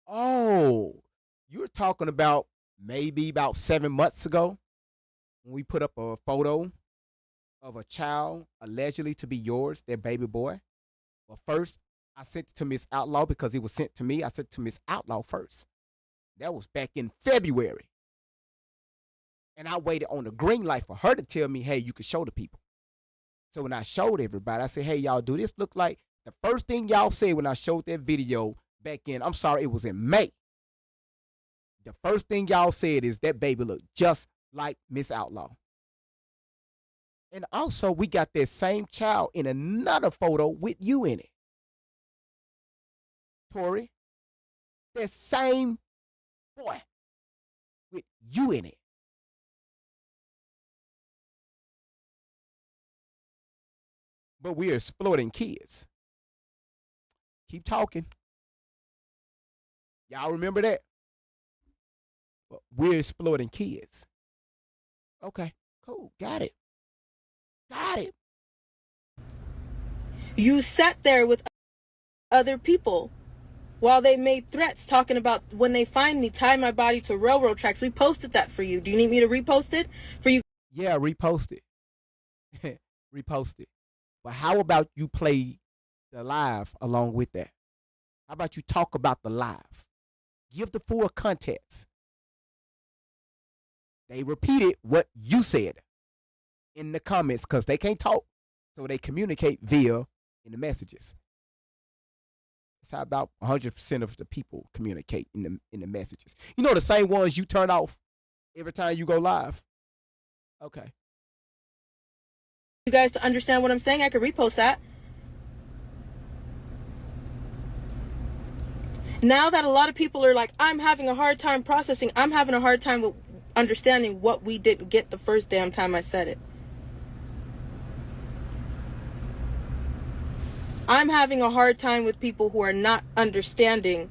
Oh, you're talking about maybe about 7 months ago when we put up a photo of a child allegedly to be yours, their baby boy. But first, I sent it to Miss Outlaw because it was sent to me. I sent it to Miss Outlaw first. That was back in February. And I waited on the green light for her to tell me, hey, you can show the people. So when I showed everybody, I said, hey, y'all, do this look like the first thing y'all said when I showed that video back in, I'm sorry, it was in May. The first thing y'all said is that baby looked just like Miss Outlaw. And also, we got that same child in another photo with you in it. Tori, that same boy with you in it. But we're exploiting kids. Keep talking. Y'all remember that? But we're exploiting kids. Okay, cool. Got it. Got it. You sat there with other people while they made threats talking about when they find me, tie my body to railroad tracks. We posted that for you. Do you need me to repost it for you? Yeah, repost it. Repost it. But how about you play the live along with that? How about you talk about the live? Give the full context. They repeated what you said in the comments because they can't talk. So they communicate via in the messages. That's how about 100% of the people communicate in the messages. You know the same ones you turn off every time you go live? Okay. You guys to understand what I'm saying, I could repost that. Now that a lot of people are like, I'm having a hard time processing, I'm having a hard time with understanding what we didn't get the first damn time I said it. I'm having a hard time with people who are not understanding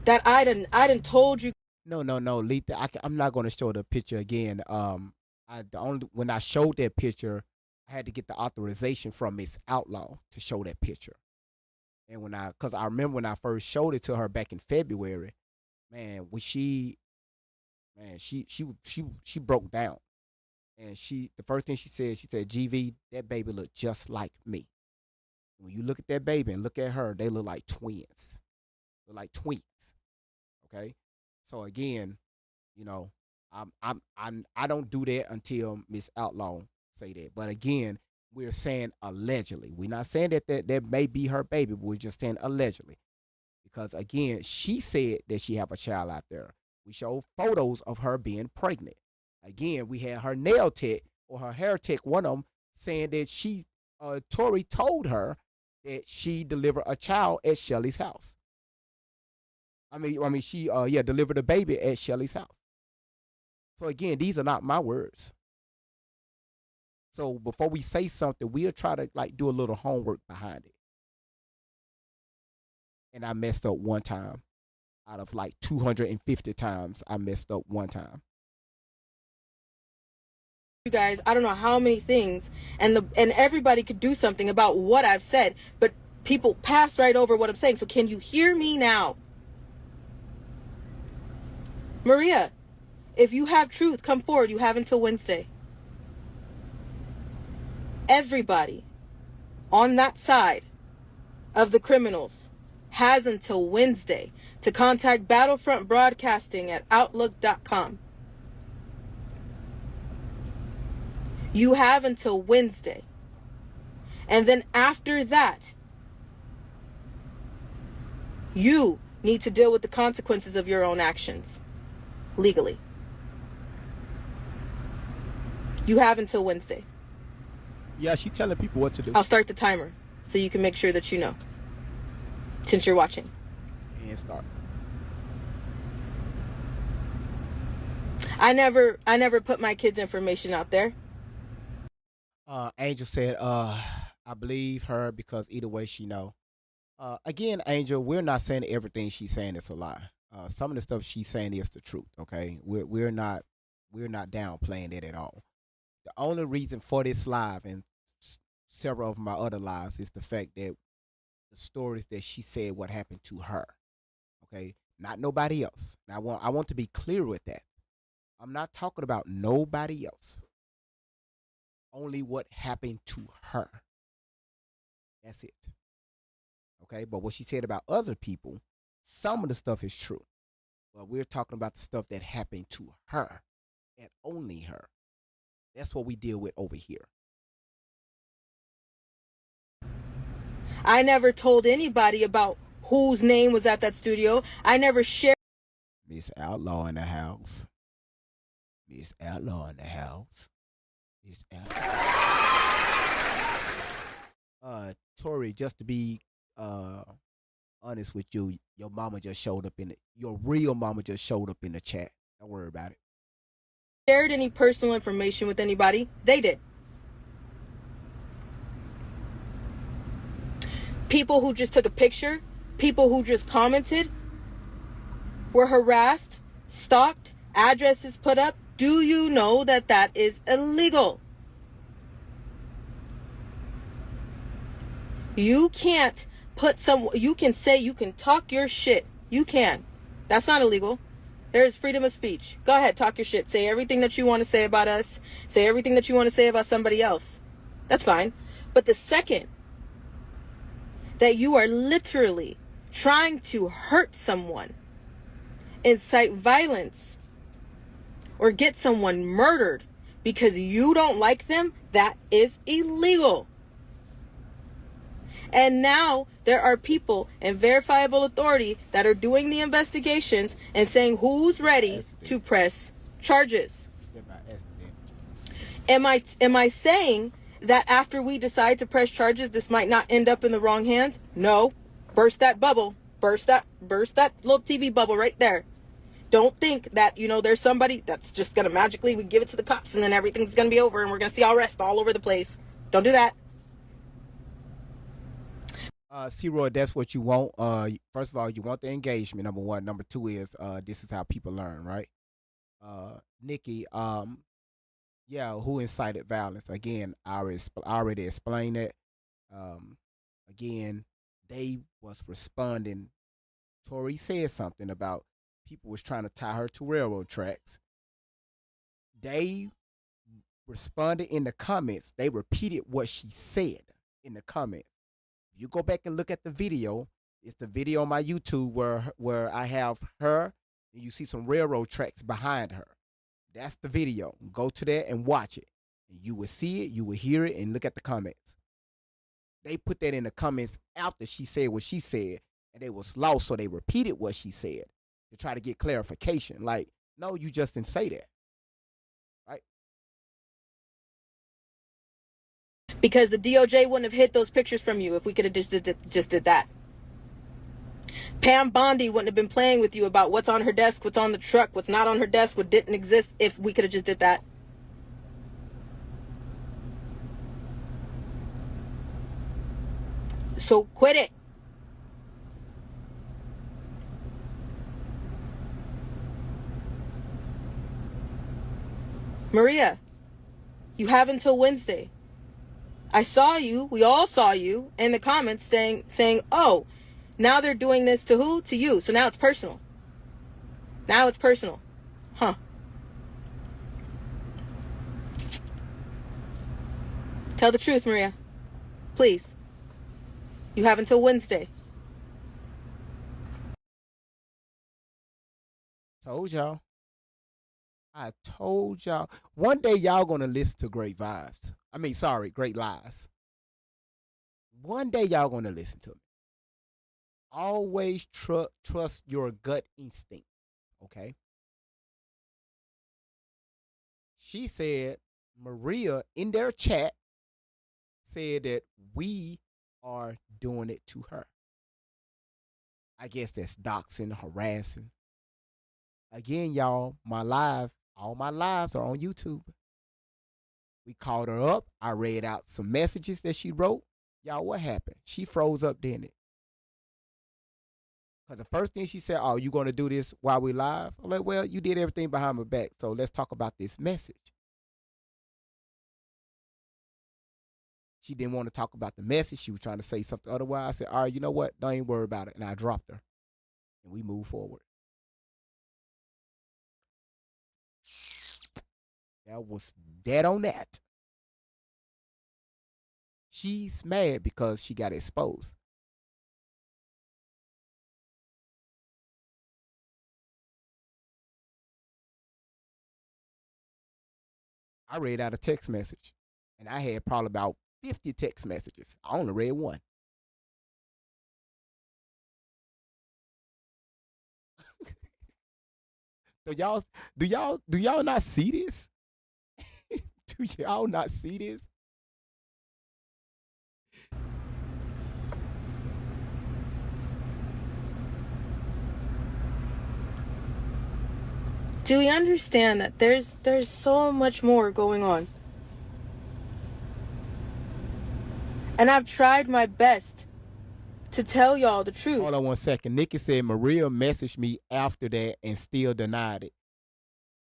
that I didn't told you. No, Letha. I'm not going to show the picture again. When I showed that picture, I had to get the authorization from Miss Outlaw to show that picture. And because I remember when I first showed it to her back in February, man, she broke down, and the first thing she said, GV, that baby looked just like me. When you look at that baby and look at her, they look like twins. They're like twins. Okay, so again, you know, I don't do that until Miss Outlaw say that. But again, we're saying allegedly. We're not saying that may be her baby, but we're just saying allegedly. Because again, she said that she have a child out there. We showed photos of her being pregnant. Again, we had her nail tech or her hair tech, one of them, saying that Tori told her that she delivered a child at Shelly's house. She delivered a baby at Shelly's house. So again, these are not my words. So before we say something, we'll try to do a little homework behind it. And I messed up one time. Out of 250 times, I messed up one time. You guys, I don't know how many things, and everybody could do something about what I've said, but people pass right over what I'm saying. So can you hear me now? Maria, if you have truth, come forward. You have until Wednesday. Everybody on that side of the criminals has until Wednesday to contact Battlefront Broadcasting at Outlook.com. You have until Wednesday. And then after that, you need to deal with the consequences of your own actions legally. You have until Wednesday. Yeah, she's telling people what to do. I'll start the timer so you can make sure that you know, since you're watching. And start. I never put my kids' information out there. Angel said, I believe her because either way she know. Again, Angel, we're not saying everything she's saying is a lie. Some of the stuff she's saying is the truth. Okay, we're not downplaying it at all. The only reason for this live and several of my other lives is the fact that the stories that she said what happened to her. Okay, not nobody else. Now I want to be clear with that. I'm not talking about nobody else. Only what happened to her. That's it. Okay, but what she said about other people, some of the stuff is true. But we're talking about the stuff that happened to her and only her. That's what we deal with over here. I never told anybody about whose name was at that studio. I never shared. Miss Outlaw in the house. Miss Outlaw in the house. Miss Outlaw. Tori, just to be honest with you, your mama just showed up in it. Your real mama just showed up in the chat. Don't worry about it. Shared any personal information with anybody. They did. People who just took a picture, people who just commented, were harassed, stalked, addresses put up. Do you know that that is illegal? You can't you can say, you can talk your shit. You can. That's not illegal. There is freedom of speech. Go ahead, talk your shit. Say everything that you want to say about us. Say everything that you want to say about somebody else. That's fine. But the second that you are literally trying to hurt someone, incite violence, or get someone murdered because you don't like them, that is illegal. And now there are people in verifiable authority that are doing the investigations and saying who's ready to press charges. Am I saying that after we decide to press charges, this might not end up in the wrong hands? No. Burst that bubble. Burst that little TV bubble right there. Don't think that, there's somebody that's just going to magically, we give it to the cops and then everything's going to be over and we're going to see arrests all over the place. Don't do that. C-Roy, that's what you want. First of all, you want the engagement, number one. Number two is this is how people learn, right? Nikki, who incited violence? Again, I already explained it. Again, they was responding. Tori said something about people was trying to tie her to railroad tracks. They responded in the comments. They repeated what she said in the comments. If you go back and look at the video, it's the video on my YouTube where I have her and you see some railroad tracks behind her. That's the video. Go to that and watch it. And you will see it, you will hear it, and look at the comments. They put that in the comments after she said what she said, and they was lost, so they repeated what she said to try to get clarification. Like, no, you just didn't say that. Right? Because the DOJ wouldn't have hid those pictures from you if we could have just did that. Pam Bondi wouldn't have been playing with you about what's on her desk, what's on the truck, what's not on her desk, what didn't exist if we could have just did that. So quit it. Maria, you have until Wednesday. I saw you, we all saw you in the comments saying, oh, now they're doing this to who? To you. So now it's personal. Now it's personal. Huh. Tell the truth, Maria. Please. You have until Wednesday. Told y'all. I told y'all. One day y'all gonna listen to great vibes. Great lies. One day y'all gonna listen to me. Always trust your gut instinct. Okay? She said, Maria, in their chat, said that we are doing it to her. I guess that's doxing, harassing. Again, y'all, all my lives are on YouTube. We called her up. I read out some messages that she wrote. Y'all, what happened? She froze up, didn't it? Because the first thing she said, oh, you going to do this while we live? I'm like, well, you did everything behind my back, so let's talk about this message. She didn't want to talk about the message. She was trying to say something otherwise. I said, all right, you know what? Don't even worry about it. And I dropped her. And we moved forward. That was dead on that. She's mad because she got exposed. I read out a text message, and I had probably about 50 text messages. I only read one. So y'all, do y'all not see this? Do y'all not see this? Do we understand that there's so much more going on? And I've tried my best to tell y'all the truth. Hold on 1 second. Nikki said Maria messaged me after that and still denied it.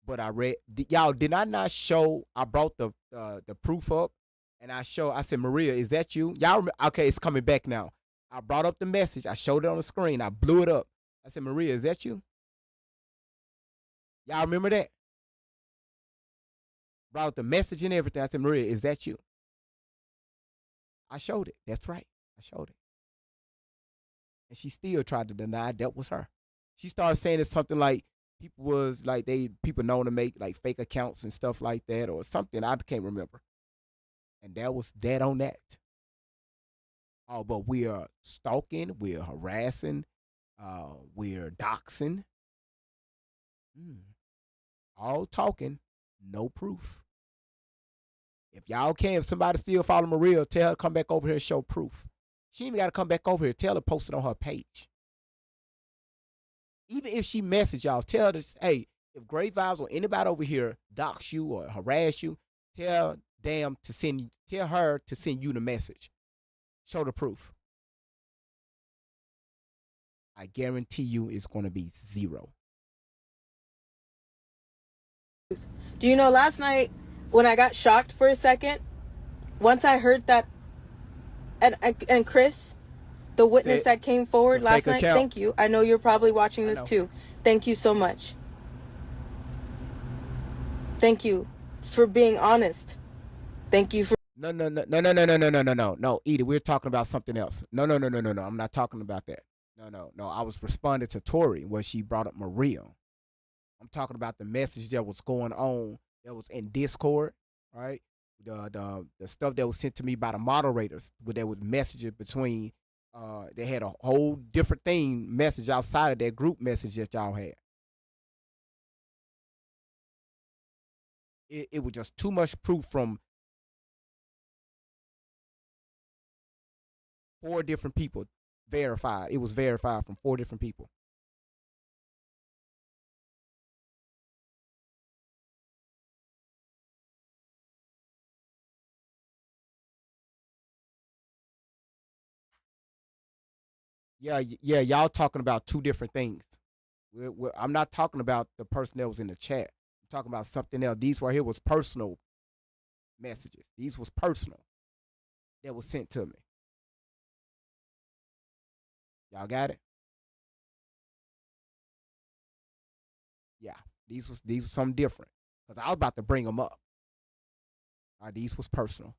But I read, y'all, did I not show? I brought the proof up, and I said, Maria, is that you? Y'all remember? Okay, it's coming back now. I brought up the message. I showed it on the screen. I blew it up. I said, Maria, is that you? Y'all remember that? Brought up the message and everything. I said, Maria, is that you? I showed it. That's right. I showed it. And she still tried to deny that was her. She started saying it's something like people known to make like fake accounts and stuff like that or something. I can't remember. And that was that on that. Oh, but we are stalking, we're harassing, we're doxing. All talking, no proof. If y'all can, if somebody still follow Maria, tell her come back over here and show proof. She even got to come back over here. Tell her post it on her page. Even if she message y'all, tell her, hey, if Great Vibes or anybody over here dox you or harass you, tell her to send you the message. Show the proof. I guarantee you it's going to be 0. Do you know last night when I got shocked for a second, once I heard that, and Chris, the witness that came forward last night, thank you. I know you're probably watching this too. Thank you so much. Thank you for being honest. Thank you for. No, Edie, we're talking about something else. No. I'm not talking about that. No. I was responding to Tori where she brought up Maria. I'm talking about the message that was going on that was in Discord, right? The stuff that was sent to me by the moderators, where there was messages between. They had a whole different message outside of that group message that y'all had. It was just too much proof from 4 different people verified. It was verified from 4 different people. Yeah, y'all talking about 2 different things. I'm not talking about the person that was in the chat. I'm talking about something else. These right here was personal messages. These was personal that was sent to me. Y'all got it? Yeah, these was something different because I was about to bring them up. All right, these was personal.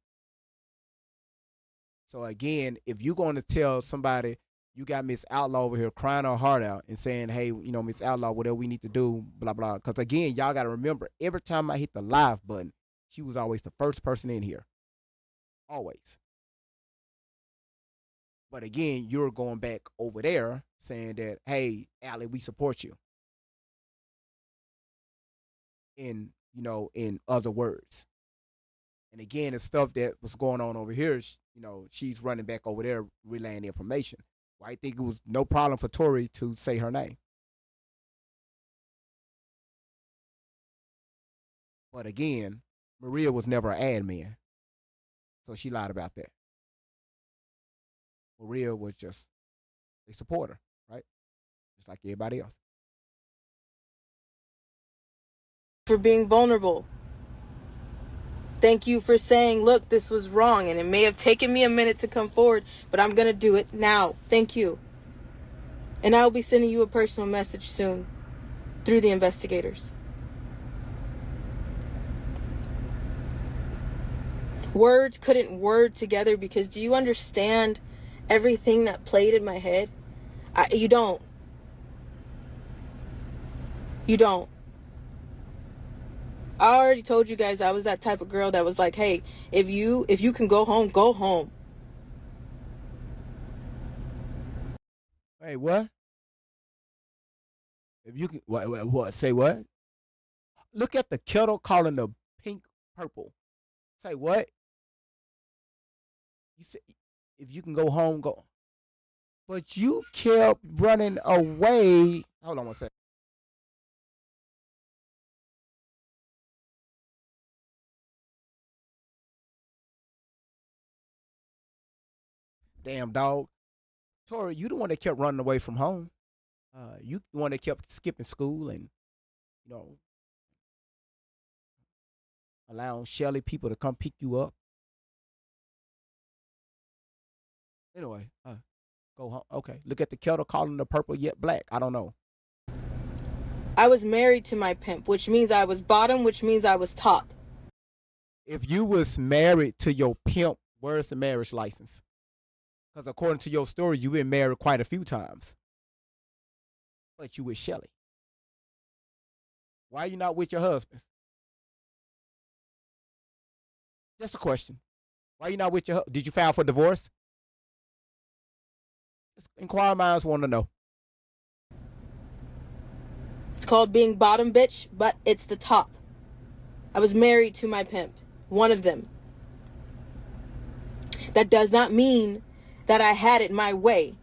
So again, if you're going to tell somebody you got Miss Outlaw over here crying her heart out and saying, hey, Miss Outlaw, whatever we need to do, blah, blah. Because, again, y'all got to remember, every time I hit the live button, she was always the first person in here. Always. But, again, you're going back over there saying that, hey, Allie, we support you. In other words. And, again, the stuff that was going on over here, she's running back over there relaying the information. I think it was no problem for Tori to say her name. But again, Maria was never an admin. So she lied about that. Maria was just a supporter, right? Just like everybody else. For being vulnerable. Thank you for saying, look, this was wrong, and it may have taken me a minute to come forward, but I'm going to do it now. Thank you. And I'll be sending you a personal message soon through the investigators. Words couldn't word together because do you understand everything that played in my head? You don't. You don't. I already told you guys I was that type of girl that was like, hey, if you can go home, go home. Hey, what? If you can, what? Say what? Look at the kettle calling the pink purple. Say what? You say if you can go home, go. But you kept running away. Hold on one second. Damn dog. Tori, you the one that kept running away from home. You the one that kept skipping school and, you know, allowing Shelly people to come pick you up. Anyway, go home. Okay. Look at the kettle calling the purple yet black. I don't know. I was married to my pimp, which means I was bottom, which means I was top. If you was married to your pimp, where's the marriage license? Because according to your story, you've been married quite a few times. But you with Shelly. Why are you not with your husband? Just a question. Why are you not with your husband? Did you file for divorce? Just inquiring minds want to know. It's called being bottom bitch, but it's the top. I was married to my pimp, one of them. That does not mean that I had it my way.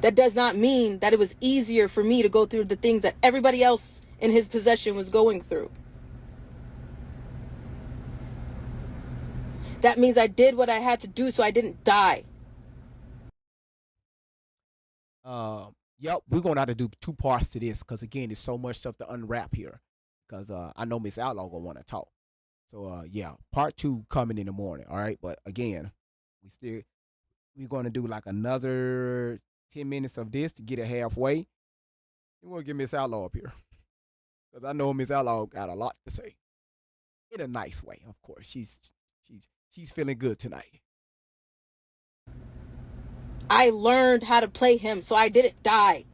That does not mean that it was easier for me to go through the things that everybody else in his possession was going through. That means I did what I had to do so I didn't die. Yep, we're going to have to do two parts to this because, again, there's so much stuff to unwrap here because I know Miss Outlaw going to want to talk. So, yeah, part 2 coming in the morning, all right? But, again, we're going to do like another 10 minutes of this to get it halfway. We're going to get Miss Outlaw up here because I know Miss Outlaw got a lot to say in a nice way, of course. She's feeling good tonight. I learned how to play him, so I didn't die.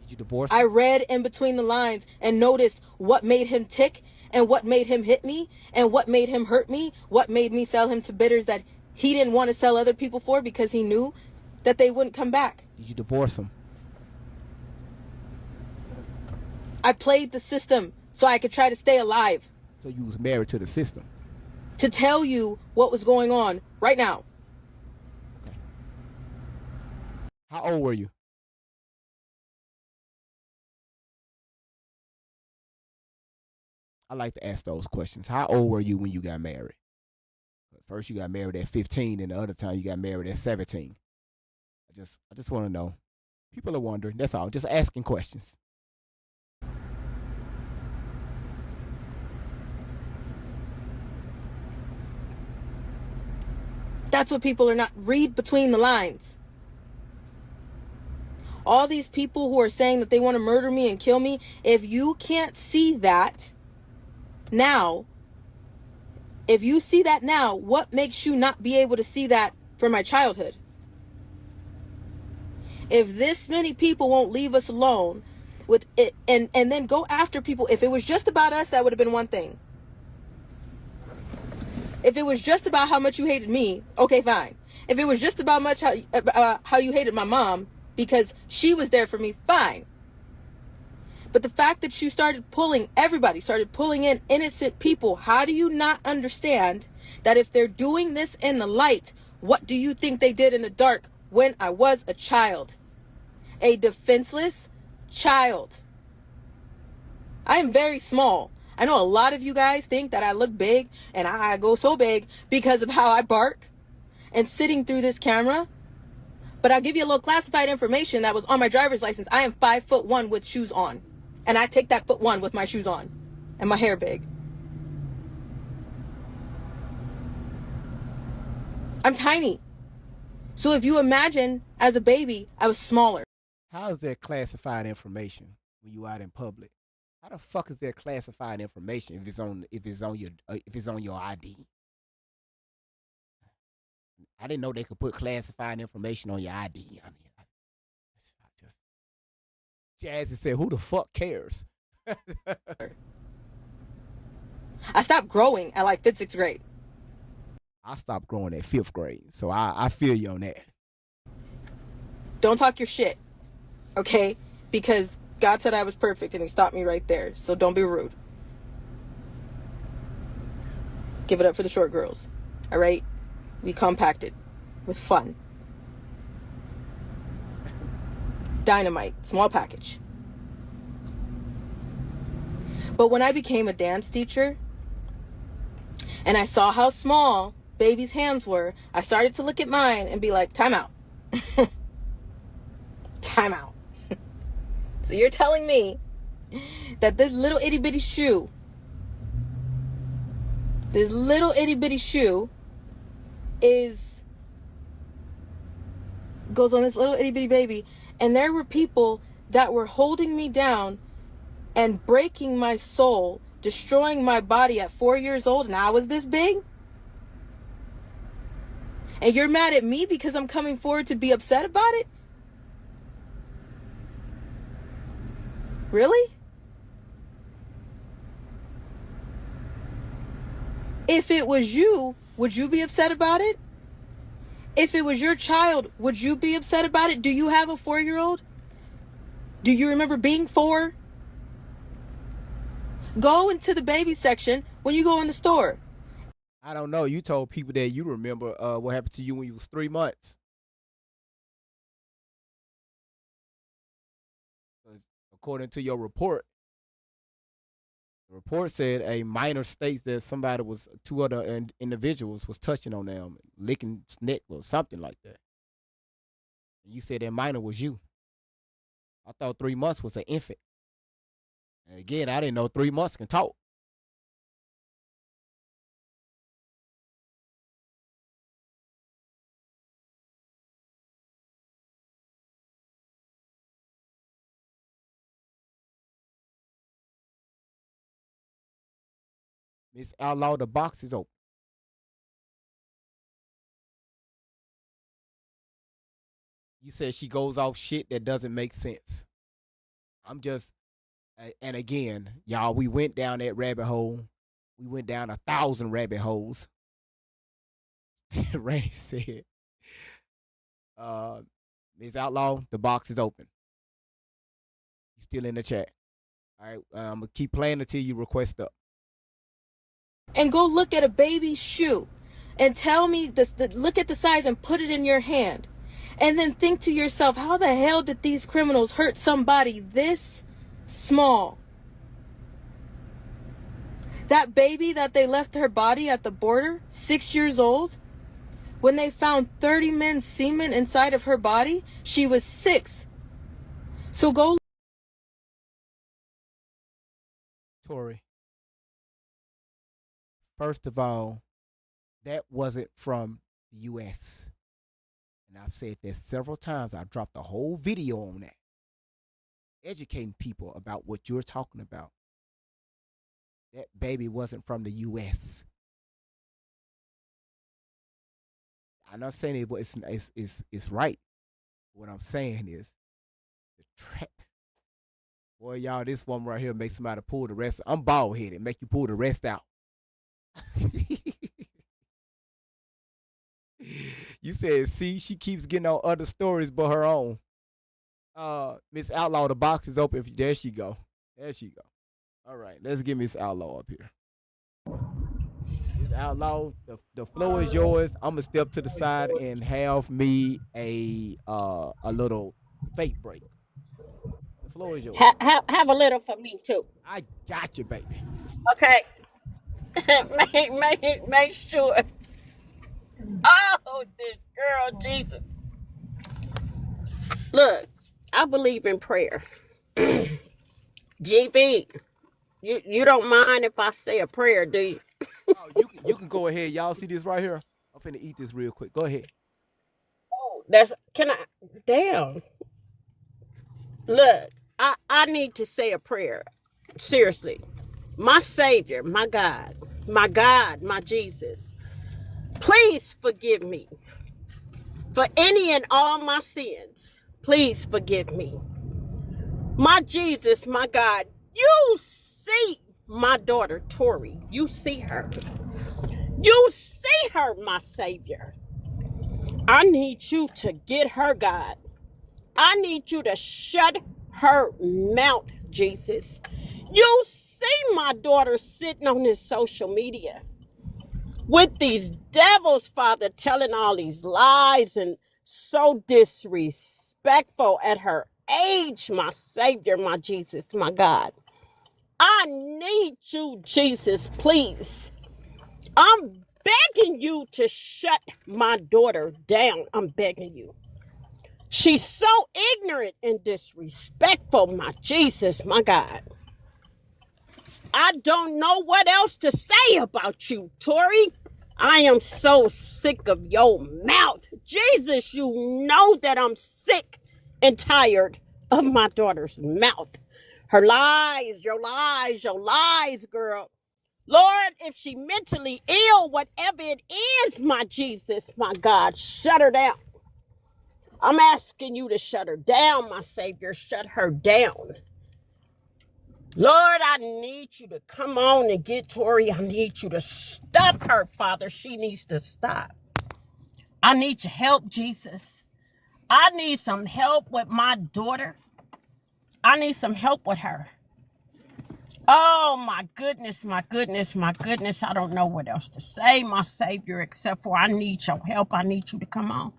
Did you divorce? I read in between the lines and noticed what made him tick and what made him hit me and what made him hurt me, what made me sell him to bidders that he didn't want to sell other people for because he knew that they wouldn't come back. Did you divorce him? I played the system so I could try to stay alive. So you was married to the system. To tell you what was going on right now. Okay. How old were you? I like to ask those questions. How old were you when you got married? First you got married at 15 and the other time you got married at 17. I just want to know. People are wondering. That's all. Just asking questions. That's what people are not. Read between the lines. All these people who are saying that they want to murder me and kill me, if you can't see that now, if you see that now, what makes you not be able to see that from my childhood? If this many people won't leave us alone with it and then go after people, if it was just about us, that would have been one thing. If it was just about how much you hated me, okay, fine. If it was just about how you hated my mom because she was there for me, fine. But the fact that you everybody started pulling in innocent people, how do you not understand that if they're doing this in the light, what do you think they did in the dark when I was a child? A defenseless child. I am very small. I know a lot of you guys think that I look big and I go so big because of how I bark and sitting through this camera. But I'll give you a little classified information that was on my driver's license. I am 5'1" with shoes on. And I take that 1 with my shoes on and my hair big. I'm tiny. So if you imagine as a baby, I was smaller. How is that classified information when you out in public? How the fuck is that classified information if it's on your ID? I didn't know they could put classified information on your ID. I mean, Jazzy said, "Who the fuck cares?" I stopped growing at like 5th, 6th grade. I stopped growing at 5th grade, so I feel you on that. Don't talk your shit, okay? Because God said I was perfect and he stopped me right there. So don't be rude. Give it up for the short girls. All right? We compacted with fun. Dynamite, small package. But when I became a dance teacher and I saw how small babies' hands were, I started to look at mine and be like, time out. Time out. So you're telling me that this little itty bitty shoe, goes on this little itty bitty baby, and there were people that were holding me down and breaking my soul, destroying my body at 4 years old, and I was this big? And you're mad at me because I'm coming forward to be upset about it? Really? If it was you, would you be upset about it? If it was your child, would you be upset about it? Do you have a 4-year-old? Do you remember being 4? Go into the baby section when you go in the store. I don't know. You told people that you remember what happened to you when you was 3 months. 'Cause according to your report, the report said a minor states that somebody was 2 other individuals was touching on them, licking neck or something like that. And you said that minor was you. I thought 3 months was an infant. And again, I didn't know 3 months can talk. Miss Outlaw, the box is open. You said she goes off shit that doesn't make sense. I'm just, and again, y'all, we went down that rabbit hole. We went down 1,000 rabbit holes. Ray said, Miss Outlaw, the box is open. You still in the chat. All right, I'm going to keep playing until you request up. And go look at a baby's shoe and tell me, look at the size and put it in your hand. And then think to yourself, how the hell did these criminals hurt somebody this small? That baby that they left her body at the border, 6 years old, when they found 30 men's semen inside of her body, she was 6. So go. Tori, first of all, that wasn't from the U.S. And I've said this several times. I dropped a whole video on that, educating people about what you're talking about. That baby wasn't from the U.S. I'm not saying it, but it's right. What I'm saying is, the trap. Boy, y'all, this one right here makes somebody pull the rest. I'm bald headed, make you pull the rest out. You said, see, she keeps getting on other stories but her own. Miss Outlaw, the box is open. There she go. There she go. All right, let's get Miss Outlaw up here. Miss Outlaw, the floor is yours. I'm gonna step to the side and have me a little fake break. The floor is yours. Have a little for me too. I got you, baby. Okay. make sure. Oh, this girl, Jesus. Look, I believe in prayer. GB, you don't mind if I say a prayer, do you? Oh, you can go ahead. Y'all see this right here? I'm finna eat this real quick. Go ahead. Oh, damn. Look, I need to say a prayer. Seriously. My Savior, my God, my Jesus. Please forgive me for any and all my sins. Please forgive me. My Jesus, my God, you see my daughter, Tori. You see her. You see her, my Savior. I need you to get her, God. I need you to shut her mouth, Jesus. You see my daughter sitting on this social media with these devils, Father, telling all these lies and so disrespectful at her age, my Savior, my Jesus, my God. I need you, Jesus, please. I'm begging you to shut my daughter down. I'm begging you. She's so ignorant and disrespectful, my Jesus, my God. I don't know what else to say about you, Tori. I am so sick of your mouth. Jesus, you know that I'm sick and tired of my daughter's mouth. Her lies, your lies, your lies, girl. Lord, if she mentally ill, whatever it is, my Jesus, my God, shut her down. I'm asking you to shut her down, my Savior. Shut her down. Lord, I need you to come on and get Tori. I need you to stop her, Father. She needs to stop. I need your help, Jesus. I need some help with my daughter. I need some help with her. Oh, my goodness, my goodness, my goodness. I don't know what else to say, my Savior, except for I need your help. I need you to come on.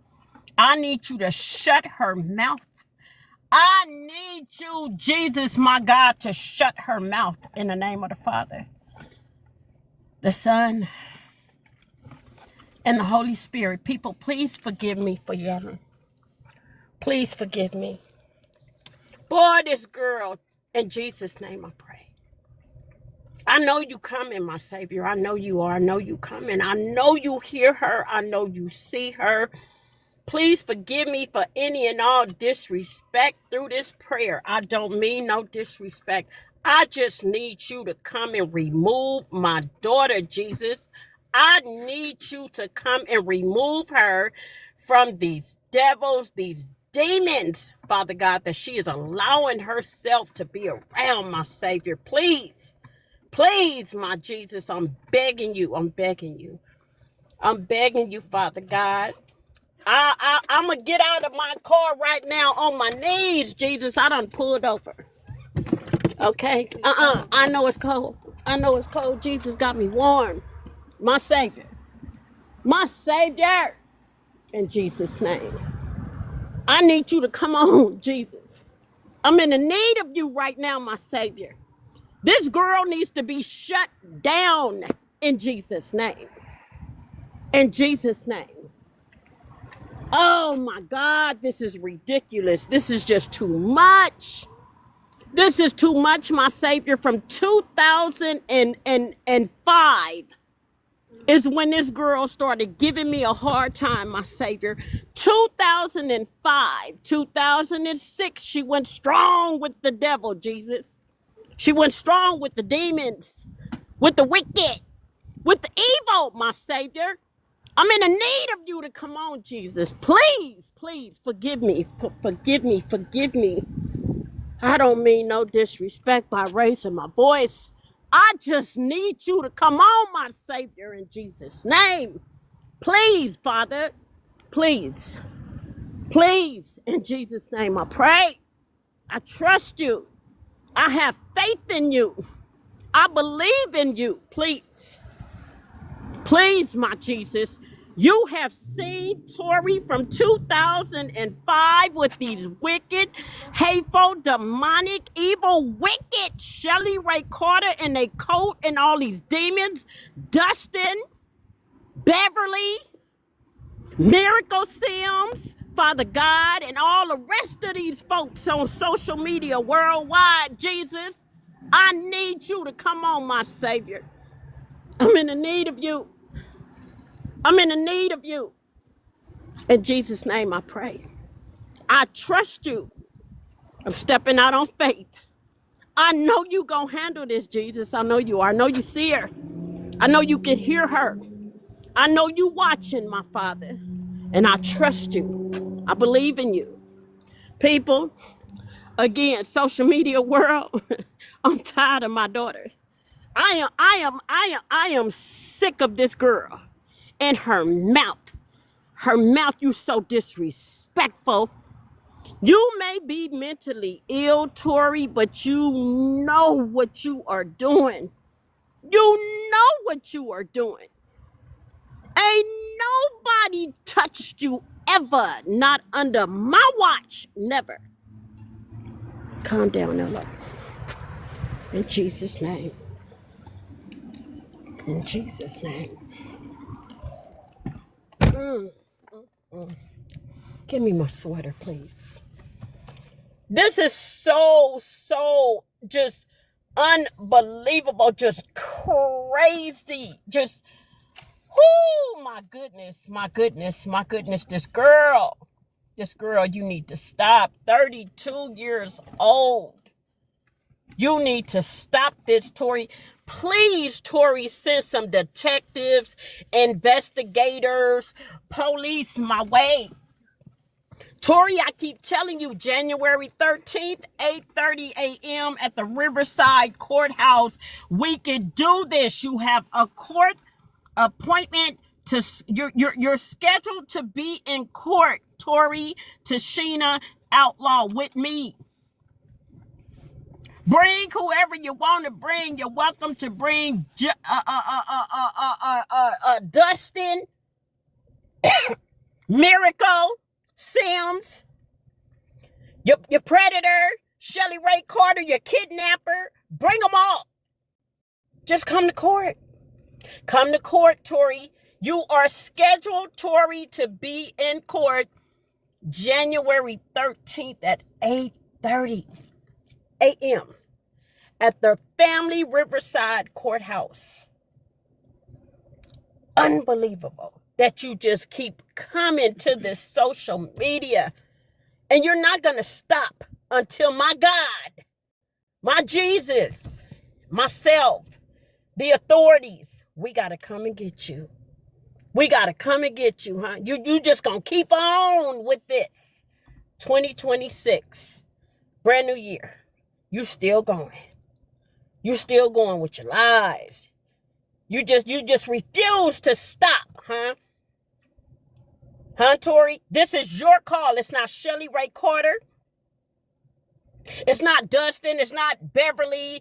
I need you to shut her mouth. I need you, Jesus, my God, to shut her mouth in the name of the Father, the Son, and the Holy Spirit. People, please forgive me for yelling. Please forgive me. Boy, this girl, in Jesus' name I pray. I know you coming, my Savior. I know you are. I know you coming. I know you hear her. I know you see her. Please forgive me for any and all disrespect through this prayer. I don't mean no disrespect. I just need you to come and remove my daughter, Jesus. I need you to come and remove her from these devils, these demons, Father God, that she is allowing herself to be around, my Savior. Please, please, my Jesus, I'm begging you. I'm begging you. I'm begging you, Father God. I'm going to get out of my car right now on my knees, Jesus. I done pulled over. Okay? I know it's cold. I know it's cold. Jesus got me warm. My Savior. My Savior. In Jesus' name. I need you to come on, Jesus. I'm in the need of you right now, my Savior. This girl needs to be shut down in Jesus' name. In Jesus' name. Oh my God, this is ridiculous. This is just too much. This is too much, my Savior. From 2005 is when this girl started giving me a hard time, my Savior. 2005, 2006, she went strong with the devil, Jesus. She went strong with the demons, with the wicked, with the evil, my Savior. I'm in the need of you to come on, Jesus. Please, please forgive me. Forgive me. Forgive me. I don't mean no disrespect by raising my voice. I just need you to come on, my Savior, in Jesus' name. Please, Father. Please. Please, in Jesus' name, I pray. I trust you. I have faith in you. I believe in you. Please. Please, my Jesus. You have seen Tori from 2005 with these wicked, hateful, demonic, evil, wicked Shelly Ray Carter and they coat and all these demons, Dustin, Beverly, Miracle Sims, Father God, and all the rest of these folks on social media worldwide. Jesus, I need you to come on, my Savior. I'm in the need of you. I'm in the need of you. In Jesus' name I pray. I trust you. I'm stepping out on faith. I know you gonna handle this, Jesus. I know you are. I know you see her. I know you can hear her. I know you watching, my Father. And I trust you. I believe in you. People, again, social media world, I'm tired of my daughter. I am sick of this girl. And her mouth, you so disrespectful. You may be mentally ill, Tori, but you know what you are doing. You know what you are doing. Ain't nobody touched you ever. Not under my watch. Never. Calm down, Ella. In Jesus' name. In Jesus' name. Give me my sweater, please. This is so just unbelievable, just crazy, just, oh my goodness, this girl, you need to stop. 32 years old. You need to stop this, Tori. Please, Tori, send some detectives, investigators, police my way. Tori, I keep telling you, January 13th, 8:30 a.m. at the Riverside Courthouse. We can do this. You have a court appointment to you're scheduled to be in court, Tori Tashina Outlaw, with me. Bring whoever you want to bring. You're welcome to bring Dustin, Miracle, Sims, your predator, Shelly Ray Carter, your kidnapper. Bring them all. Just come to court. Come to court, Tori. You are scheduled, Tori, to be in court January 13th at 8:30 a.m. at the Family Riverside Courthouse. Unbelievable that you just keep coming to this social media and you're not going to stop until my God, my Jesus, myself, the authorities, we got to come and get you. We got to come and get you, huh? You just going to keep on with this. 2026, brand new year. You still going. You still going with your lies. You just refuse to stop, huh? Huh, Tori? This is your call. It's not Shelly Ray Carter. It's not Dustin. It's not Beverly.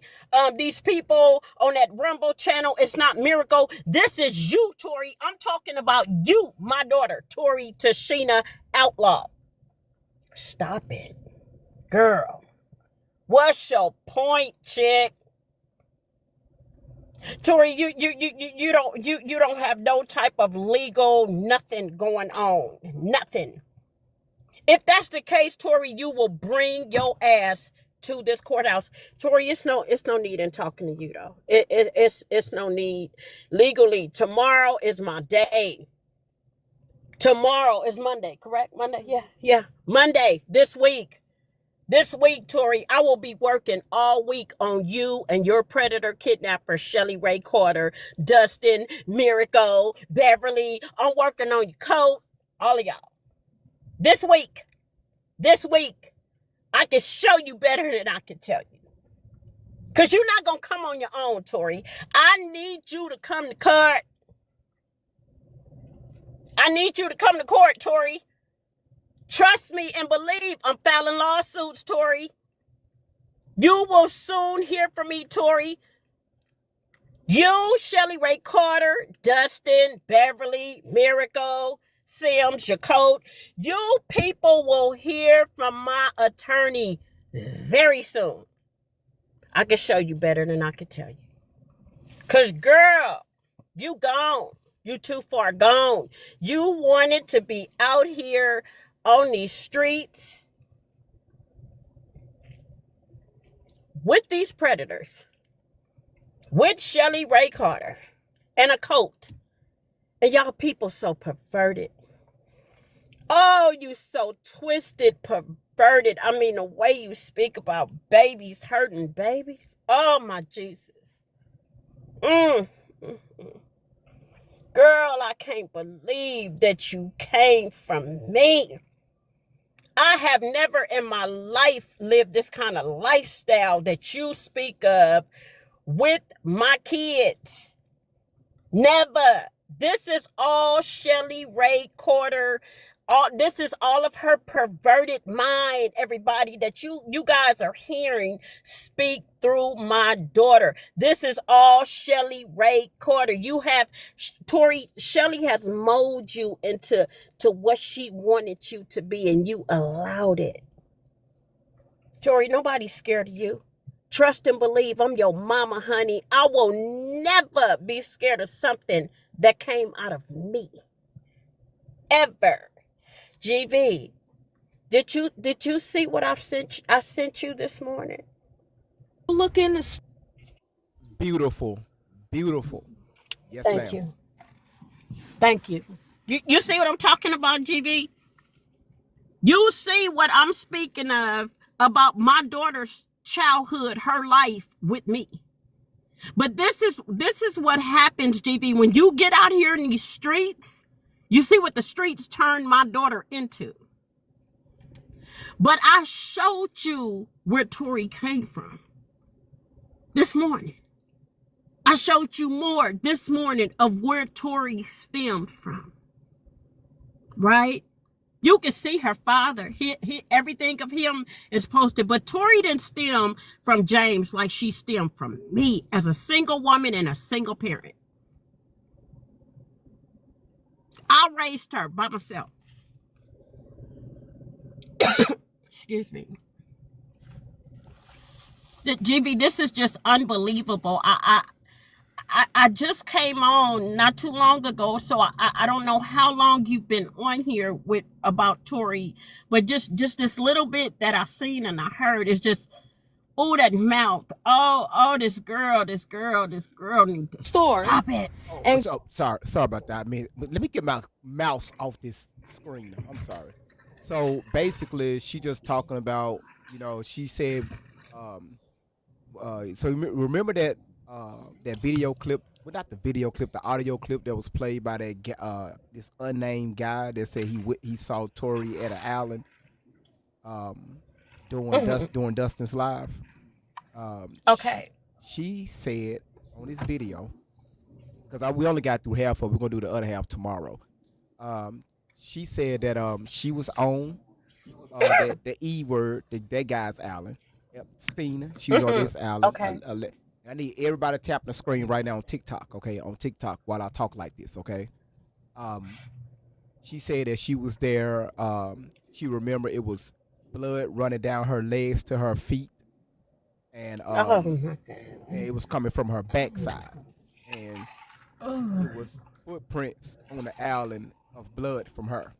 These people on that Rumble channel. It's not Miracle. This is you, Tori. I'm talking about you, my daughter, Tori Tashina Outlaw. Stop it, girl. What's your point, chick? Tori, you don't have no type of legal nothing going on. Nothing. If that's the case, Tori, you will bring your ass to this courthouse. Tori, it's no need in talking to you though. It's no need legally. Tomorrow is my day. Tomorrow is Monday, correct? Monday? Yeah. Monday, this week. This week, Tori, I will be working all week on you and your predator kidnapper, Shelly Ray Carter, Dustin, Miracle, Beverly. I'm working on your coat, all of y'all. This week, I can show you better than I can tell you. Because you're not going to come on your own, Tori. I need you to come to court. I need you to come to court, Tori. Trust me and believe I'm filing lawsuits, Tori. You will soon hear from me, Tori. You, Shelly Ray Carter, Dustin, Beverly, Miracle, Sims, Jacote, you people will hear from my attorney very soon. I can show you better than I can tell you. Because, girl, you gone. You too far gone. You wanted to be out here on these streets with these predators, with Shelly Ray Carter and a coat. And y'all people so perverted. Oh, you so twisted, perverted. I mean, the way you speak about babies, hurting babies. Oh, my Jesus. Girl, I can't believe that you came from me. I have never in my life lived this kind of lifestyle that you speak of with my kids. Never. This is all Shelly Ray Carter this is all of her perverted mind, everybody, that you guys are hearing speak through my daughter. This is all Shelly Ray Carter. You have Tori, Shelly has molded you into what she wanted you to be, and you allowed it. Tori, nobody's scared of you. Trust and believe. I'm your mama, honey. I will never be scared of something that came out of me. Ever. GV, did you see what I sent you this morning? Look in the Beautiful. Beautiful. Yes, Thank ma'am. you. Thank you. You see what I'm talking about, GV? You see what I'm speaking of about my daughter's childhood, her life with me. But this is what happens, GV, when you get out here in these streets. You see what the streets turned my daughter into. But I showed you where Tori came from this morning. I showed you more this morning of where Tori stemmed from. Right? You can see her father. Everything of him is posted. But Tori didn't stem from James like she stemmed from me as a single woman and a single parent. I raised her by myself. Excuse me. GV, this is just unbelievable. I just came on not too long ago, so I don't know how long you've been on here with about Tori, but just this little bit that I seen and I heard is just, oh, that mouth. Oh, this girl needs to store. stop it. And sorry about that. I mean, let me get my mouse off this screen. I'm sorry. So basically, she just talking about, she said, so remember that that video clip, well, not the video clip, the audio clip that was played by that this unnamed guy that said he saw Tori at an island during Dustin's live. Okay. She said on this video, because we only got through half of it, we're gonna do the other half tomorrow. She said that she was on the E word, that guy's island, Stina. She was on this island. Okay. I need everybody tapping the screen right now on TikTok, okay? On TikTok while I talk like this, okay? She said that she was there. She remembered it was blood running down her legs to her feet, and it was coming from her backside, and it was footprints on the island of blood from her.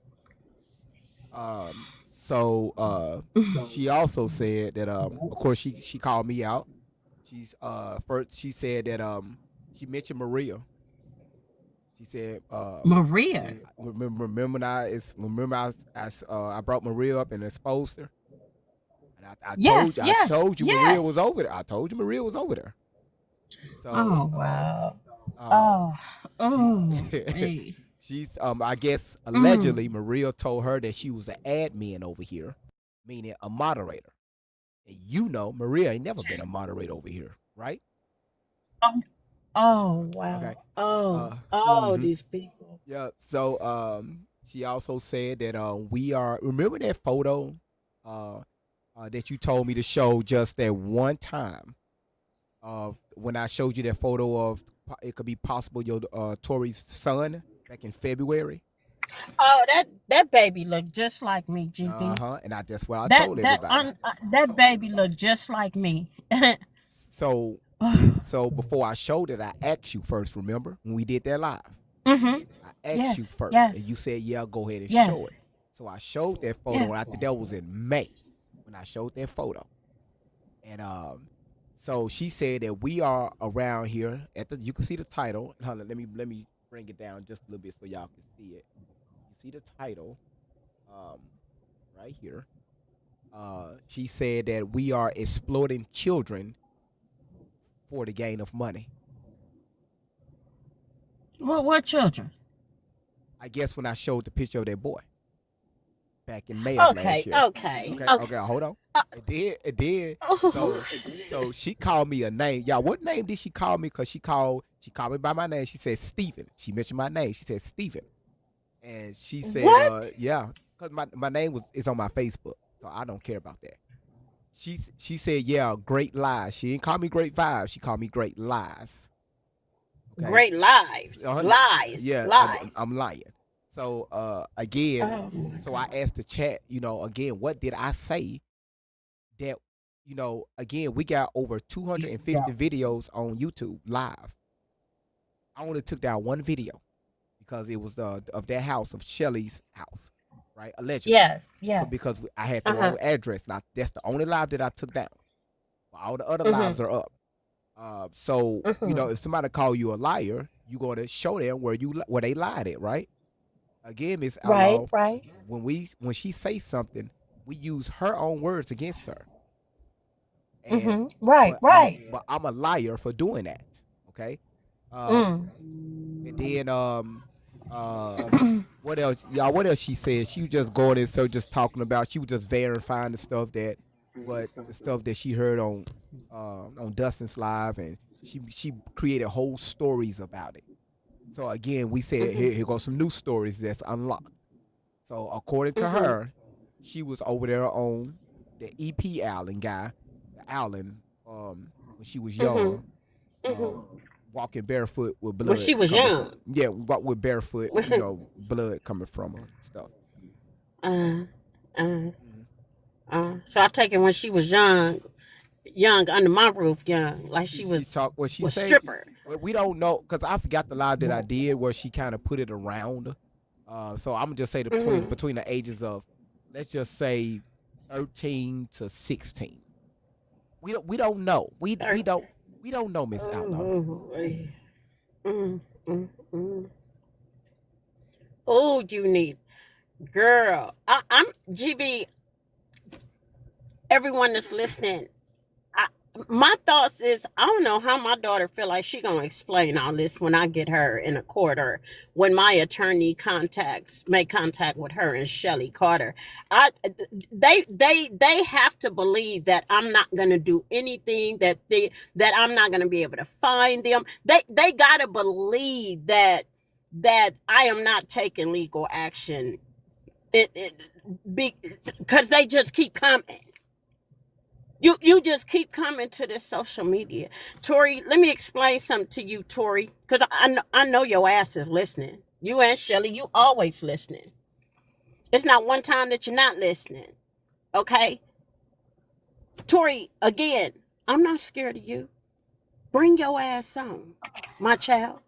So she also said that of course she called me out. She's first she said that she mentioned Maria. She said Maria. Remember I brought Maria up and exposed her. And I told you Maria was over there. I told you Maria was over there. So, oh wow. She's I guess allegedly Maria told her that she was an admin over here, meaning a moderator. And Maria ain't never been a moderator over here, right? Oh wow. Okay. These people. Yeah. So she also said that we are, remember that photo that you told me to show just that one time when I showed you that photo of it could be possible your Tori's son back in February. Oh, that baby looked just like me, GV. And that's what I told everybody. That baby looked just like me. So before I showed it, I asked you first. Remember when we did that live? Mm-hmm. I asked you first, yes. and you said, "Yeah, go ahead and Yes. show it." So I showed that photo, and I think that was in May when I showed that photo. And so she said that we are around here you can see the title. Hold on, let me bring it down just a little bit so y'all can see it. You see the title right here. She said that we are exploiting children for the gain of money. What children? I guess when I showed the picture of that boy back in May of last year. Okay. Hold on. It did. So she called me a name. Y'all, what name did she call me? Because she called me by my name. She said Stephen. She mentioned my name. She said Stephen. And she said, What? yeah, because my name is on my Facebook, so I don't care about that. She said, yeah, great lies. She didn't call me great vibes. She called me great lies. Okay. Great lies. Lies. Yeah, Lies. I'm lying. So again, Oh my so I God. asked the chat, again, what did I say that, again, we got over 250 videos on YouTube live. I only took down one video because it was of that house, of Shelly's house, right? Allegedly. Yes. Yeah. Because I had the Uh-huh. wrong address. Now that's the only live that I took down. All the other Mm-hmm. lives are up. So Mm-hmm. if somebody call you a liar, you going to show them where they lied at, right? Again, Miss Right. Outlaw, Right. when she says something, we use her own words against her, and Mm-hmm. Right. Right. but I'm a liar for doing that. Okay. Mm. And then what else? Y'all, what else she said? She was just going in, so just talking about. She was just verifying the stuff that she heard on Dustin's live, and she created whole stories about it. So again, we said Mm-hmm. here goes some new stories that's unlocked. So according to Mm-hmm. her, she was over there on the EP Allen guy, the Allen, when she was young, Mm-hmm. walking barefoot with When she blood was coming. young. Yeah, walk with barefoot, blood coming from her and stuff. uh, uh, Mhm. so I take it when she was young under my roof, young, like she She was talked what she was said. stripper. Well, we don't know because I forgot the live that I did where she kind of put it around. So I'm gonna just say Mm-hmm. between the ages of, let's just say, 13 to 16. We don't know. We don't know, Miss Outlaw. Oh, you need girl. I'm GB. Everyone that's listening, my thoughts is I don't know how my daughter feel like she gonna explain all this when I get her in a court or when my attorney make contact with her and Shelly Carter. They have to believe that I'm not gonna do anything, that I'm not gonna be able to find them. They gotta believe that I am not taking legal action. Because they just keep coming. You just keep coming to this social media. Tori, let me explain something to you, Tori, because I know your ass is listening. You and Shelly, you always listening. It's not one time that you're not listening. Okay? Tori, again, I'm not scared of you. Bring your ass on, my child.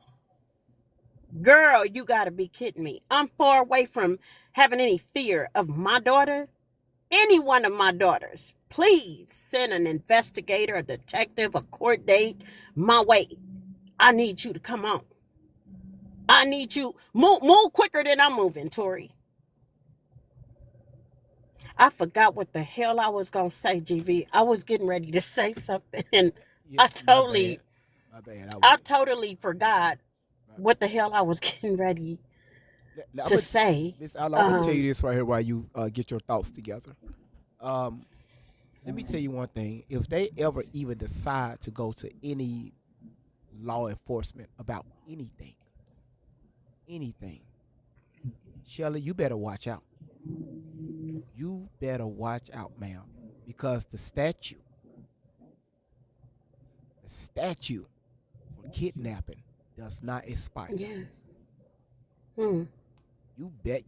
Girl, you gotta be kidding me. I'm far away from having any fear of my daughter. Any one of my daughters, please send an investigator, a detective, a court date my way. I need you to come on. I need you move quicker than I'm moving, Tori. I forgot what the hell I was gonna say, GV. I was getting ready to say something, and Yeah, I totally, my bad. I totally forgot what the hell I was getting ready to say. Miss Outlaw, I'm gonna tell you this right here while you get your thoughts together. Let me tell you one thing. If they ever even decide to go to any law enforcement about anything, Shelly, you better watch out. You better watch out, ma'am, because the statute for kidnapping does not expire. Yeah.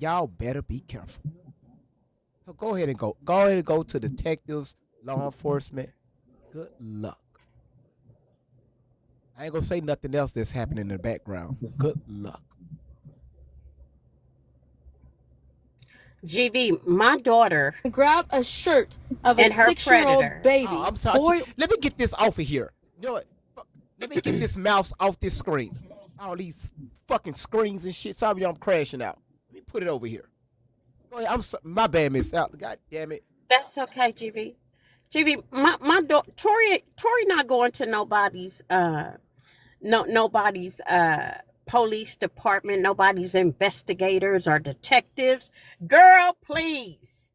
Y'all better be careful. So go ahead and go to detectives, law enforcement. Good luck. I ain't gonna say nothing else that's happening in the background. Good luck. GV, my daughter Grab a shirt of a and her 6-year-old predator. baby. Oh, I'm sorry. Boy, Let me get this off of here. You know what? Let me get this mouse off this screen. All these fucking screens and shit. Sorry, I'm crashing out. Let me put it over here. Go ahead. My bad, Miss Out. God damn it. That's okay, GV. GV, my daughter Tori not going to nobody's nobody's police department, nobody's investigators or detectives. Girl, please.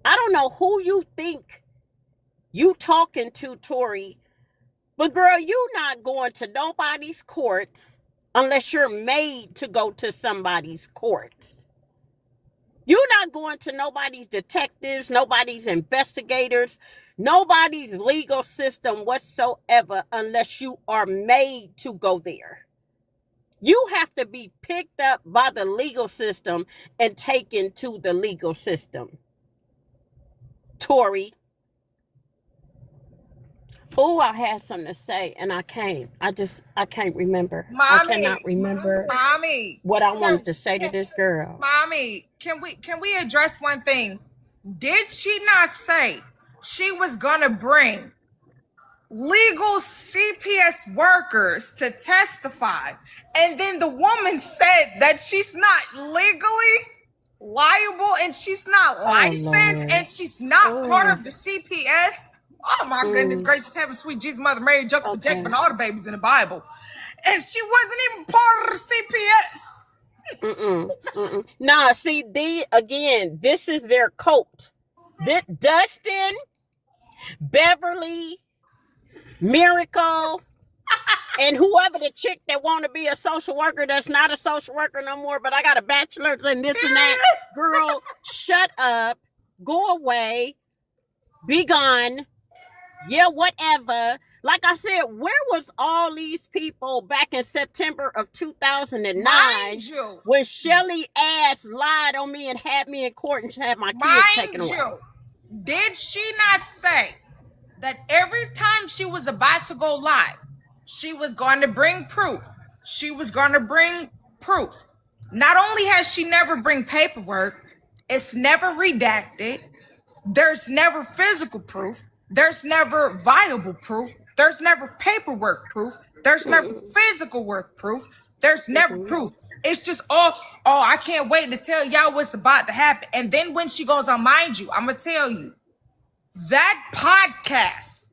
I don't know who you think you talking to, Tori, but girl, you not going to nobody's courts, unless you're made to go to somebody's courts. You're not going to nobody's detectives, nobody's investigators, nobody's legal system whatsoever unless you are made to go there. You have to be picked up by the legal system and taken to the legal system. Tori. Oh, I had something to say and I can't. I can't remember. I cannot remember Mommy, what I wanted to say to this girl. Mommy, can we address one thing? Did she not say she was gonna bring legal CPS workers to testify? And then the woman said that she's not legally liable and she's not licensed Lord. and she's not part of the CPS. Oh my goodness gracious, heaven, sweet Jesus, Mother Mary, Jacob, Okay. Jacob, and all the babies in the Bible. And she wasn't even part of the CPS. Nah, see, this is their cult. Dustin, Beverly, Miracle, and whoever the chick that want to be a social worker that's not a social worker no more, but I got a bachelor's and this and that. Girl, shut up. Go away. Be gone. Yeah, whatever. Like I said, where was all these people back in September of 2009 Mind you, when Shelly ass lied on me and had me in court and had my kids taken away? did she not say that every time she was about to go live, she was going to bring proof? She was going to bring proof. Not only has she never bring paperwork, it's never redacted. There's never physical proof. There's never viable proof. There's never paperwork proof. There's never physical work proof. There's never proof. It's just I can't wait to tell y'all what's about to happen. And then when she goes on, mind you, I'm going to tell you, that podcast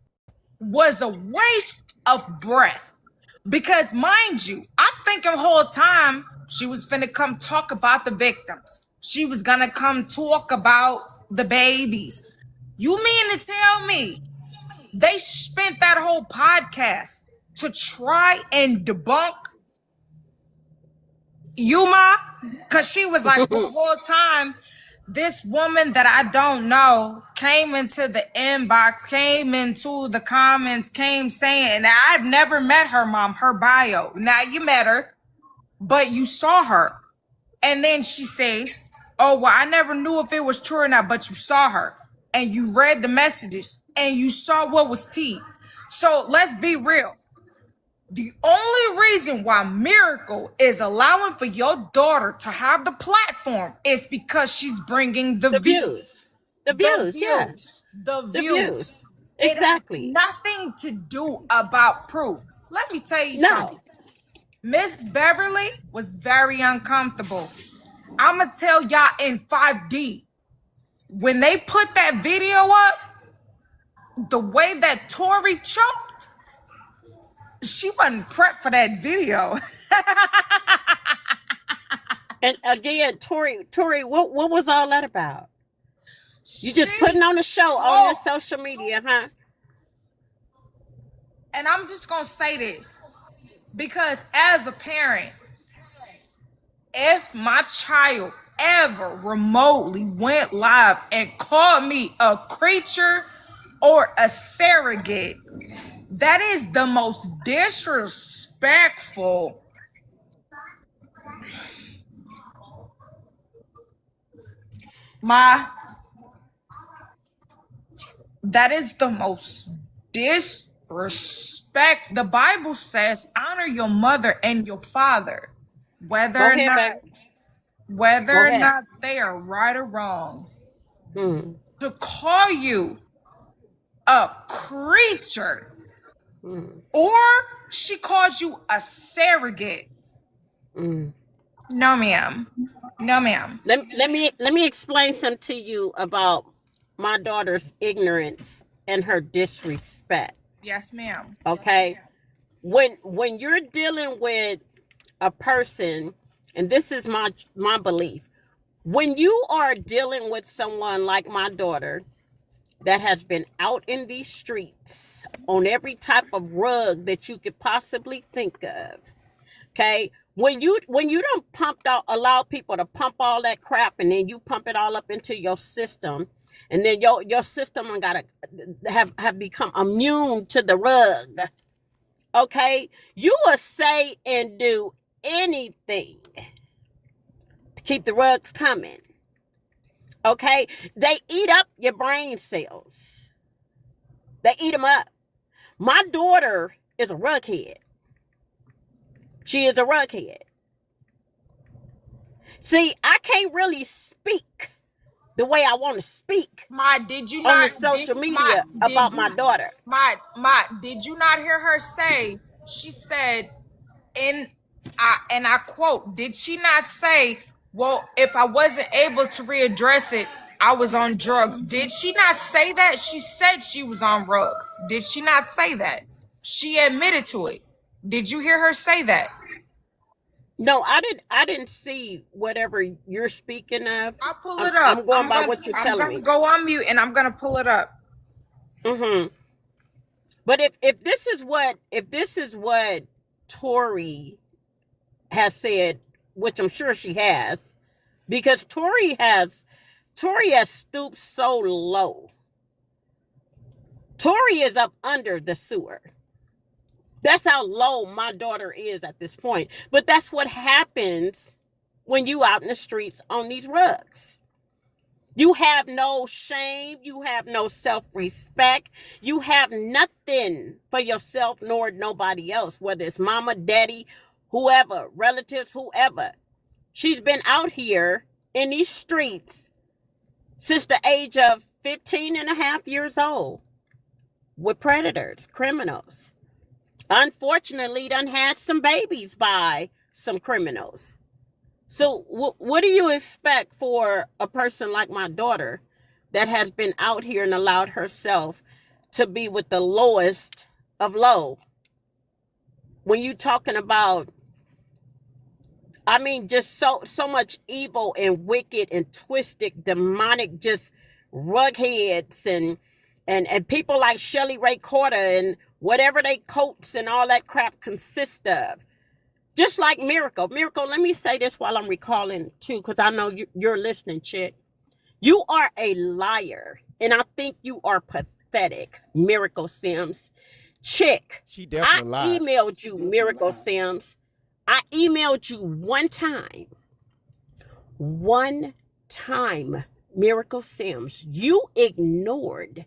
was a waste of breath. Because mind you, I'm thinking the whole time she was finna come talk about the victims. She was gonna come talk about the babies. You mean to tell me they spent that whole podcast to try and debunk Yuma? Because she was like, the whole time, this woman that I don't know came into the inbox, came into the comments, came saying, now I've never met her mom, her bio. Now you met her, but you saw her. And then she says, oh, well, I never knew if it was true or not, but you saw her and you read the messages and you saw what was tea. So let's be real. The only reason why Miracle is allowing for your daughter to have the platform is because she's bringing the views. The views, yeah. The views. Exactly. It has nothing to do about proof. Let me tell you No. something. Miss Beverly was very uncomfortable. I'm going to tell y'all in 5D. When they put that video up, the way that Tori choked, she wasn't prepped for that video. And again, Tori, what was all that about? You just She putting on a show on your choked. social media, huh? And I'm just going to say this. Because as a parent, if my child ever remotely went live and called me a creature or a surrogate, that is the most disrespectful. That is the most disrespect. The Bible says, honor your mother and your father, whether Go or ahead, not baby. whether Go or ahead. not they are right or wrong. Mm, To call you a creature, or she calls you a surrogate. mm. No, ma'am. No, ma'am. Let me explain something to you about my daughter's ignorance and her disrespect. Yes, ma'am. Okay, when you're dealing with a person, and this is my belief, when you are dealing with someone like my daughter that has been out in these streets on every type of rug that you could possibly think of, Okay. When you don't allow people to pump all that crap, and then you pump it all up into your system, and then your system gotta have become immune to the rug. Okay, you will say and do anything to keep the rugs coming. Okay, they eat up your brain cells. They eat them up. My daughter is a rug head. She is a rug head. See, I can't really speak the way I want to speak Did you on not the social did, media about my daughter. did you not hear her say? She said, and I quote, did she not say, well, if I wasn't able to readdress it, I was on drugs? Did she not say that? She said she was on drugs. Did she not say that? She admitted to it. Did you hear her say that? No, I didn't see whatever you're speaking of. I'll pull it up. I'm going by what you're telling me. I'm gonna go on mute and I'm gonna pull it up. Mm-hmm. But if this is what Tori has said, which I'm sure she has, because Tori has stooped so low. Tori is up under the sewer. That's how low my daughter is at this point. But that's what happens when you out in the streets on these rugs. You have no shame. You have no self-respect. You have nothing for yourself nor nobody else, whether it's mama, daddy, whoever, relatives, whoever. She's been out here in these streets since the age of 15 and a half years old with predators, criminals. Unfortunately, done had some babies by some criminals. So what do you expect for a person like my daughter that has been out here and allowed herself to be with the lowest of low? When you talking about, I mean, just so much evil and wicked and twisted, demonic, just rugheads and people like Shelly Ray Corder and whatever they coats and all that crap consist of. Just like Miracle. Miracle, let me say this while I'm recalling too, because I know you're listening, chick. You are a liar, and I think you are pathetic, Miracle Sims. Chick, She definitely lied. emailed you, Miracle Sims. I emailed you one time. One time, Miracle Sims. You ignored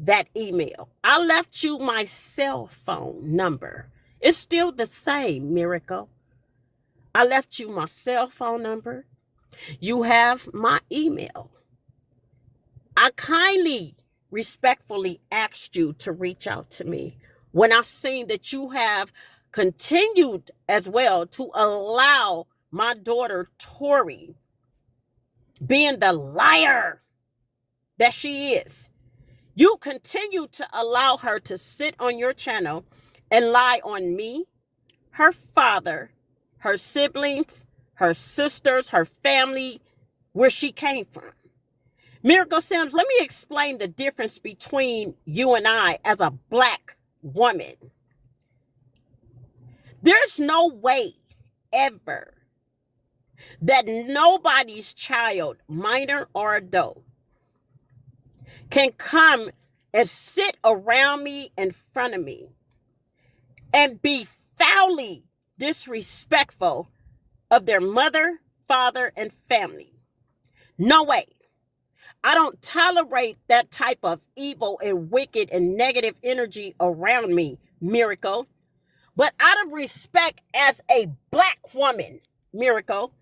that email. I left you my cell phone number. It's still the same, Miracle. I left you my cell phone number. You have my email. I kindly, respectfully asked you to reach out to me when I've seen that you have continued as well to allow my daughter Tori, being the liar that she is, you continue to allow her to sit on your channel and lie on me, her father, her siblings, her sisters, her family, where she came from. Miracle Sims, let me explain the difference between you and I as a black woman. There's no way ever that nobody's child, minor or adult, can come and sit around me in front of me and be foully disrespectful of their mother, father, and family. No way. I don't tolerate that type of evil and wicked and negative energy around me, Miracle. But out of respect as a black woman, Miracle,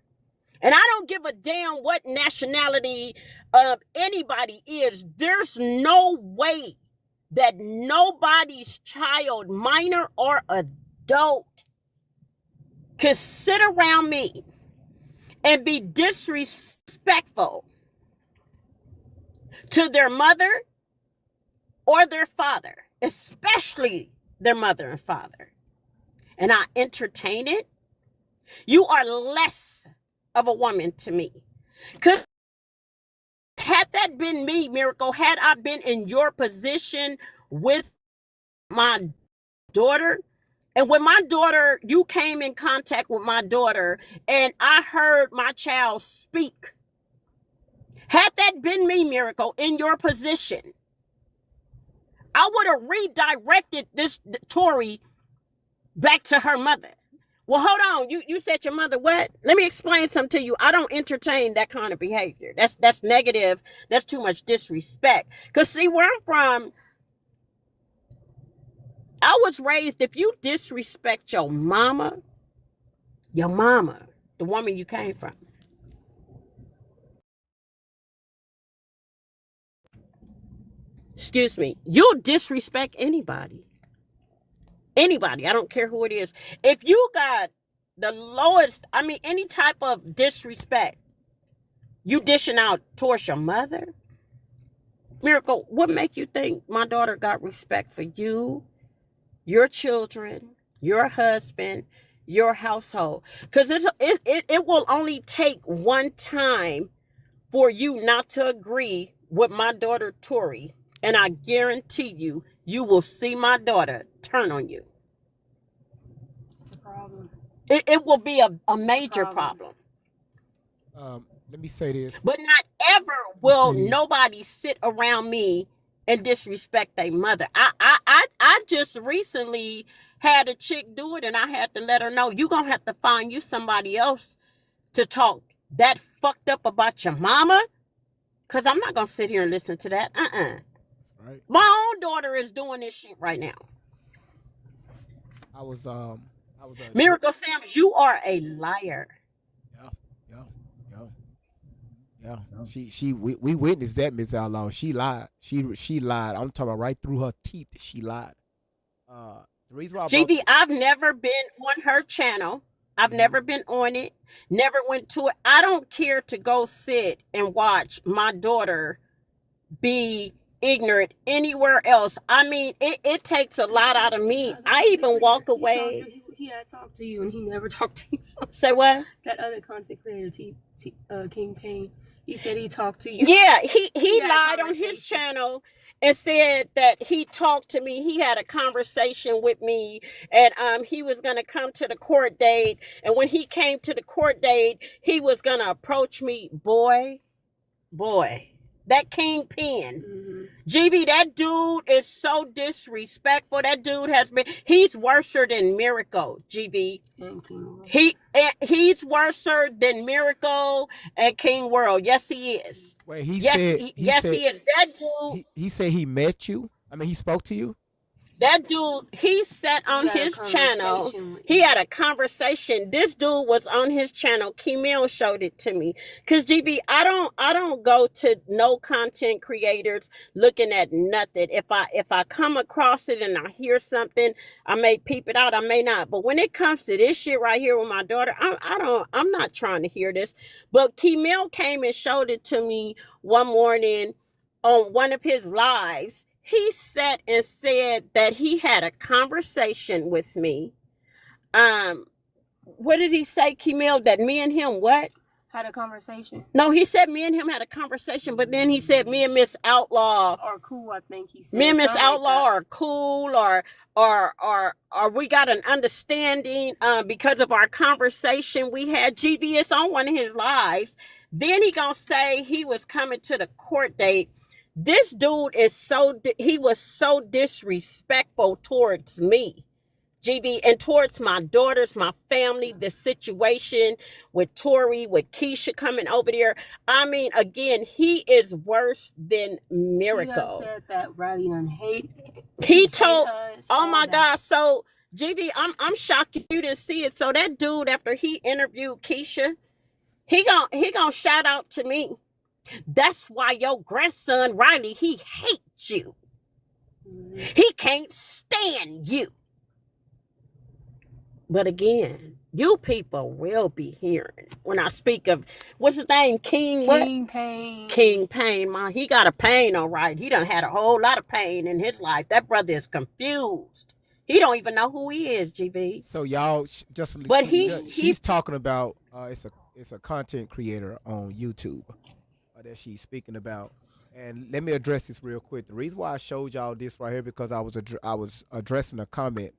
and I don't give a damn what nationality anybody is, there's no way that nobody's child, minor or adult, can sit around me and be disrespectful to their mother or their father, especially their mother and father. And I entertain it. You are less of a woman to me. Because had that been me, Miracle, had I been in your position with my daughter And when my daughter, you came in contact with my daughter, and I heard my child speak. Had that been me, Miracle, in your position, I would have redirected this Tory back to her mother. Well, hold on. You said your mother what? Let me explain something to you. I don't entertain that kind of behavior. That's negative. That's too much disrespect. Because see, where I'm from, I was raised, if you disrespect your mama, the woman you came from, excuse me, you'll disrespect anybody. Anybody, I don't care who it is. If you got the lowest, I mean, any type of disrespect, you dishing out towards your mother. Miracle, what make you think my daughter got respect for you, your children, your husband, your household? Because it will only take one time for you not to agree with my daughter Tori, and I guarantee you, you will see my daughter turn on you. It's a problem. It will be a major problem. Let me say this. But not ever will nobody sit around me and disrespect their mother. I just recently had a chick do it, and I had to let her know, you're going to have to find you somebody else to talk that fucked up about your mama, because I'm not going to sit here and listen to that. That's right. My own daughter is doing this shit right now. I was Miracle Sam's, you are a liar. Yeah. We witnessed that, Miss Outlaw. She lied. She lied. I'm talking about right through her teeth. She lied. The reason why GB, I've never been on her channel. I've never been on it. Never went to it. I don't care to go sit and watch my daughter be ignorant anywhere else. I mean, it takes a lot out of me. I even walk away. He had talked to you, and he never talked to you. Say what? That other content creator, King Payne, he said he talked to you. Yeah, he lied on his channel and said that he talked to me. He had a conversation with me, and he was gonna come to the court date. And when he came to the court date, he was gonna approach me. Boy, that Kingpin, GB, that dude is so disrespectful. That dude he's worse than Miracle, GB. He's worse than Miracle and King World. Yes, he is. Wait, he is. That dude. He said he met you. I mean, he spoke to you. That dude, he sat on his channel. He had a conversation. This dude was on his channel. Keemel showed it to me. Cause GB, I don't go to no content creators looking at nothing. If I come across it and I hear something, I may peep it out. I may not. But when it comes to this shit right here with my daughter, I'm not trying to hear this. But Keemel came and showed it to me one morning on one of his lives. He sat and said that he had a conversation with me. What did he say, Keemel? That me and him what? Had a conversation. No, he said me and him had a conversation, but then he said me and Miss Outlaw are cool. I think he said me and Miss Outlaw are cool, or we got an understanding because of our conversation we had. GBS on one of his lives. Then he gonna say he was coming to the court date. This dude he was so disrespectful towards me, GB, and towards my daughters, my family, the situation with Tori, with Keisha coming over there. I mean, again, he is worse than Miracle. He said that Riley done hate. He told, oh my God. So, GB, I'm shocked you didn't see it. So that dude, after he interviewed Keisha, he gonna shout out to me. That's why your grandson, Riley, he hates you. He can't stand you. But again, you people will be hearing when I speak of, what's his name? King Payne. King Payne, man. He got a pain, all right. He done had a whole lot of pain in his life. That brother is confused. He don't even know who he is, GB. So y'all she's talking about it's a content creator on YouTube that she's speaking about. And let me address this real quick. The reason why I showed y'all this right here because I was addressing a comment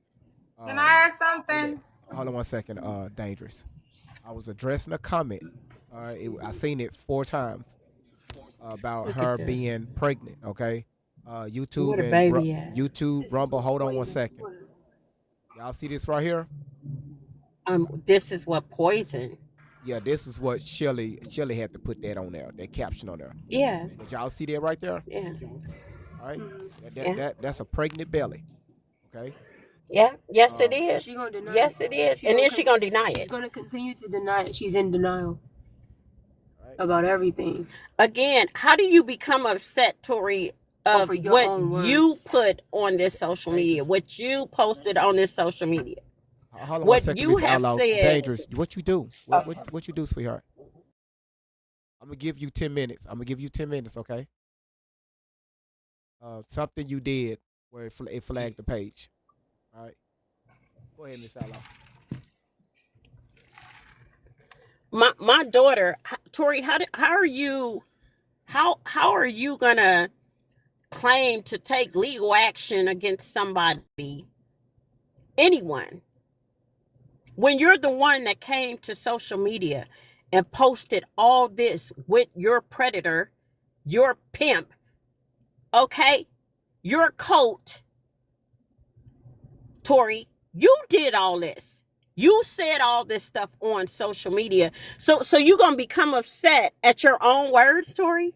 Can I ask something? Hold on one second. Dangerous. I was addressing a comment. All right, I seen it 4 times about Look her at this. being pregnant. Okay, YouTube Where the and baby at? YouTube Rumble. Hold on one second. Y'all see this right here? This is what poison. Yeah, this is what Shelly had to put that on there, that caption on there. Yeah, But y'all see that right there? yeah, All right, Yeah. that's a pregnant belly. Okay, yeah. Yes, it is. She gonna deny Yes, it. it is. She And gonna then she gonna deny She's it gonna continue to deny it. She's in denial Right. about everything. again. How do you become upset, Tori, of Over your own what you words. put on this social media, what you posted on this social media? hold on one What second, you Miss have Outlaw. said- Dangerous. What you do? What you do, sweetheart? I'm gonna give you 10 minutes. Okay? Something you did where it flagged the page. All right. Go ahead, Miss Outlaw. My daughter, Tori, how are you gonna claim to take legal action against somebody, anyone, when you're the one that came to social media and posted all this with your predator, your pimp, okay, your coat, Tori? You did all this. You said all this stuff on social media. So you're gonna become upset at your own words, Tori?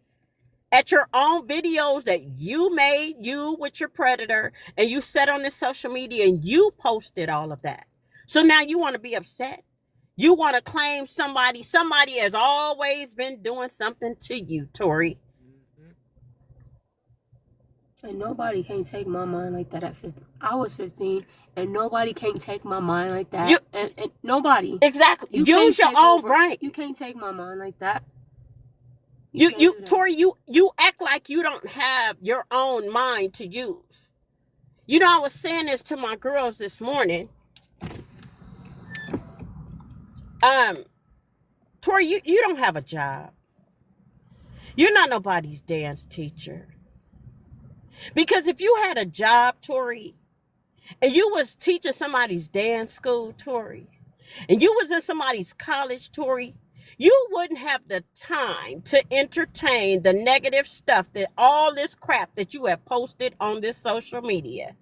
At your own videos that you made, you with your predator, and you said on the social media, and you posted all of that. So now you want to be upset? You want to claim somebody has always been doing something to you, Tori. And nobody can take my mind like that at 15. I was 15, and nobody can take my mind like that. And nobody. Exactly. You Use can't your take own over- brain. You can't take my mind like that. You can't do that. Tori, you act like you don't have your own mind to use. You know, I was saying this to my girls this morning. Tori, you don't have a job. You're not nobody's dance teacher. Because if you had a job, Tori, and you was teaching somebody's dance school, Tori, and you was in somebody's college, Tori, you wouldn't have the time to entertain the negative stuff, that all this crap that you have posted on this social media.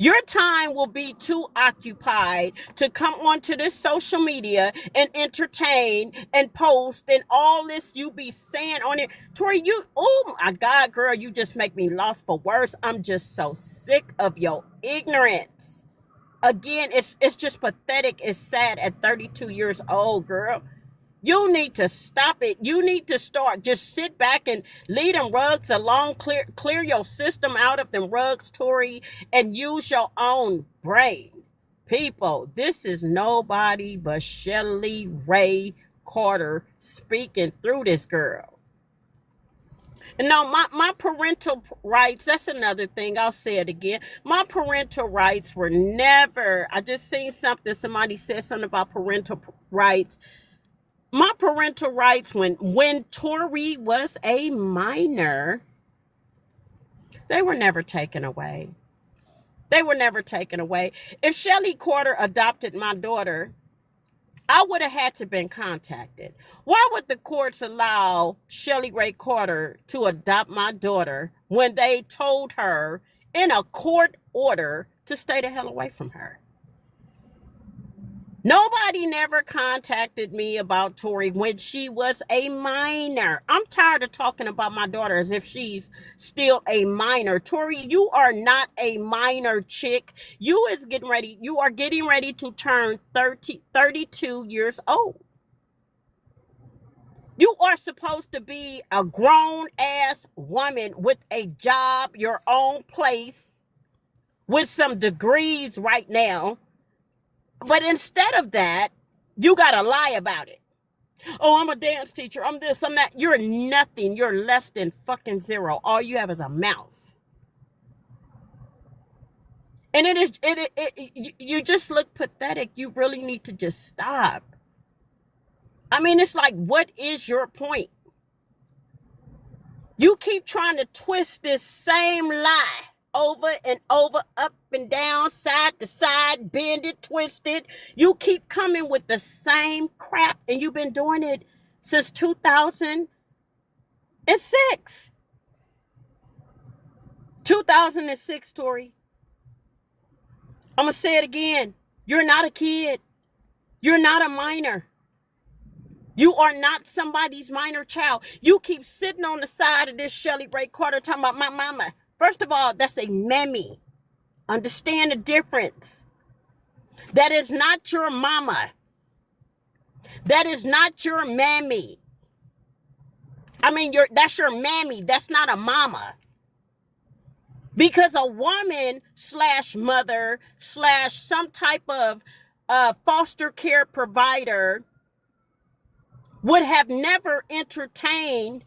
Your time will be too occupied to come onto this social media and entertain and post and all this you be saying on it. Tori, oh my God, girl, you just make me lost for words. I'm just so sick of your ignorance. Again, it's just pathetic. It's sad at 32 years old, girl. You need to stop it. You need to start. Just sit back and leave them rugs alone. Clear your system out of them rugs, Tori, and use your own brain. People, this is nobody but Shelly Ray Carter speaking through this girl. And now my parental rights, that's another thing. I'll say it again. My parental rights were never, I just seen something, somebody said something about parental rights. My parental rights when Tori was a minor, they were never taken away. They were never taken away. If Shelly Carter adopted my daughter, I would have had to been contacted. Why would the courts allow Shelly Ray Carter to adopt my daughter when they told her in a court order to stay the hell away from her? Nobody never contacted me about Tori when she was a minor. I'm tired of talking about my daughter as if she's still a minor. Tori, you are not a minor, chick. You are getting ready to turn 32 years old. You are supposed to be a grown-ass woman with a job, your own place, with some degrees right now. But instead of that, you got to lie about it. Oh, I'm a dance teacher. I'm this, I'm that. You're nothing. You're less than fucking zero. All you have is a mouth. And you just look pathetic. You really need to just stop. I mean, it's like, what is your point? You keep trying to twist this same lie over and over, up and down, side to side, bended, twisted. You keep coming with the same crap, and you've been doing it since 2006. 2006, Tori. I'm going to say it again. You're not a kid. You're not a minor. You are not somebody's minor child. You keep sitting on the side of this Shelly Ray Carter talking about my mama. First of all, that's a mammy. Understand the difference. That is not your mama. That is not your mammy. I mean, that's your mammy. That's not a mama. Because a woman / mother / some type of foster care provider would have never entertained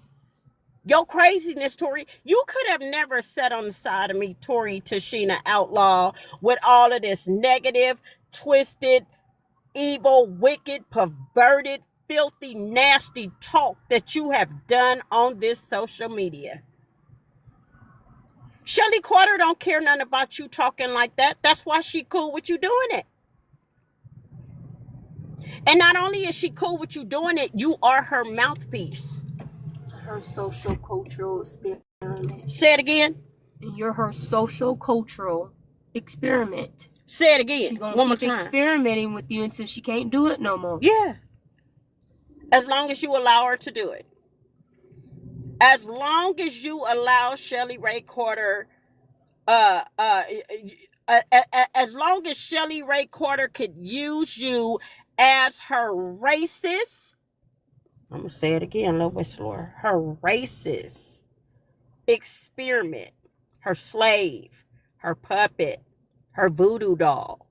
your craziness, Tori. You could have never sat on the side of me, Tori Tashina Outlaw, with all of this negative, twisted, evil, wicked, perverted, filthy, nasty talk that you have done on this social media. Shelly Carter don't care nothing about you talking like that. That's why she cool with you doing it. And not only is she cool with you doing it, you are her mouthpiece. Her social cultural experiment. Say it again. You're her social cultural experiment. Say it again. She's gonna one more keep time. experimenting with you until she can't do it no more. Yeah. As long as you allow her to do it. As long as you allow Shelly Ray Carter, as long as Shelly Ray Carter could use you as her racist, I'm going to say it again a little bit slower, her racist experiment, her slave, her puppet, her voodoo doll.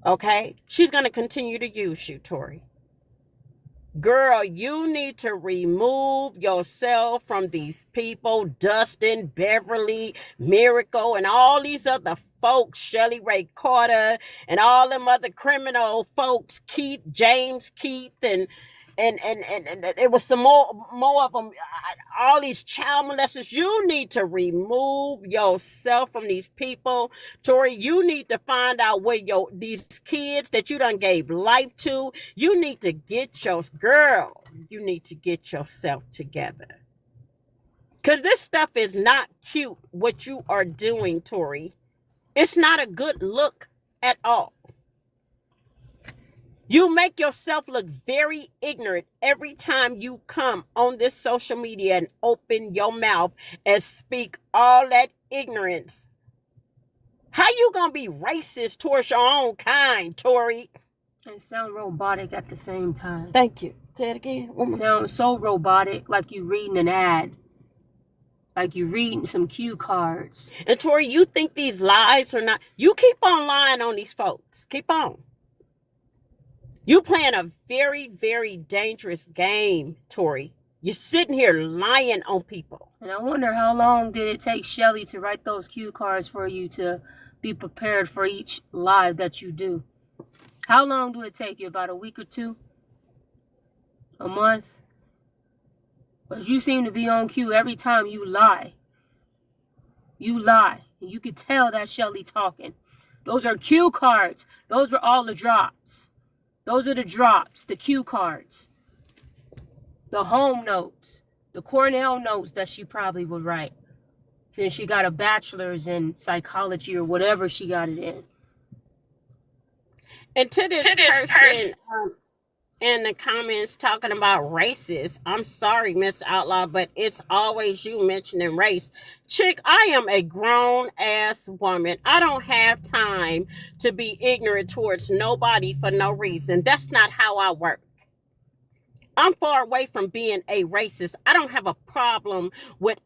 Okay? She's going to continue to use you, Tori. Girl, you need to remove yourself from these people, Dustin, Beverly, Miracle, and all these other folks, Shelly Ray Carter, and all them other criminal folks, Keith, James Keith, and it was some more of them, all these child molesters. You need to remove yourself from these people. Tori, you need to find out where these kids that you done gave life to, you need to get you need to get yourself together. Because this stuff is not cute, what you are doing, Tori. It's not a good look at all. You make yourself look very ignorant every time you come on this social media and open your mouth and speak all that ignorance. How you gonna be racist towards your own kind, Tori? And sound robotic at the same time. Thank you. Say it again. Sound so robotic, like you reading an ad. Like you reading some cue cards. And Tori, you think these lies are not... You keep on lying on these folks. Keep on. You playing a very, very dangerous game, Tori. You're sitting here lying on people. And I wonder how long did it take Shelly to write those cue cards for you to be prepared for each live that you do? How long do it take you? About a week or two? A month? Because you seem to be on cue every time you lie. You lie. And you can tell that's Shelly talking. Those are cue cards. Those were all the drops. Those are the drops, the cue cards, the home notes, the Cornell notes that she probably would write. Then she got a bachelor's in psychology or whatever she got it in. And to this person in the comments talking about racist, I'm sorry, Miss Outlaw, but it's always you mentioning race. Chick, I am a grown-ass woman. I don't have time to be ignorant towards nobody for no reason. That's not how I work. I'm far away from being a racist. I don't have a problem with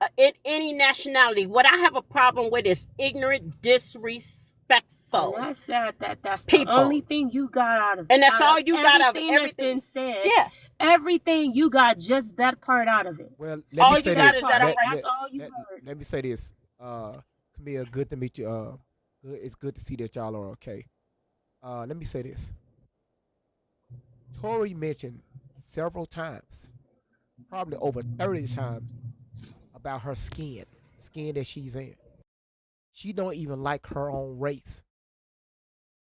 any nationality. What I have a problem with is ignorant, disrespectful. And that's sad that that's people. The only thing you got out of it. And that's all you got out of everything that's been said. Yeah. Everything, you got just that part out of it. Well, all you got is that that's all you heard. Let me say this. Camille, good to meet you. It's good to see that y'all are okay. Let me say this. Tori mentioned several times, probably over 30 times, about her skin that she's in. She don't even like her own race.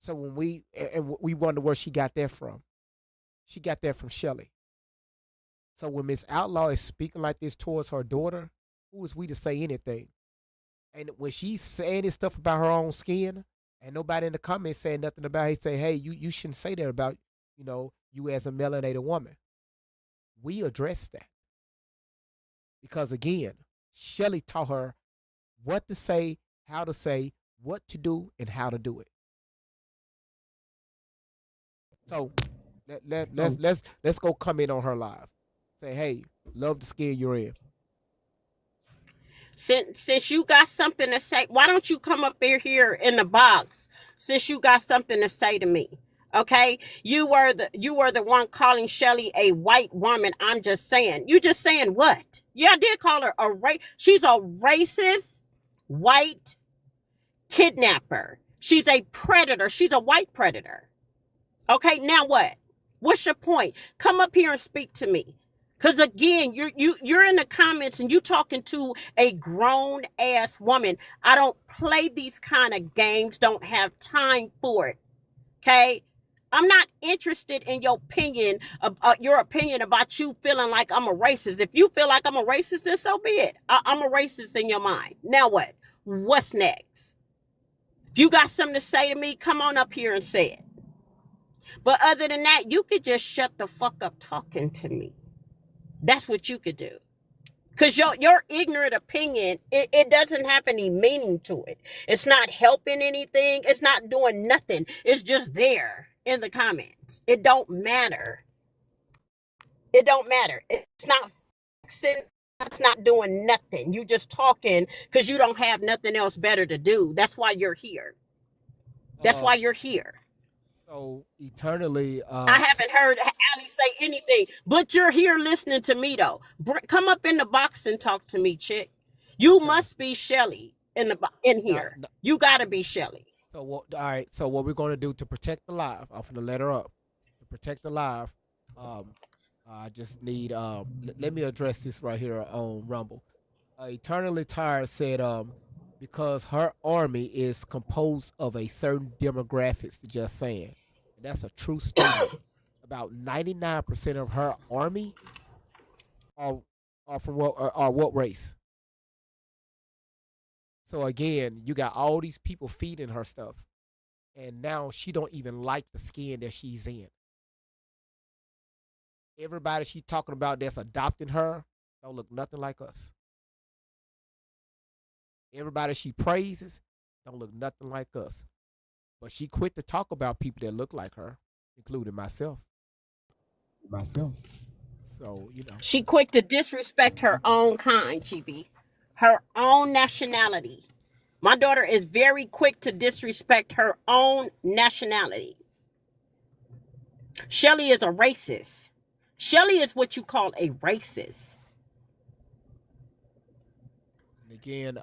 So when we wonder where she got that from. She got that from Shelly. So when Miss Outlaw is speaking like this towards her daughter, who is we to say anything? And when she's saying this stuff about her own skin, and nobody in the comments saying nothing about it, say, hey, you shouldn't say that about, you as a melanated woman. We address that. Because again, Shelly taught her what to say, how to say, what to do, and how to do it. So let's go comment on her live. Say, hey, love the skin you're in. Since you got something to say, why don't you come up here in the box? Since you got something to say to me, okay? You were the one calling Shelly a white woman. I'm just saying. You just saying what? Yeah, I did call her a race. She's a racist white kidnapper. She's a predator. She's a white predator. Okay, now what? What's your point? Come up here and speak to me. Because again, you're in the comments and you talking to a grown ass woman. I don't play these kind of games. Don't have time for it. Okay, I'm not interested in your opinion about you feeling like I'm a racist. If you feel like I'm a racist, then so be it. I'm a racist in your mind. Now what? What's next? If you got something to say to me, come on up here and say it. But other than that, you could just shut the fuck up talking to me. That's what you could do. Because your ignorant opinion, it doesn't have any meaning to it. It's not helping anything. It's not doing nothing. It's just there in the comments. It don't matter. It don't matter. It's not fixing. It's not doing nothing. You just talking because you don't have nothing else better to do. That's why you're here. That's why you're here. So eternally, I haven't heard Ali say anything, but you're here listening to me though. Come up in the box and talk to me, chick. You must be Shelly in here. You gotta be Shelly. So all right. So what we're gonna do to protect the live? I'm gonna let her up. To protect the live, I just need let me address this right here on Rumble. Eternally Tired said because her army is composed of a certain demographics. Just saying, and that's a true statement. About 99% of her army are from what race? So again, you got all these people feeding her stuff, and now she don't even like the skin that she's in. Everybody she's talking about that's adopting her don't look nothing like us. Everybody she praises don't look nothing like us. But she quit to talk about people that look like her, including myself. So, She quick to disrespect her own kind, Chibi. Her own nationality. My daughter is very quick to disrespect her own nationality. Shelly is a racist. Shelly is what you call a racist. again,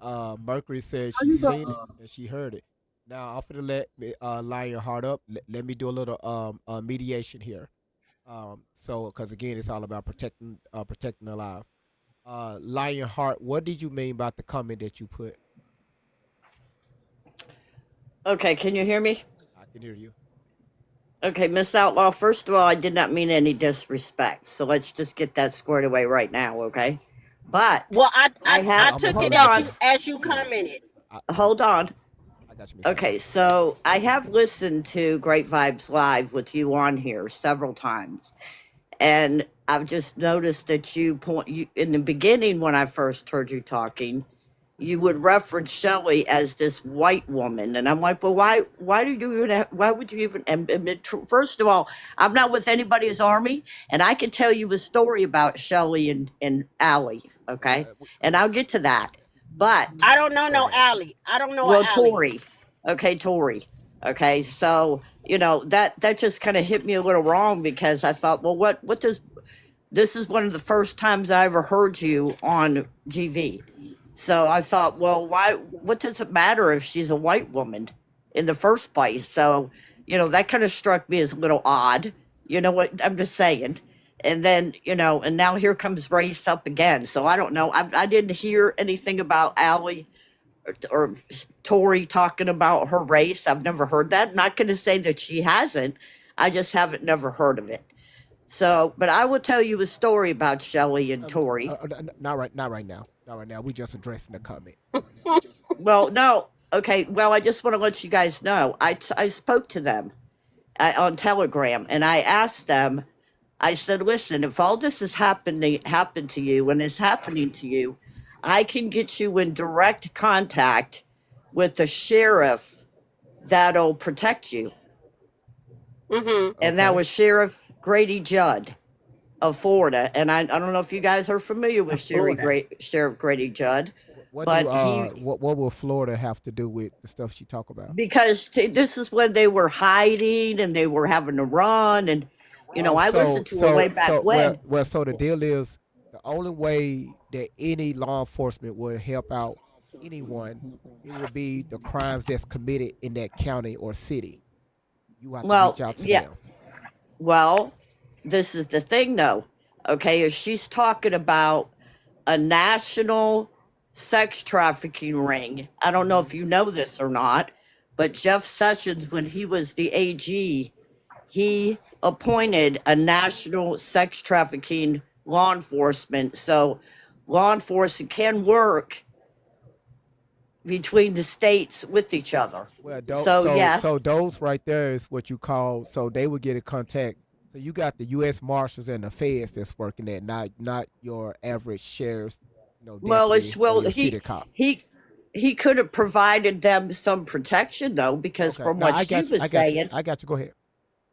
Mercury said she seen it and she heard it. Now I'm gonna let Lionheart up. Let me do a little mediation here. So because again, it's all about protecting the life. Lionheart, what did you mean about the comment that you put? Okay, can you hear me? I can hear you. Okay, Miss Outlaw, first of all, I did not mean any disrespect. So let's just get that squared away right now, okay? But Well, I have- took hold it on. as you commented. hold on. I got you. Miss Okay, so I have listened to Great Vibes Live with you on here several times. And I've just noticed that you in the beginning when I first heard you talking, you would reference Shelley as this white woman, and I'm like, well, why do you even why would you even admit first of all, I'm not with anybody's army, and I can tell you a story about Shelley and Allie, okay, and I'll get to that, but I don't know no Allie. I don't know well, Allie. Tori, okay, so that just kind of hit me a little wrong because I thought, well, what does this is one of the first times I ever heard you on GV. So I thought, well, what does it matter if she's a white woman in the first place? So, that kind of struck me as a little odd. You know what? I'm just saying. And then, and now here comes race up again. So I don't know. I didn't hear anything about Allie or Tori talking about her race. I've never heard that. Not going to say that she hasn't. I just haven't never heard of it. So, but I will tell you a story about Shelley and Tori. Not right now. Not right now. We just addressing the comment. Well, no. Okay. Well, I just want to let you guys know. I spoke to them on Telegram, and I asked them. I said, "Listen, if all this has happened to you and is happening to you, I can get you in direct contact with the sheriff that'll protect you." And that Okay. was Sheriff Grady Judd of Florida. And I don't know if you guys are familiar with Sheriff Grady Judd, What but do what will Florida have to do with the stuff she talk about? because this is when they were hiding and they were having to run. And, I listened to her way back when. So the deal is the only way that any law enforcement would help out anyone, it would be the crimes that's committed in that county or city. You have to Well, reach out to yeah. them. Well, this is the thing, though. Okay, is she's talking about a national sex trafficking ring. I don't know if you know this or not, but Jeff Sessions, when he was the AG, he appointed a national sex trafficking law enforcement. So law enforcement can work between the states with each other. Well, So, yes. so those right there is what you call. So they would get in contact. So you got the U.S. Marshals and the feds that's working there, not your average sheriff's, Well, deputy or your city he cop. he could have provided them some protection though, because Okay, from no, what I she got you. was I got you. saying, I got you. Go ahead.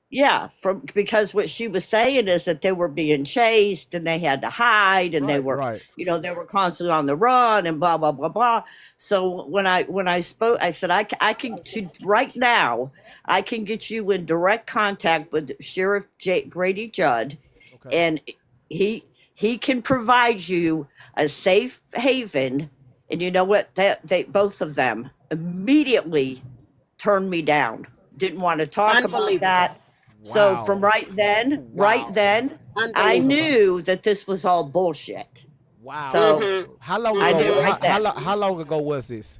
yeah, because what she was saying is that they were being chased and they had to hide and they Right, were, right. they were constantly on the run and blah blah blah blah. So when I spoke, I said I can right now I can get you in direct contact with Sheriff Grady Judd, Okay. and he can provide you a safe haven. And you know what? They both of them immediately turned me down. Didn't want to talk about Unbelievable. that. So from Wow. right then, Wow. I Unbelievable. knew that this was all bullshit. Wow. So How long I ago? knew right then. How long ago was this?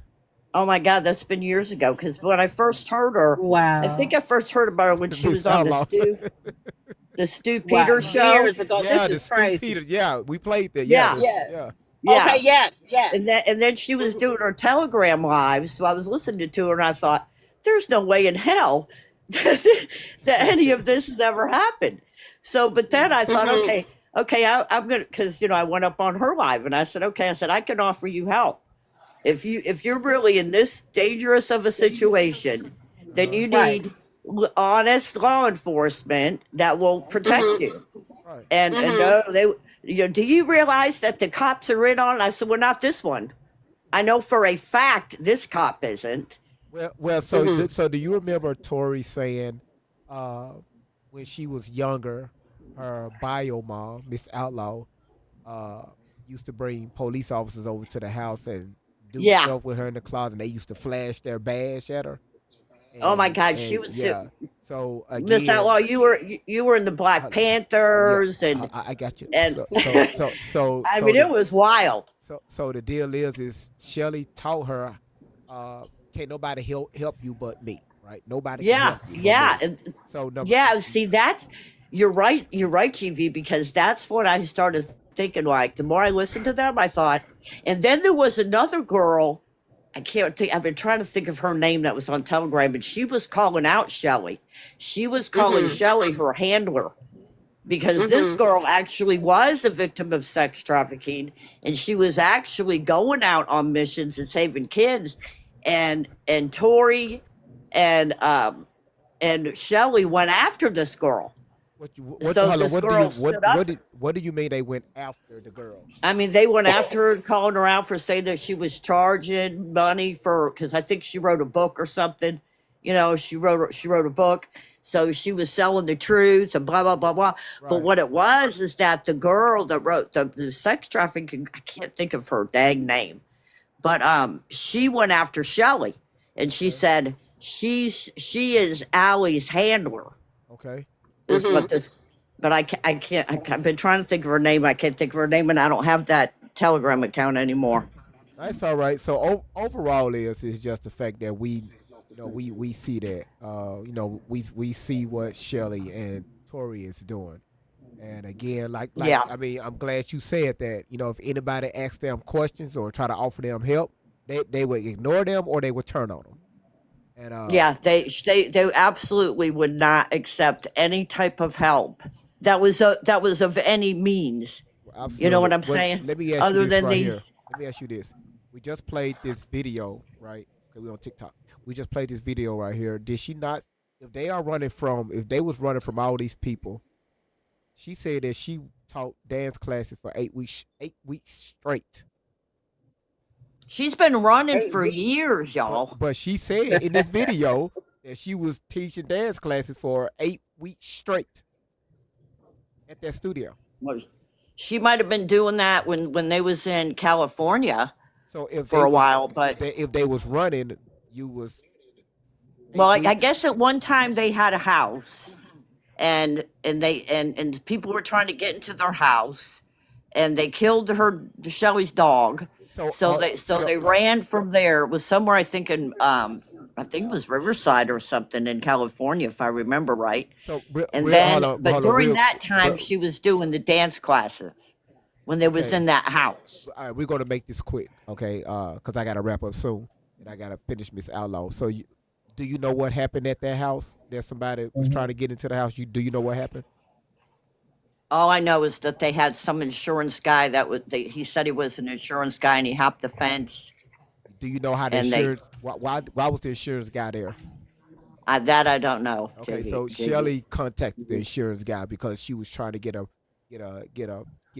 Oh my God, that's been years ago. Because when I first heard her, I think I first heard about her when she was How on long? the Stu Wow. Peters show. Years ago. Yeah, the This is Stu crazy. Peters. Yeah, we played that. Yeah. Yeah. Yeah. Okay, yes, yes. And then she was doing her Telegram live. So I was listening to her and I thought, there's no way in hell that any of this has ever happened. So, but then I thought, okay, I'm gonna, because I went up on her live and I said, okay, I can offer you help. If you're really in this dangerous of a situation, then you Right. need honest law enforcement that will protect you. Right. And no, do you realize that the cops are in on it? I said, well, not this one. I know for a fact this cop isn't. Well. So do you remember Tori saying, when she was younger, her bio mom, Miss Outlaw, used to bring police officers over to the house and do Yeah. stuff with her in the closet, and they used to flash their badge at her. Oh my And God, she and was yeah. So Miss again, Outlaw. You were in the Black Panthers, yeah, and I got you. and I mean, it was wild. So the deal is Shelly taught her, can't nobody help you but me, right? Nobody can Yeah, help you but yeah, me. and So number yeah. See, you're right, GV, because that's what I started thinking. Like the more I listened to them, I thought, and then there was another girl. I can't think. I've been trying to think of her name that was on Telegram, and she was calling out Shelly. She was calling Shelly her handler because this girl actually was a victim of sex trafficking, and she was actually going out on missions and saving kids. And Tori and Shelly went after this girl. So this girl stood up. What do you mean they went after the girl? I mean, they went after her, calling her out for saying that she was charging money because I think she wrote a book or something. She wrote a book, so she was selling the truth and blah blah blah blah. But Right. what it was is that the girl that wrote the sex trafficking, I can't think of her dang name, but she went after Shelly, and she said she is Allie's handler. Okay. Is what this, but I can't. I've been trying to think of her name. I can't think of her name, and I don't have that Telegram account anymore. That's all right. So overall, is just the fact that we see that we see what Shelly and Tori is doing. And again, Yeah. I mean, I'm glad you said that. If anybody asks them questions or try to offer them help, they would ignore them or they would turn on them. And Yeah, they absolutely would not accept any type of help that was of any means. You know absolutely. what I'm Well, saying? let me ask you Other this than right here. these. Let me ask you this. We just played this video, right? 'Cause we on TikTok. We just played this video right here. Did she not? If they was running from all these people, she said that she taught dance classes for 8 weeks, 8 weeks straight. She's been running for years, y'all. But she said in this video that she was teaching dance classes for 8 weeks straight at that studio. Well, she might have been doing that when they was in California So if for they a was while, but if they was running, you was well, eight I weeks. guess at one time they had a house, and people were trying to get into their house, and they killed Shelley's dog. So So they ran from there. It was somewhere I think it was Riverside or something in California, if I remember right. so And real, then, hold on, but hold on, during real. that time, Real, she was doing the dance classes when they was okay. in that house. All right, we're gonna make this quick, okay? Because I gotta wrap up soon, and I gotta finish Miss Outlaw. So, do you know what happened at that house? There's somebody was trying to get into the house. Do you know what happened? All I know is that they had some insurance guy he said he was an insurance guy and he hopped the fence. Do you know how the And they, insurance? Why was the insurance guy there? that I don't know, Okay, JD. so Shelly contacted the insurance guy because she was trying to get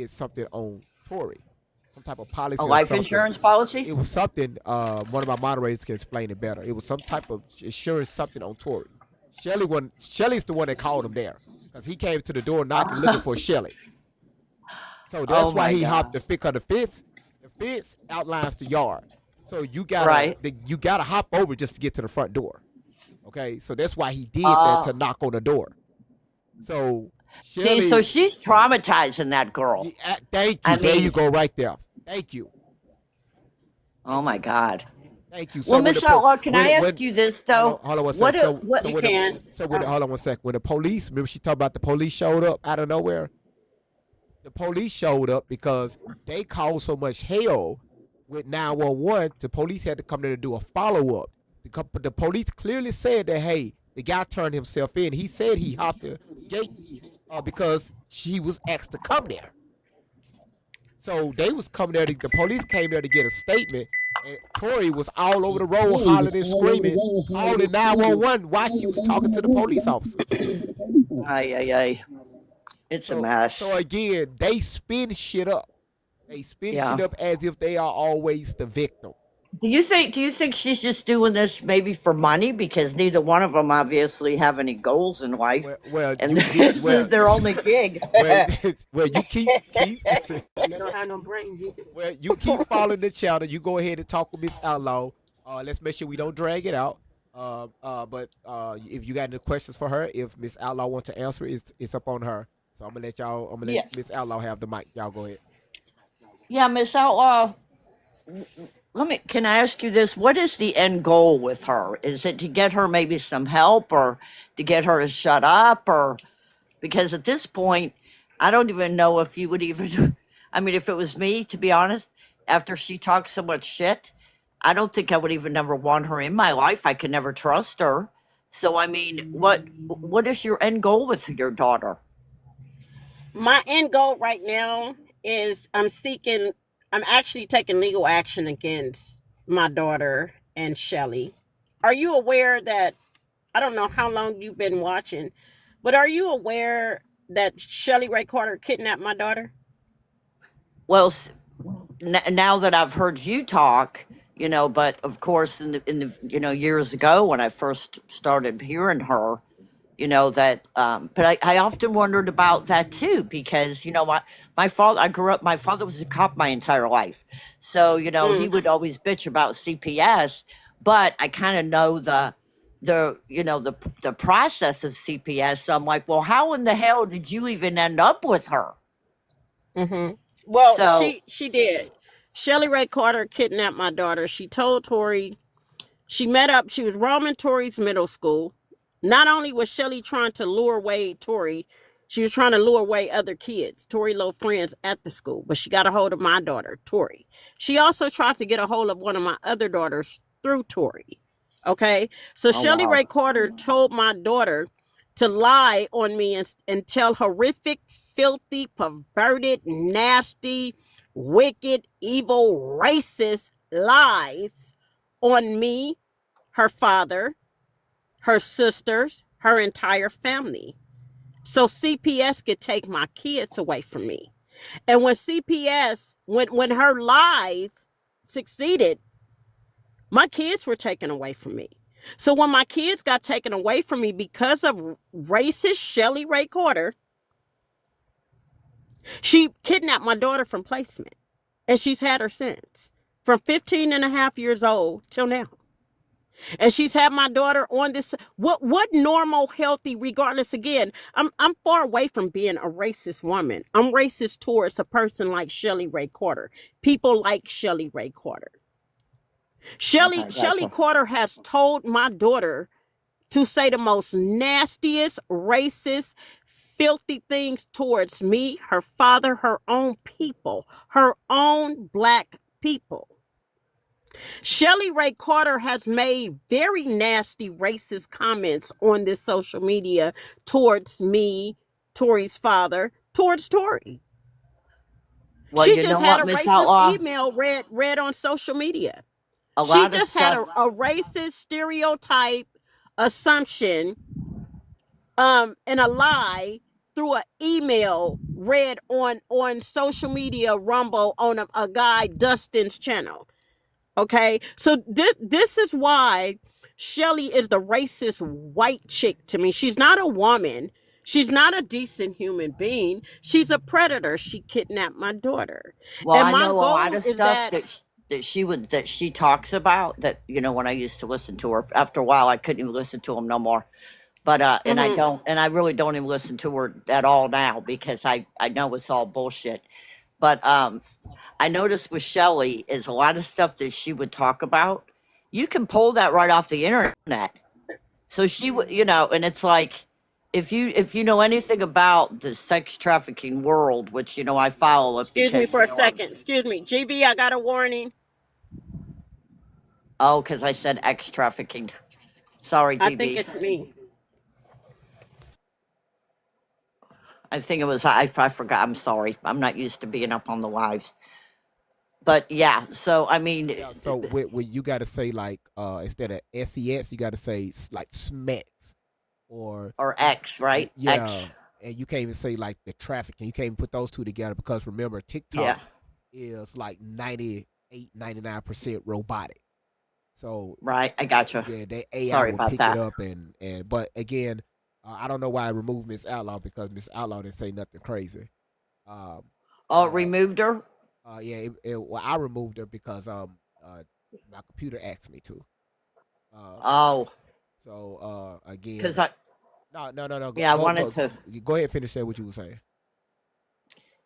something on Tori, some type of policy A or life something. insurance policy? It was something. One of my moderators can explain it better. It was some type of insurance, something on Tori. Shelly's the one that called him there because he came to the door knocking, looking for Shelly. So that's Oh why my he hopped God. the fence. The fence outlines the yard, so you Right. gotta hop over just to get to the front door. Okay, so that's why he did that, Uh, to knock on the door. So See, so Shelly, she's traumatizing that girl. thank I you. There you mean, go, right there. Thank you. oh my God. Thank you. So Well, when Miss the po- Outlaw, can I ask when you this hold though? on, hold on one What sec. a, what So You when the can. hold on one sec. When the police, remember she talked about the police showed up out of nowhere. The police showed up because they caused so much hell with 911. The police had to come there to do a follow up. The police clearly said that, hey, the guy turned himself in. He said he hopped the gate because she was asked to come there. So they was coming there. The police came there to get a statement. And Tori was all over the road hollering and screaming, calling 911 while she was talking to the police officer. ay, ay, ay. It's a So mess. again, they spin shit up. They spin Yeah. shit up as if they are always the victim. Do you think she's just doing this maybe for money because neither one of them obviously have any goals in life, Well, and you this is their only gig? well, you keep They don't have no brains either. well, you keep following the channel. You go ahead and talk with Miss Outlaw. Let's make sure we don't drag it out. But if you got any questions for her, if Miss Outlaw wants to answer, it's up on her. So I'm gonna Yeah, let Miss Outlaw have the mic. Y'all go ahead. yeah, Miss Outlaw. Can I ask you this? What is the end goal with her? Is it to get her maybe some help or to get her to shut up? Or because at this point, I don't even know if you would even, I mean, if it was me, to be honest, after she talks so much shit, I don't think I would even ever want her in my life. I could never trust her. So, I mean, what is your end goal with your daughter? My end goal right now is I'm actually taking legal action against my daughter and Shelly. Are you aware that, I don't know how long you've been watching, but are you aware that Shelly Ray Carter kidnapped my daughter? Well, now that I've heard you talk, but of course, in the years ago when I first started hearing her, that, but I often wondered about that too, because, my father was a cop my entire life. So, he Mm. would always bitch about CPS, but I kind of know the process of CPS. So I'm like, well, how in the hell did you even end up with her? Mm-hmm. Well, So, she did. Shelly Ray Carter kidnapped my daughter. She told Tori, she was roaming Tori's middle school. Not only was Shelly trying to lure away Tori, she was trying to lure away other kids, Tori Lowe friends at the school, but she got a hold of my daughter, Tori. She also tried to get a hold of one of my other daughters through Tori. Okay? So Oh, Shelly wow. Ray Carter told my daughter to lie on me and tell horrific, filthy, perverted, nasty, wicked, evil, racist lies on me, her father, her sisters, her entire family. So CPS could take my kids away from me. And when CPS, when her lies succeeded, my kids were taken away from me. So when my kids got taken away from me because of racist Shelly Ray Carter, she kidnapped my daughter from placement. And she's had her since. From 15 and a half years old till now. And she's had my daughter on this. What normal, healthy, regardless, again, I'm far away from being a racist woman. I'm racist towards a person like Shelly Ray Carter. People like Shelly Ray Carter. Shelly Carter has told my daughter to say the most nastiest, racist, filthy things towards me, her father, her own people, her own black people. Shelly Ray Carter has made very nasty racist comments on this social media towards me, Tori's father, towards Tori. Well, She you know just had what, a Miss racist Outlaw? email read on social media. A She lot of just had stuff. a racist stereotype assumption and a lie through an email read on social media, Rumble, on a guy Dustin's channel. Okay, so this is why Shelly is the racist white chick to me. She's not a woman. She's not a decent human being. She's a predator. She kidnapped my daughter. Well, And I my know a lot goal of is stuff that that she talks about that, you know, when I used to listen to her. After a while, I couldn't even listen to them no more. But and I really don't even listen to her at all now because I know it's all bullshit. But I noticed with Shelly is a lot of stuff that she would talk about. You can pull that right off the internet. So she would, you know, and it's like if you know anything about the sex trafficking world, which you know I follow it excuse me because for you a know second. Excuse me. GB, I got a warning. because I said X trafficking. Sorry, I think GB. it's me. I think it was I forgot. I'm sorry. I'm not used to being up on the lives. But yeah, so I mean, Yeah, so with you got to say like instead of SEX, you got to say like SMEX or or X, right? yeah, X. and you can't even say like the trafficking. You can't even put those two together because remember TikTok Yeah. is like 98, 99% robotic. So Right. I gotcha. yeah, they AI Sorry will about pick it that. up and but again, I don't know why I removed Miss Outlaw because Miss Outlaw didn't say nothing crazy. Um, Oh, it uh, removed her? yeah, well, I removed her because my computer asked me to. Uh, Oh, so again, because I no. yeah, I wanted to Go ahead, and finish that what you were saying.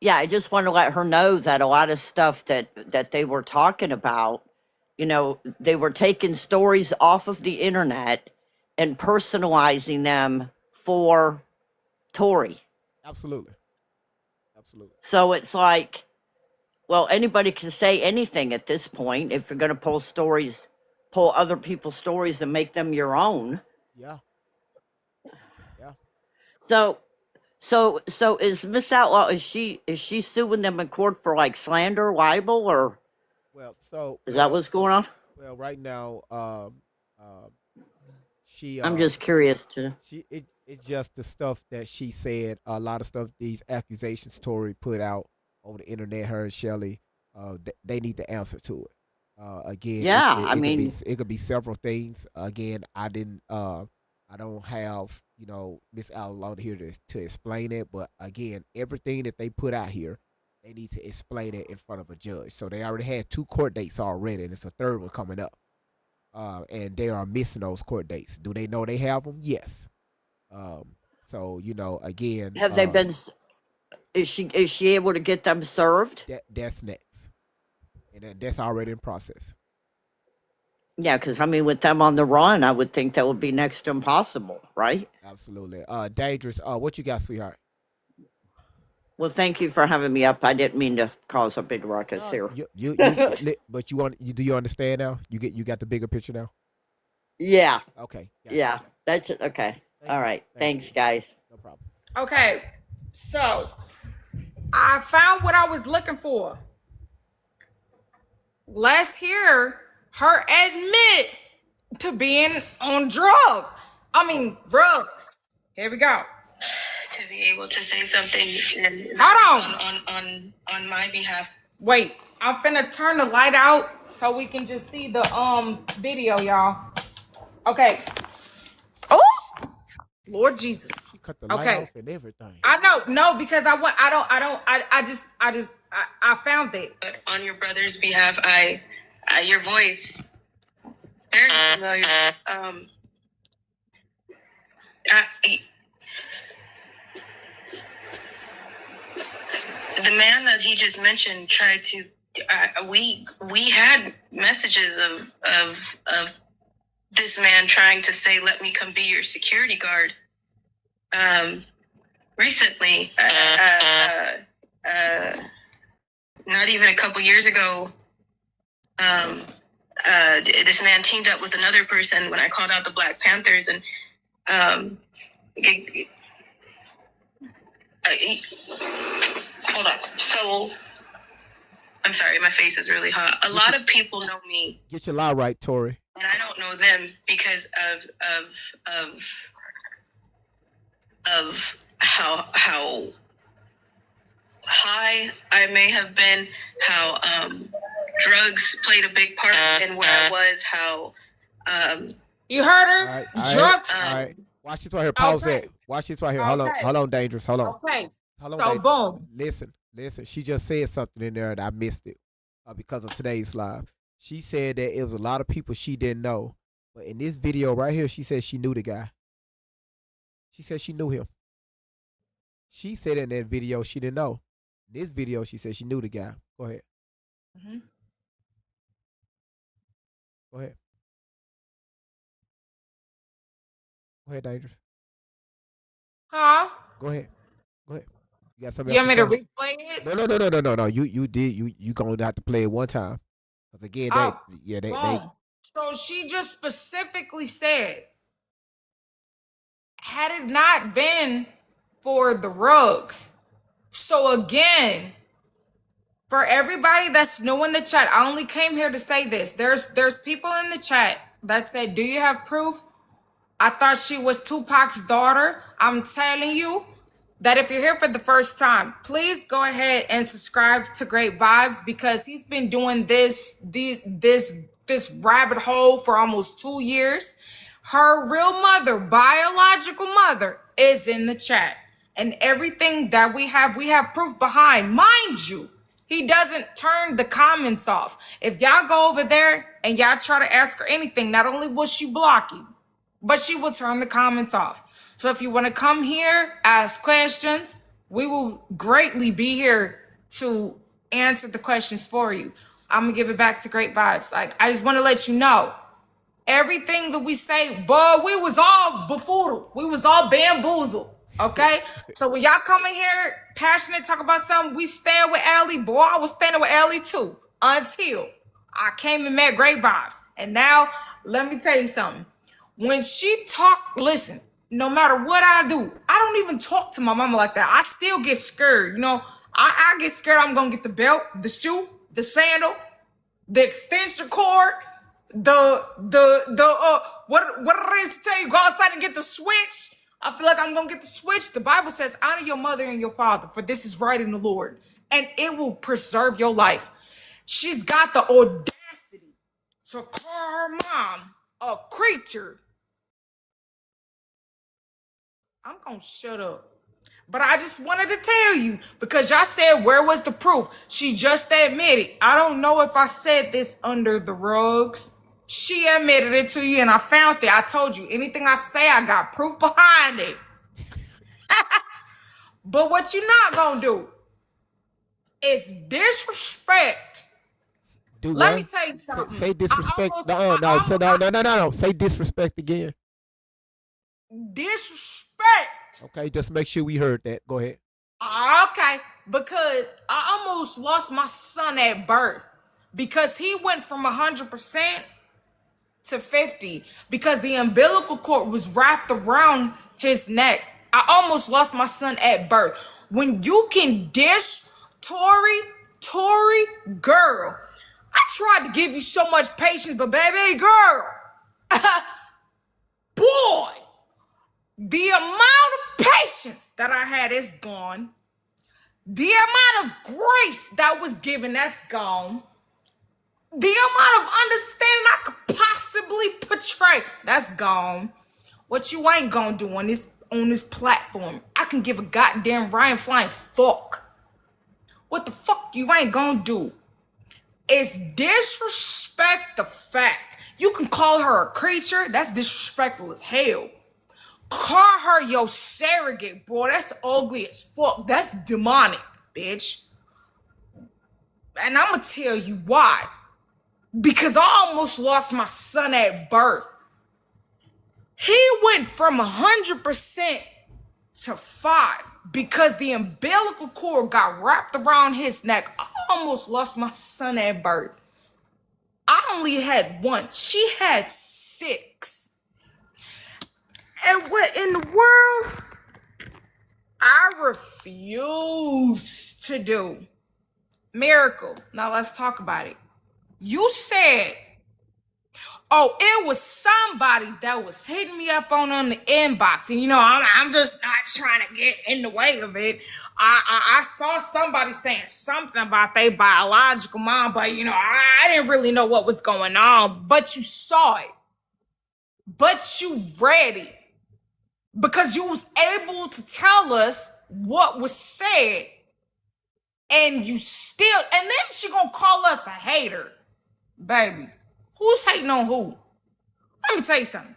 yeah, I just want to let her know that a lot of stuff that they were talking about, you know, they were taking stories off of the internet and personalizing them for Tori. Absolutely, absolutely. So it's like, well, anybody can say anything at this point if you're going to pull other people's stories and make them your own. Yeah, yeah. So so is Miss Outlaw is she suing them in court for like slander, libel, or Well, so is that what's going on? right now, she I'm just curious to. it's just the stuff that she said. A lot of stuff these accusations Tory put out over the internet. Her and Shelley, they need to answer to it. Again, Yeah, I mean, it could be several things. Again, I don't have Miss Outlaw here to explain it, but again, everything that they put out here, they need to explain it in front of a judge. So they already had 2 court dates already, and it's a third one coming up. And they are missing those court dates. Do they know they have them? Yes. So again, have they been? Is she able to get them served? that's next. and that's already in process. Yeah, because I mean, with them on the run, I would think that would be next to impossible, right? Absolutely. Dangerous. What you got, sweetheart? Well, thank you for having me up. I didn't mean to cause a big ruckus here. But do you understand now? You got the bigger picture now. Yeah, Okay. Got yeah, that's it. Okay. All right. Thanks, guys. No problem. Okay, so I found what I was looking for. Let's hear her admit to being on drugs. I mean, drugs. Here we go. To be able to say something and Hold on my behalf. Wait, I'm finna turn the light out so we can just see the video, y'all. Okay. Oh, Lord Jesus. You cut the light Okay. off and everything. I know, no, because I found it. But on your brother's behalf, your voice very familiar. The man that he just mentioned tried to. We had messages of this man trying to say, "Let me come be your security guard." Recently, not even a couple years ago, this man teamed up with another person when I called out the Black Panthers, and hold on. So, I'm sorry, my face is really hot. A lot of people know me. Get your lie right, Tori. And I don't know them because of how high I may have been, how drugs played a big part in where I was, how You heard her? All right. Drugs. All right. Watch this right here. Pause Okay. it. Watch this right here. Hold on. Okay. Hold on, Dangerous. Hold on. Okay. Hold on. So Dangerous. boom. Listen. She just said something in there and I missed it because of today's live. She said that it was a lot of people she didn't know. But in this video right here, she said she knew the guy. She said she knew him. She said in that video she didn't know. In this video, she said she knew the guy. Go ahead. Mm-hmm. Go ahead. Go ahead, Dangerous. Huh? Go ahead. Go ahead. You got something You want me to else say? replay it? No. You did. You gonna have to play it one time. Cause again, they Boom. So she just specifically said, had it not been for the rugs. So again, for everybody that's new in the chat, I only came here to say this. There's people in the chat that said, "Do you have proof?" I thought she was Tupac's daughter. I'm telling you that if you're here for the first time, please go ahead and subscribe to Great Vibes because he's been doing this rabbit hole for almost 2 years. Her real mother, biological mother, is in the chat. And everything that we have proof behind. Mind you, he doesn't turn the comments off. If y'all go over there and y'all try to ask her anything, not only will she block you, but she will turn the comments off. So if you want to come here, ask questions, we will greatly be here to answer the questions for you. I'm going to give it back to Great Vibes. Like, I just want to let you know, everything that we say, boy, we was all befooled. We was all bamboozled. Okay? So when y'all come in here, passionate, talk about something, we stand with Allie. Boy, I was standing with Allie too. Until I came and met Great Vibes. And now, let me tell you something. When she talk, listen, no matter what I do, I don't even talk to my mama like that. I still get scared. You know, I get scared I'm going to get the belt, the shoe, the sandal, the extension cord, what did they say? Go outside and get the switch. I feel like I'm going to get the switch. The Bible says, honor your mother and your father, for this is right in the Lord, and it will preserve your life. She's got the audacity to call her mom a creature. I'm going to shut up. But I just wanted to tell you, because y'all said, where was the proof? She just admitted. I don't know if I said this under the rugs. She admitted it to you, and I found it. I told you, anything I say, I got proof behind it. But what you're not going to do is disrespect Do Let me what? tell you something. Say disrespect. I almost, No. Say disrespect again. disrespect. Okay, just make sure we heard that. Go ahead. Okay, because I almost lost my son at birth because he went from 100% to 50 because the umbilical cord was wrapped around his neck. I almost lost my son at birth. When you can dish Tori, girl, I tried to give you so much patience, but baby girl, boy, the amount of patience that I had is gone. The amount of grace that was given, that's gone. The amount of understanding I could possibly portray, that's gone. What you ain't gonna do on this platform, I can give a goddamn Ryan flying fuck. What the fuck you ain't gonna do is disrespect the fact. You can call her a creature, that's disrespectful as hell. Call her your surrogate, boy, that's ugly as fuck. That's demonic, bitch. And I'm gonna tell you why. Because I almost lost my son at birth. He went from 100% to 5 because the umbilical cord got wrapped around his neck. I almost lost my son at birth. I only had 1. She had 6. And what in the world I refuse to do? Miracle. Now let's talk about it. You said, oh, it was somebody that was hitting me up on the inbox. And, you know, I'm just not trying to get in the way of it. I saw somebody saying something about their biological mom, but, you know, I didn't really know what was going on. But you saw it. But you read it. Because you was able to tell us what was said. And you still, and then she gonna call us a hater. Baby, who's hating on who? Let me tell you something.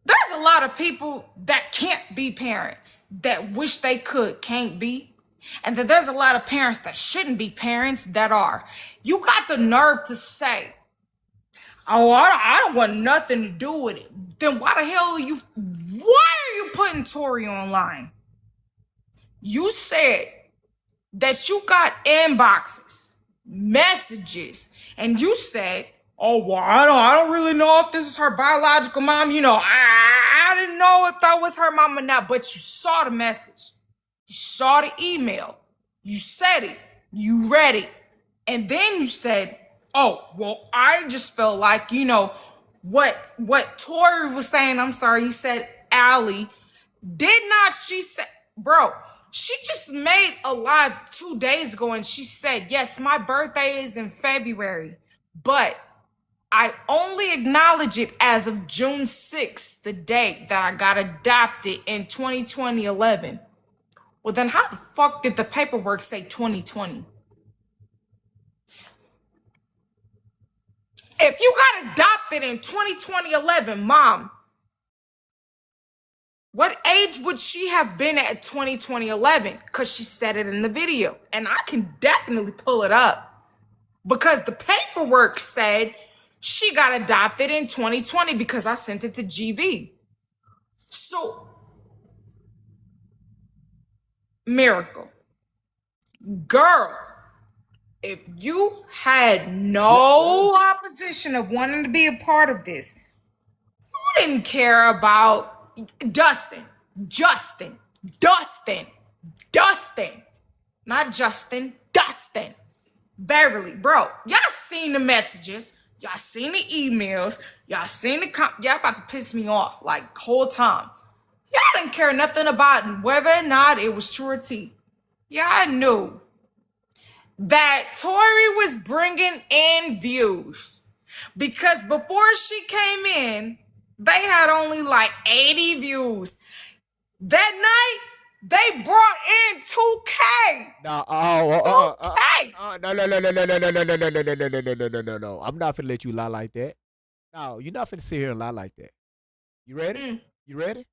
There's a lot of people that can't be parents, that wish they could, can't be. And that there's a lot of parents that shouldn't be parents that are. You got the nerve to say, oh, I don't want nothing to do with it. Then why are you putting Tori online? You said that you got inboxes, messages, and you said, oh, well, I don't really know if this is her biological mom. You know, I didn't know if that was her mom or not, but you saw the message. You saw the email. You said it. You read it. And then you said, oh, well, I just felt like, you know, what Tori was saying, I'm sorry, he said Allie, did not she say, bro, she just made a live 2 days ago and she said, yes, my birthday is in February, but I only acknowledge it as of June 6th, the date that I got adopted in 2011. Well, then how the fuck did the paperwork say 2020? If you got adopted in 2011, mom, what age would she have been at 2011? Because she said it in the video. And I can definitely pull it up. Because the paperwork said she got adopted in 2020 because I sent it to GV. So, Miracle. Girl, if you had no opposition of wanting to be a part of this, you didn't care about Dustin, not Justin, Dustin, Beverly, bro. Y'all seen the messages, y'all seen the emails, y'all seen y'all about to piss me off like whole time. Y'all didn't care nothing about whether or not it was true or tea. Y'all knew that Tori was bringing in views because before she came in, they had only like 80 views. That night, they brought in 2K. No. I'm not finna let you lie like that. No, you're not finna sit here and lie like that. You ready? You ready?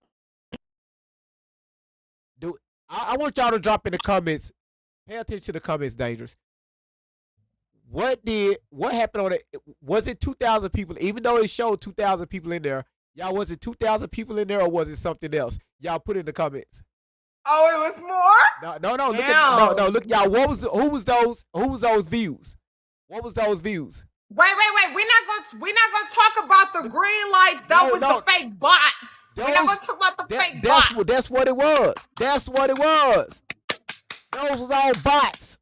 I want y'all to drop in the comments. Pay attention to the comments, Dangerous. what happened on it? Was it 2,000 people? Even though it showed 2,000 people in there, y'all, was it 2,000 people in there or was it something else? Y'all put in the comments. Oh, it was more? No. Look, y'all. Who was those views? What was those views? Wait. We're not gonna talk about the green light. That was the fake bots. We're not gonna talk about the fake bots. That's what it was. That's what it was. Those was all bots.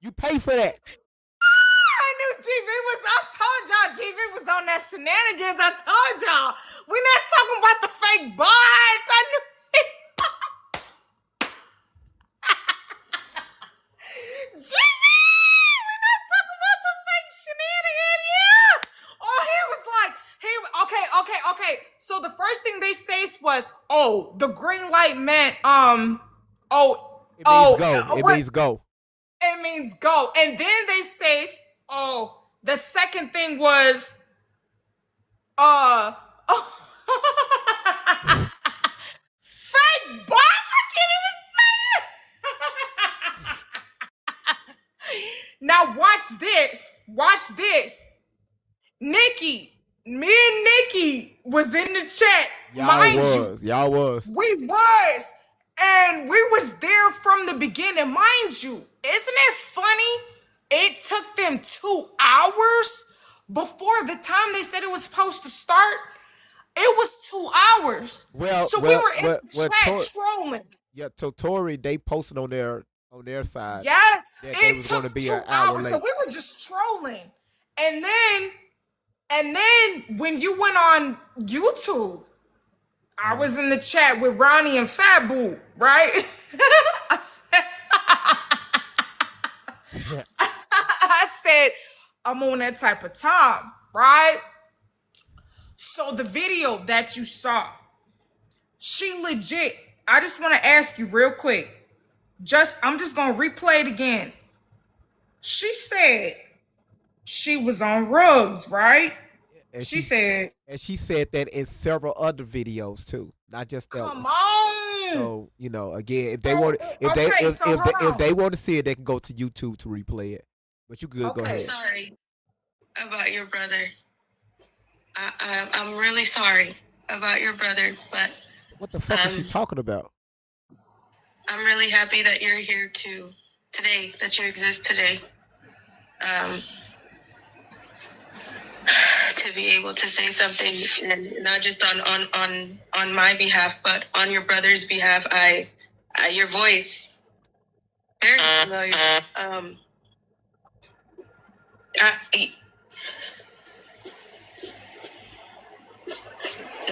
You pay for that. I knew I told y'all TV was on that shenanigans. I told y'all. We're not talking about the fake bots. I knew. GB, we're not talking about the fake shenanigans. Yeah. Oh, he was like, okay. So the first thing they said was, oh, the green light meant, It means go. It means go. It means go. And then they say, oh, the second thing was, fake bots. I can't even say it. Now watch this. Watch this. Me and Nikki was in the chat. Y'all was. We was. And we was there from the beginning. Mind you, isn't it funny? It took them 2 hours before the time they said it was supposed to start. It was 2 hours. So we were in the chat trolling. Yeah, Totori, they posted on their side. Yes, that they was going to be an hour late. So we were just trolling. And then when you went on YouTube, I was in the chat with Ronnie and Fat Boo, right? I said, I'm on that type of time, right? So the video that you saw, she legit, I just want to ask you real quick. I'm just going to replay it again. She said she was on rugs, right? And she said that in several other videos too, not just that. Come on. So again, if they want to see it, they can go to YouTube to replay it. But you good? Go ahead. Sorry about your brother. I'm really sorry about your brother, but what the fuck is she talking about? I'm really happy that you're here today, that you exist today. To be able to say something, and not just on my behalf, but on your brother's behalf. Your voice, very familiar.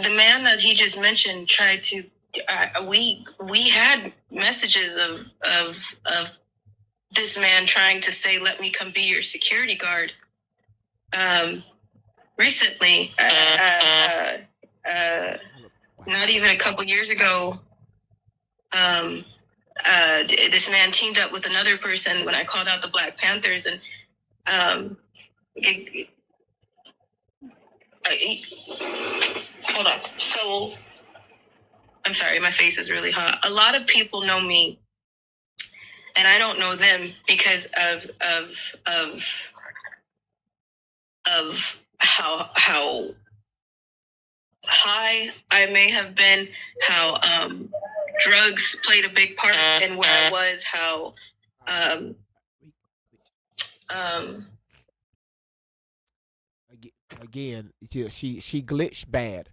The man that he just mentioned tried to. We had messages of this man trying to say, "Let me come be your security guard." Recently, not even a couple years ago, this man teamed up with another person when I called out the Black Panthers, and hold on. So, I'm sorry, my face is really hot. A lot of people know me, and I don't know them because of how high I may have been, how drugs played a big part in where I was, how again, she glitched bad.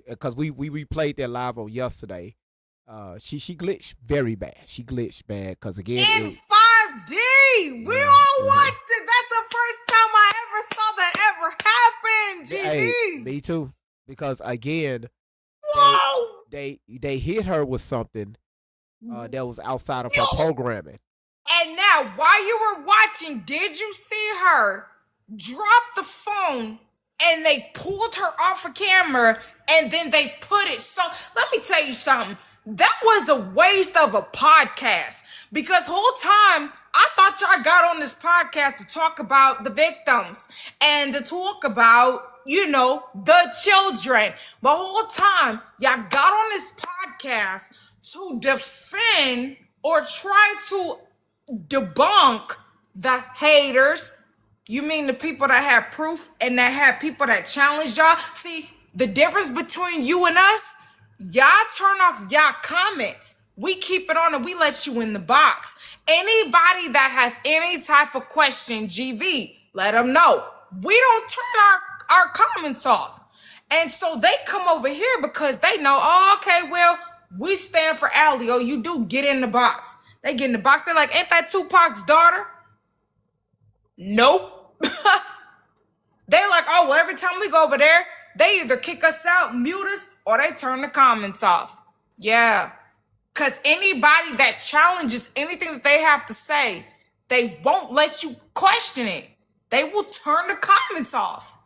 Because we replayed that live on yesterday. She glitched very bad. She glitched bad because again in 5D. We all watched it. That's the first time I ever saw that ever happen. GD. Hey, me too. Because again, whoa, they hit her with something that was outside of her programming. And now, while you were watching, did you see her drop the phone and they pulled her off a camera and then they put it? So let me tell you something. That was a waste of a podcast, because whole time I thought y'all got on this podcast to talk about the victims and to talk about, the children. But whole time y'all got on this podcast to defend or try to debunk the haters. You mean the people that have proof and that have people that challenge y'all? See, the difference between you and us, y'all turn off y'all comments. We keep it on and we let you in the box. Anybody that has any type of question, GV, let them know. We don't turn our comments off. And so they come over here because they know, oh, okay, well, we stand for Allie. Oh, you do get in the box. They get in the box. They're like, ain't that Tupac's daughter? Nope. They like, oh, well, every time we go over there, they either kick us out, mute us, or they turn the comments off. Yeah. Because anybody that challenges anything that they have to say, they won't let you question it. They will turn the comments off.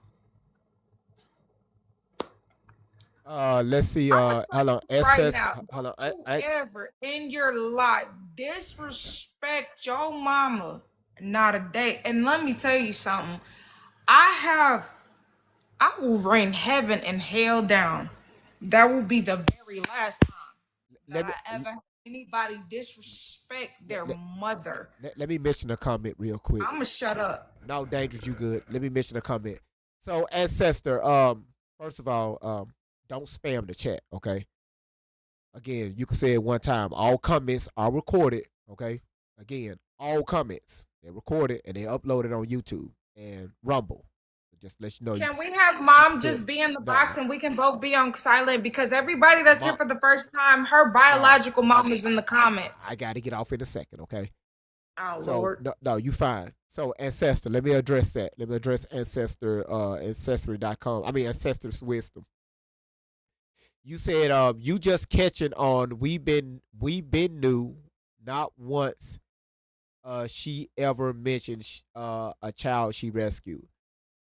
Let's see. Hold on. Right SS. now, Hold on. whoever in your life disrespect your mama, not a day. And let me tell you something. I will rain heaven and hell down. That will be the very last time that I ever have anybody disrespect their mother. Let me mention a comment real quick. I'ma shut up. No, Dangerous, you good. Let me mention a comment. So, Ancestor, first of all, don't spam the chat, okay? Again, you can say it one time. All comments are recorded, okay? Again, all comments, they're recorded and they uploaded on YouTube and Rumble. Just let you know. Can we have mom just be in the box and we can both be on silent? Because everybody that's here for the first time, her biological mom is in the comments. I got to get off in a second, okay? Oh, so, Lord. No, you fine. So, Ancestor, let me address that. Let me address Ancestor, Ancestry.com. I mean, Ancestor's Wisdom. You said you just catching on we've been new, not once she ever mentioned a child she rescued.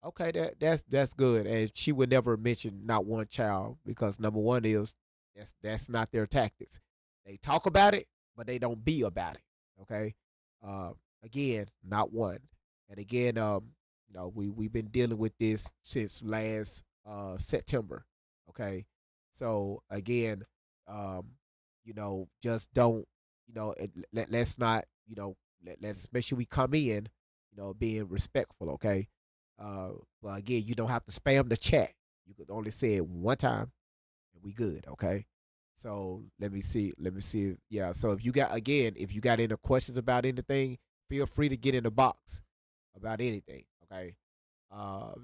Okay, that's good. And she would never mention not one child because number one is that's not their tactics. They talk about it, but they don't be about it. Okay. Again, not one. And again, we've been dealing with this since last September. Okay. So again, just don't, let's not, let's make sure we come in, being respectful. Okay. But again, you don't have to spam the chat. You could only say it one time and we good. Okay. So let me see. Yeah. So if you got any questions about anything, feel free to get in the box about anything. Okay.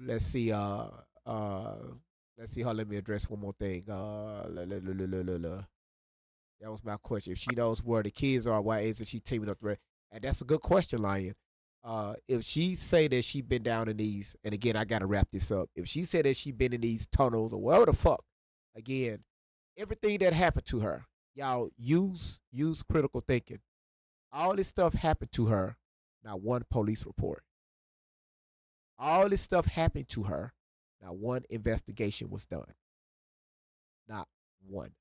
Let's see. Let's see. Let me address one more thing. That was my question. If she knows where the kids are, why isn't she teaming up the And that's a good question, Lion. If she say that she been down in these, and again, I gotta wrap this up. If she said that she been in these tunnels or whatever the fuck, again, everything that happened to her, y'all use critical thinking. All this stuff happened to her, not one police report. All this stuff happened to her, not one investigation was done. Not one.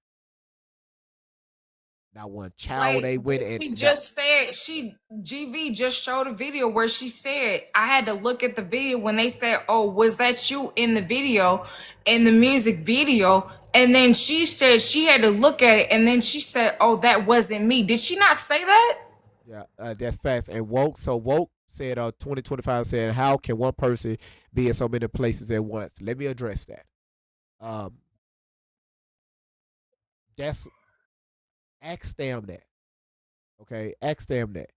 Not one child they went and she just said GV just showed a video where she said I had to look at the video when they said, oh, was that you in the video, in the music video? And then she said she had to look at it and then she said, oh, that wasn't me. Did she not say that? Yeah, that's fast. And Woke said 2025 said, how can one person be in so many places at once? Let me address that. Ask them that. Okay, ask them that.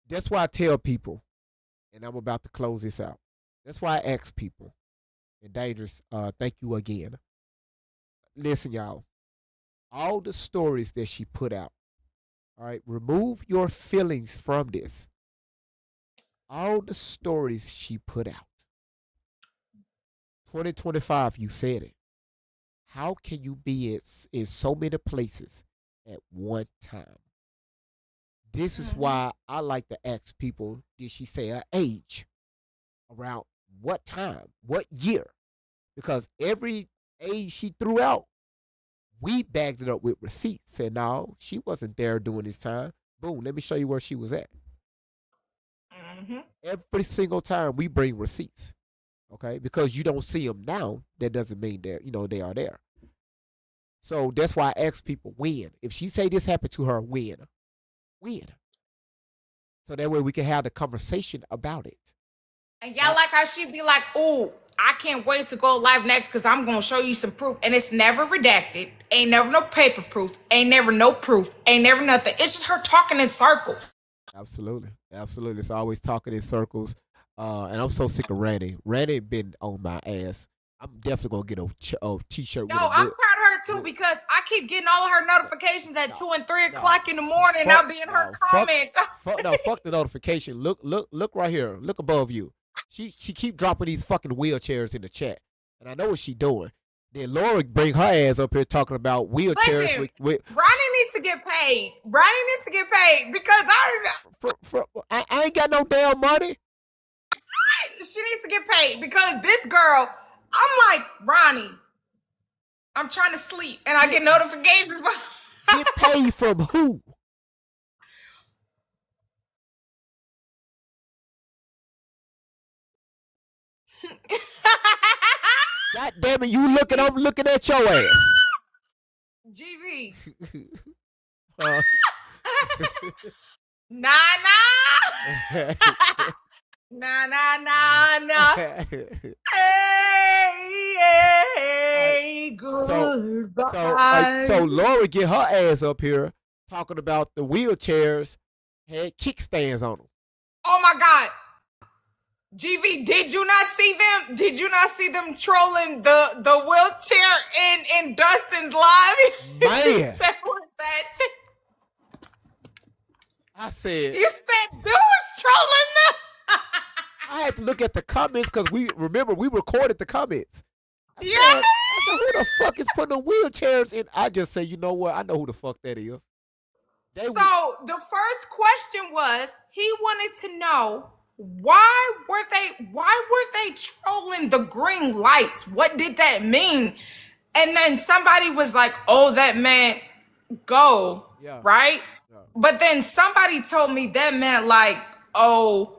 That's why I tell people, and I'm about to close this out. That's why I ask people, and Dangerous, thank you again. Listen, y'all, all the stories that she put out, all right, remove your feelings from this. All the stories she put out. 2025, you said it. How can you be in so many places at one time? This is why I like to ask people, did she say her age? Around what time? What year? Because every age she threw out, we bagged it up with receipts. Said, no, she wasn't there during this time. Boom, let me show you where she was at. Every single time we bring receipts. Okay? Because you don't see them now, that doesn't mean they are there. So that's why I ask people when. If she say this happened to her, when? So so that way we can have the conversation about it. And y'all like how she be like, "Ooh, I can't wait to go live next because I'm gonna show you some proof." And it's never redacted, ain't never no paper proof, ain't never no proof, ain't never nothing. It's just her talking in circles. Absolutely, absolutely. It's always talking in circles. And I'm so sick of Randy. Randy been on my ass. I'm definitely gonna get a t-shirt No, with a I'm look. proud of her too because I keep getting all of her notifications at 2 and 3 o'clock in the morning. Fuck, I'll be in her no, comments. fuck the notification. Look right here. Look above you. She keep dropping these fucking wheelchairs in the chat, and I know what she doing. Then Laura bring her ass up here talking about wheelchairs Listen, with Ronnie needs to get paid. Ronnie needs to get paid because I ain't got no damn money. she needs to get paid because this girl, I'm like, Ronnie, I'm trying to sleep and I get notifications. Get paid from who? God damn it, you looking, I'm looking at your ass. GV. Uh, Nah. Nah. Hey, goodbye. So Laura get her ass up here talking about the wheelchairs had kickstands on them. Oh my God. GV, did you not see them? Did you not see them trolling the wheelchair in Dustin's live? Man. He said, "What that?" I said, You said dude was trolling them. I had to look at the comments because we recorded the comments. I Yeah. said, who the fuck is putting the wheelchairs in? I just say, you know what? I know who the fuck that is. So the first question was, he wanted to know why were they trolling the green lights? What did that mean? And then somebody was like, "Oh, that meant go," Yeah. right? Yeah. But then somebody told me that meant like, "Oh,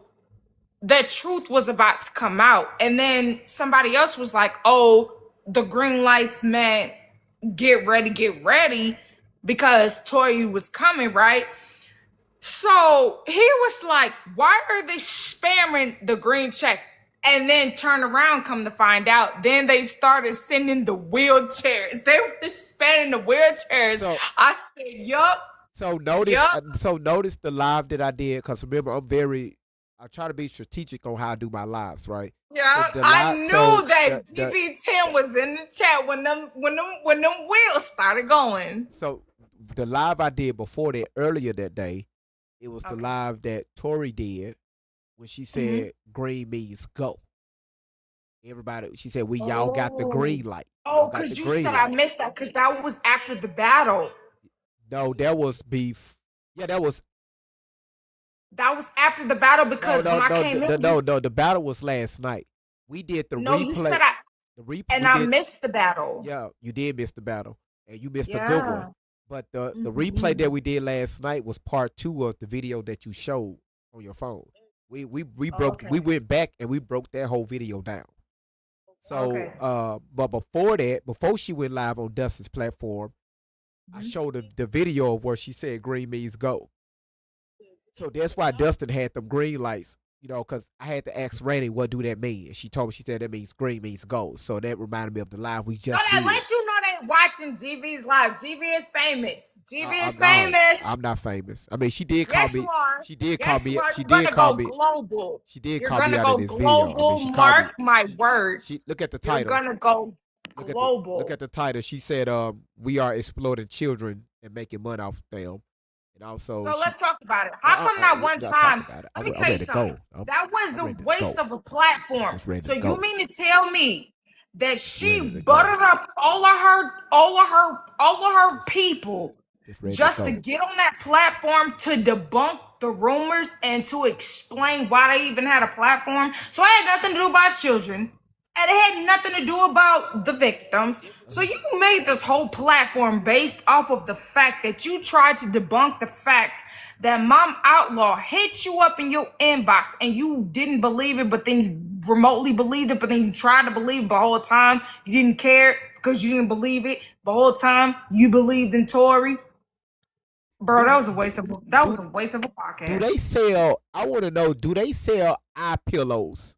the truth was about to come out." And then somebody else was like, "Oh, the green lights meant get ready," because Tory was coming, right? So he was like, "Why are they spamming the green checks?" And then turn around, come to find out, then they started sending the wheelchairs. They were spamming the wheelchairs. So- I said, "Yup." So notice, Yup. notice the live that I did because remember I try to be strategic on how I do my lives, right? Yeah, The I li- knew so that the- GB10 was in the chat when them wheels started going. So the live I did before that earlier that day, it was the Okay. live that Tori did when she said green means go. Everybody, she said we y'all got the green light. Oh, Y'all got because the you green said I light. missed that because that was after the battle. No, that was beef. Yeah, that was That was after the battle because when I came in, the battle was last night. We did the no, replay. you said the replay, and I missed the battle. Yeah, you did miss the battle, and you missed a good Yeah. one. But the replay that we did last night was part 2 of the video that you showed on your phone. We broke. Okay. We went back and we broke that whole video down. So, Okay. but before that, before she went live on Dustin's platform, I showed the video of where she said green means go. So that's why Dustin had them green lights, you know, because I had to ask Randy what do that mean. And she told me, she said that means green means go. So that reminded me of the live we just But did. unless you know they watching GV's live, GV is famous. GV is I'm not- famous. I'm not famous. I mean, she did call Yes, me. you are. She did Yes, call me. you are. She You're did gonna call go me. global. She did You're call me gonna out go in this video. I mean, global. she called Mark me. my words. She look at the You're title. gonna go global. Look at the title. She said, "We are exploiting children and making money off them." And also, So let's talk about it. How come that one time? Let me tell you something. That was a waste of a platform. Just ready to So go. you mean to tell me that she ready to go. buttered up all of her people just to get on that platform to debunk the rumors and to explain why they even had a platform? So it had nothing to do about children. And it had nothing to do about the victims. So you made this whole platform based off of the fact that you tried to debunk the fact that Mom Outlaw hit you up in your inbox and you didn't believe it, but then you remotely believed it, but then you tried to believe it the whole time. You didn't care because you didn't believe it the whole time. You believed in Tory. Bro, Do, that do was a waste of a do they podcast. sell? I want to know. Do they sell eye pillows?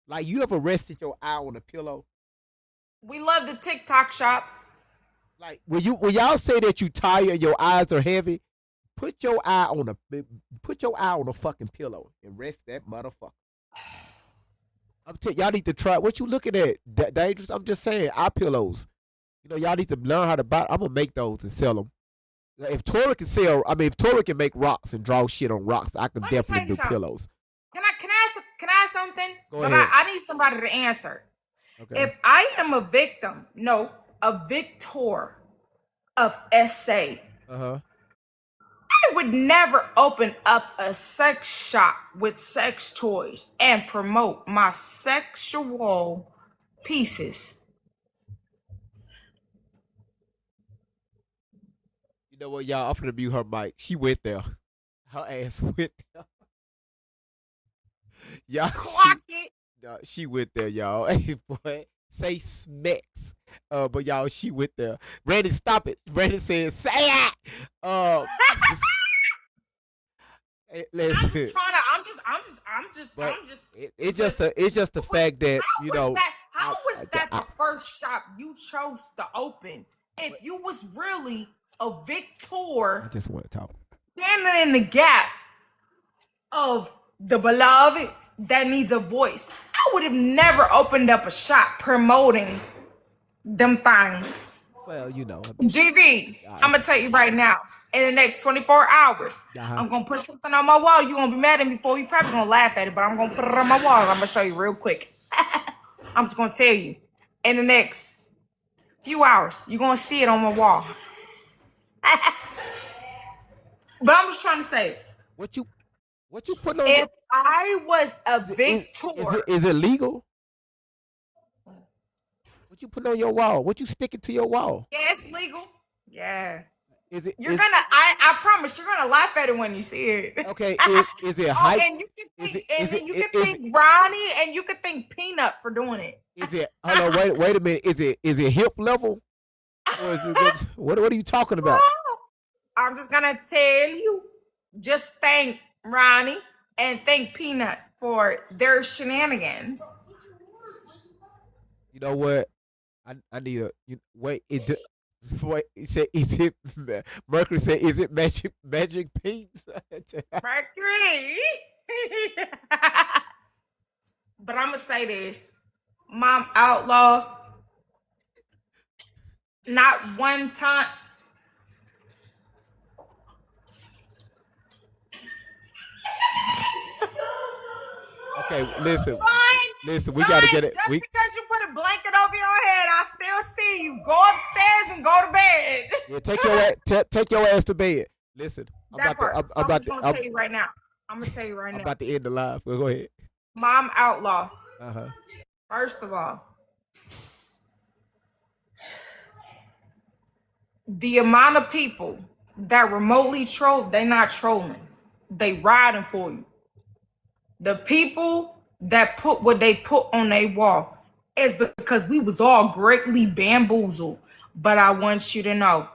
Like you ever rested your eye on a pillow? We love the TikTok shop. Like when y'all say that you tired, your eyes are heavy. Put your eye on a fucking pillow and rest that motherfucker. Y'all need to try. What you looking at? Dangerous. I'm just saying, eye pillows. You know, y'all need to learn how to buy. I'm gonna make those and sell them. If Tora can sell, I mean, if Tora can make rocks and draw shit on rocks, I can Let me tell definitely you do something. pillows. Can I ask something? Go But ahead. I need somebody to answer. Okay. If I am a victor of SA, Uh-huh. I would never open up a sex shop with sex toys and promote my sexual pieces. You know what, y'all? I'm finna mute her mic. She went there. Her ass went there. Y'all, Clock it. she went there, y'all. Hey, boy, say smacks. But y'all, she went there. Randy, stop it. Randy said, say it. Hey, I'm listen. just trying to. But I'm just. it's just the fact that you know. How was that I- the first shop you chose to open? If you was really a I victor just want to talk. standing in the gap of the beloved that needs a voice, I would have never opened up a shop promoting them things. Well, you know. I mean, GV, I'm gonna tell you right now. In the next 24 hours, I'm gonna put something on my wall. You're gonna be mad at me before. You probably gonna laugh at it, but I'm gonna put it on my wall. I'm gonna show you real quick. I'm just gonna tell you. In the next few hours, you're gonna see it on my wall. But I'm just trying to say, what you putting on? if I was a victor, Is it legal? What you putting on your wall? What you sticking to your wall? yeah, it's legal. Yeah. Is it? You're gonna, I promise, you're gonna laugh at it when you see it. Okay. Is it Oh, hype? and you can Is think, it- and is then you it- can is think Ronnie, and you can think Peanut for doing it. Is it? Hold on. Wait a minute. Is it hip level? Or is it? What are you talking about? I'm just gonna tell you, just thank Ronnie and thank Peanut for their shenanigans. You know what? I need a wait. Wait, he said, "Is it?" Mercury said, "Is it magic pink?" Mercury. But I'm gonna say this, Mom Outlaw, not one time. Okay, listen. Son, Listen, we gotta get it. Just because you put a blanket over your head, I still see you. Go upstairs and go to bed. Yeah, take your ass to bed. Listen, I'm That about part. to. So I'm just gonna tell you right now. I'm gonna tell you right I'm now. about to end the live. Well, go ahead. Mom Outlaw. Uh-huh. First of all, the amount of people that remotely troll, they not trolling. They riding for you. The people that put what they put on their wall is because we was all greatly bamboozled. But I want you to know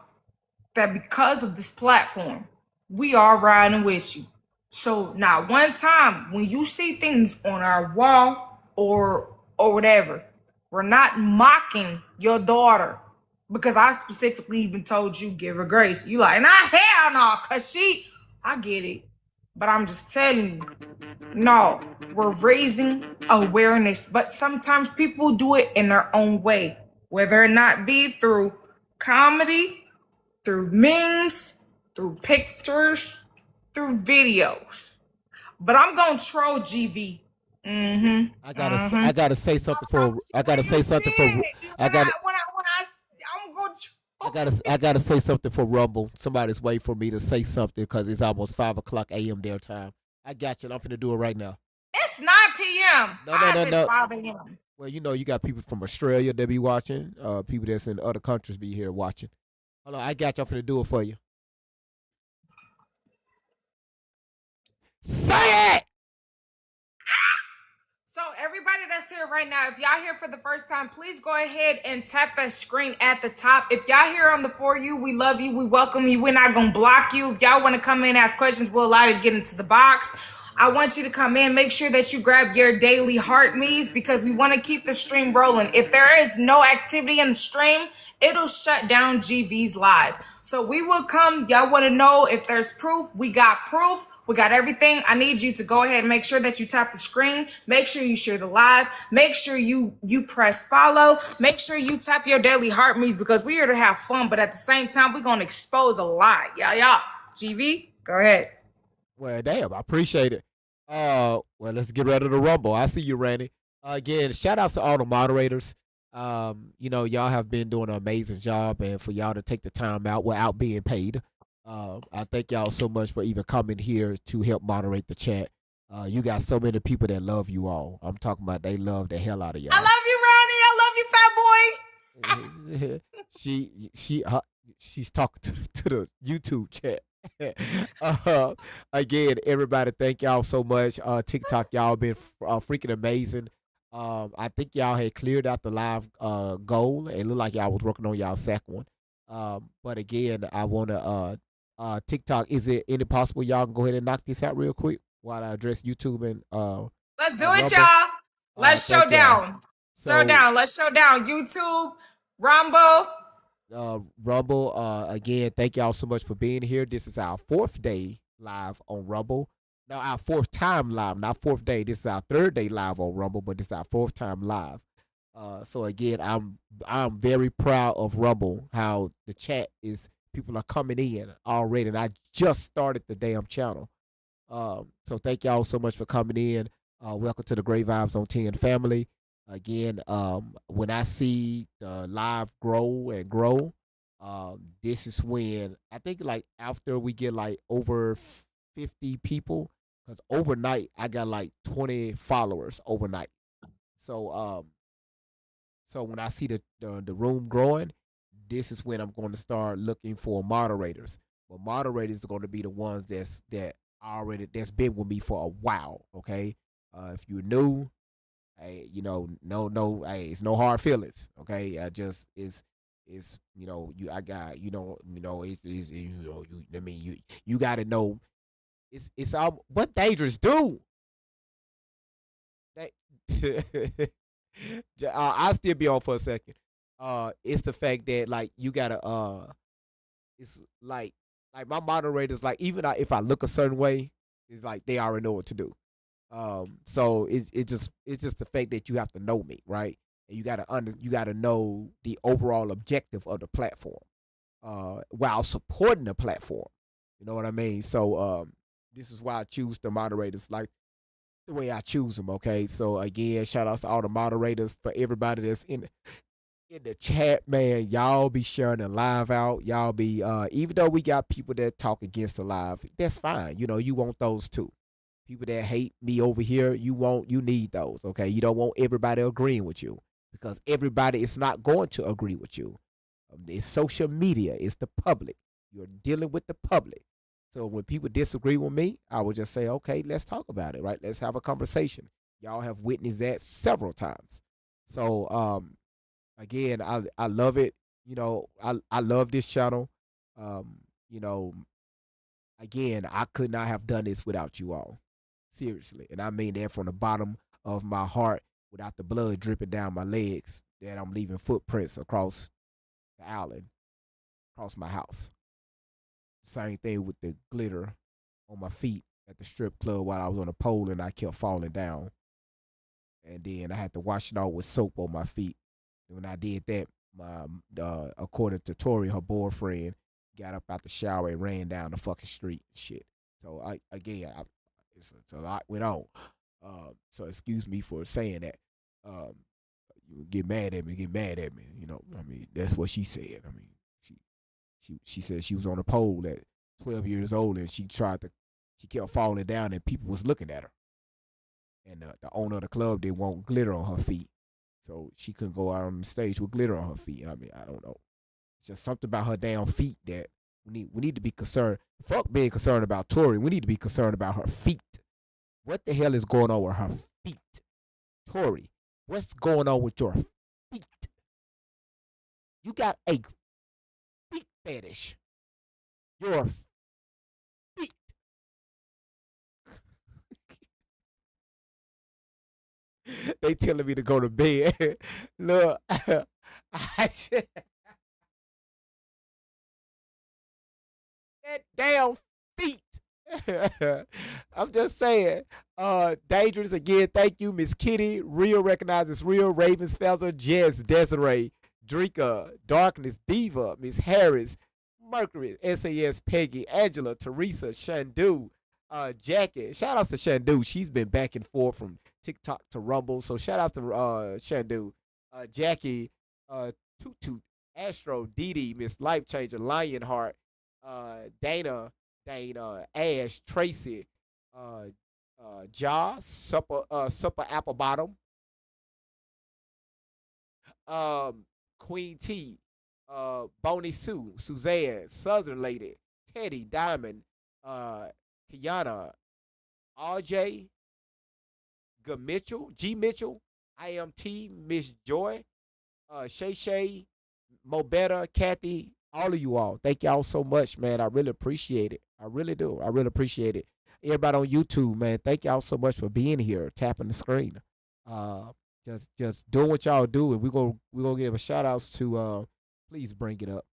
that because of this platform, we are riding with you. So not one time when you see things on our wall or whatever, we're not mocking your daughter. Because I specifically even told you, give her grace. You like, nah, hell no, cause I get it. But I'm just telling you, no, we're raising awareness. But sometimes people do it in their own way, whether or not be through comedy, through memes, through pictures, through videos. But I'm gonna troll GV. I gotta say something for. I gotta say something for. I gotta say something for Rumble. Somebody's waiting for me to say something because it's almost 5:00 a.m. their time. I got you. I'm finna do it right now. It's 9 p.m. No. 5 a.m. Well, you know, you got people from Australia that be watching. People that's in other countries be here watching. Hold on, I got you. I'm finna do it for you. Say it. So everybody everybody that's here right now, if y'all here for the first time, please go ahead and tap that screen at the top. If y'all here on the For You, we love you, we welcome you, we're not gonna block you. If y'all want to come in and ask questions, we'll allow you to get into the box. I want you to come in, make sure that you grab your daily heart me's because we want to keep the stream rolling. If there is no activity in the stream, it'll shut down GV's live. So we will come. Y'all want to know if there's proof? We got proof. We got everything. I need you to go ahead and make sure that you tap the screen. Make sure you share the live. Make sure you press follow. Make sure you tap your daily heart me's because we're here to have fun, but at the same time, we're going to expose a lie. Yeah. GV, go ahead. Well, damn, I appreciate it. Well, let's get ready to rumble. I see you, Randy. Again, shout outs to all the moderators. Y'all have been doing an amazing job, and for y'all to take the time out without being paid. I thank y'all so much for even coming here to help moderate the chat. You got so many people that love you all. I'm talking about they love the hell out of y'all. I love you, Randy. I love you, fat boy. She's talking to the YouTube chat. Again, everybody, thank y'all so much. TikTok, y'all been freaking amazing. I think y'all had cleared out the live goal. It looked like y'all was working on y'all second one. But again, I wanna TikTok. Is it any possible y'all can go ahead and knock this out real quick while I address YouTube and let's do it, y'all. Let's show down. Show down. Let's show down. YouTube, Rumble. Rumble. Again, thank y'all so much for being here. This is our 4th day live on Rumble. Now, our 4th time live, not 4th day. This is our 3rd day live on Rumble, but this is our 4th time live. So again, I'm very proud of Rumble, how the chat is, people are coming in already, and I just started the damn channel. So thank y'all so much for coming in. Welcome to the Great Vibes on 10 family. Again, when I see the live grow and grow, this is when I think like after we get like over 50 people, because overnight I got like 20 followers overnight. So when I see the room growing, this is when I'm going to start looking for moderators. But moderators are going to be the ones that's been with me for a while. Okay, if you're new, hey, hey, it's no hard feelings. Okay, I just it's you got to know it's all what dangerous do. I'll still be on for a second. It's the fact that like you gotta it's like my moderators, like even if I look a certain way, it's like they already know what to do. So it's just the fact that you have to know me, right? And you gotta know the overall objective of the platform, while supporting the platform. You know what I mean? So this is why I choose the moderators like the way I choose them. Okay. So again, shout outs to all the moderators, for everybody that's in the chat, man. Y'all be sharing the live out. Y'all be even though we got people that talk against the live, that's fine. You want those too. People that hate me over here, you need those, okay? You don't want everybody agreeing with you because everybody is not going to agree with you. It's social media. It's the public. You're dealing with the public. So when people disagree with me, I will just say, okay, let's talk about it, right? Let's have a conversation. Y'all have witnessed that several times. So, again, I love it. I love this channel. Again, I could not have done this without you all. Seriously. And I mean that from the bottom of my heart, without the blood dripping down my legs, that I'm leaving footprints across the island, across my house. Same thing with the glitter on my feet at the strip club while I was on a pole and I kept falling down. And then I had to wash it off with soap on my feet. And when I did that, according to Tori, her boyfriend got up out the shower and ran down the fucking street and shit. So it's a lot went on. So excuse me for saying that. You get mad at me. I mean, that's what she said. I mean, she said she was on a pole at 12 years old and she kept falling down and people was looking at her. And the owner of the club didn't want glitter on her feet. So she couldn't go out on the stage with glitter on her feet. I mean, I don't know. It's just something about her damn feet that we need to be concerned. Fuck being concerned about Tori. We need to be concerned about her feet. What the hell is going on with her feet? Tori, what's going on with your feet? You got a feet fetish. Your feet. They telling me to go to bed. Look, I said, that damn feet. I'm just saying. Dangerous again. Thank you, Miss Kitty. Real recognizes real. Ravens Feather, Jess, Desiree, Drika, Darkness, Diva, Miss Harris, Mercury, SAS, Peggy, Angela, Teresa, Shandu, Jackie. Shout outs to Shandu. She's been back and forth from TikTok to Rumble. So shout out to Shandu. Jackie, Toot Toot, Astro, Dee, Miss Life Changer, Lionheart, Dana, Ash, Tracy, Ja, Supper Apple Bottom, Queen T, Boney Sue, Suzanne, Southern Lady, Teddy, Diamond, Kiana, RJ, G Mitchell, IMT, Miss Joy, Shay Shay, Mobetta, Kathy, all of you all. Thank y'all so much, man. I really appreciate it. I really do. I really appreciate it. Everybody on YouTube, man, thank y'all so much for being here, tapping the screen. Just doing what y'all do, and we're gonna give a shout outs to please bring it up.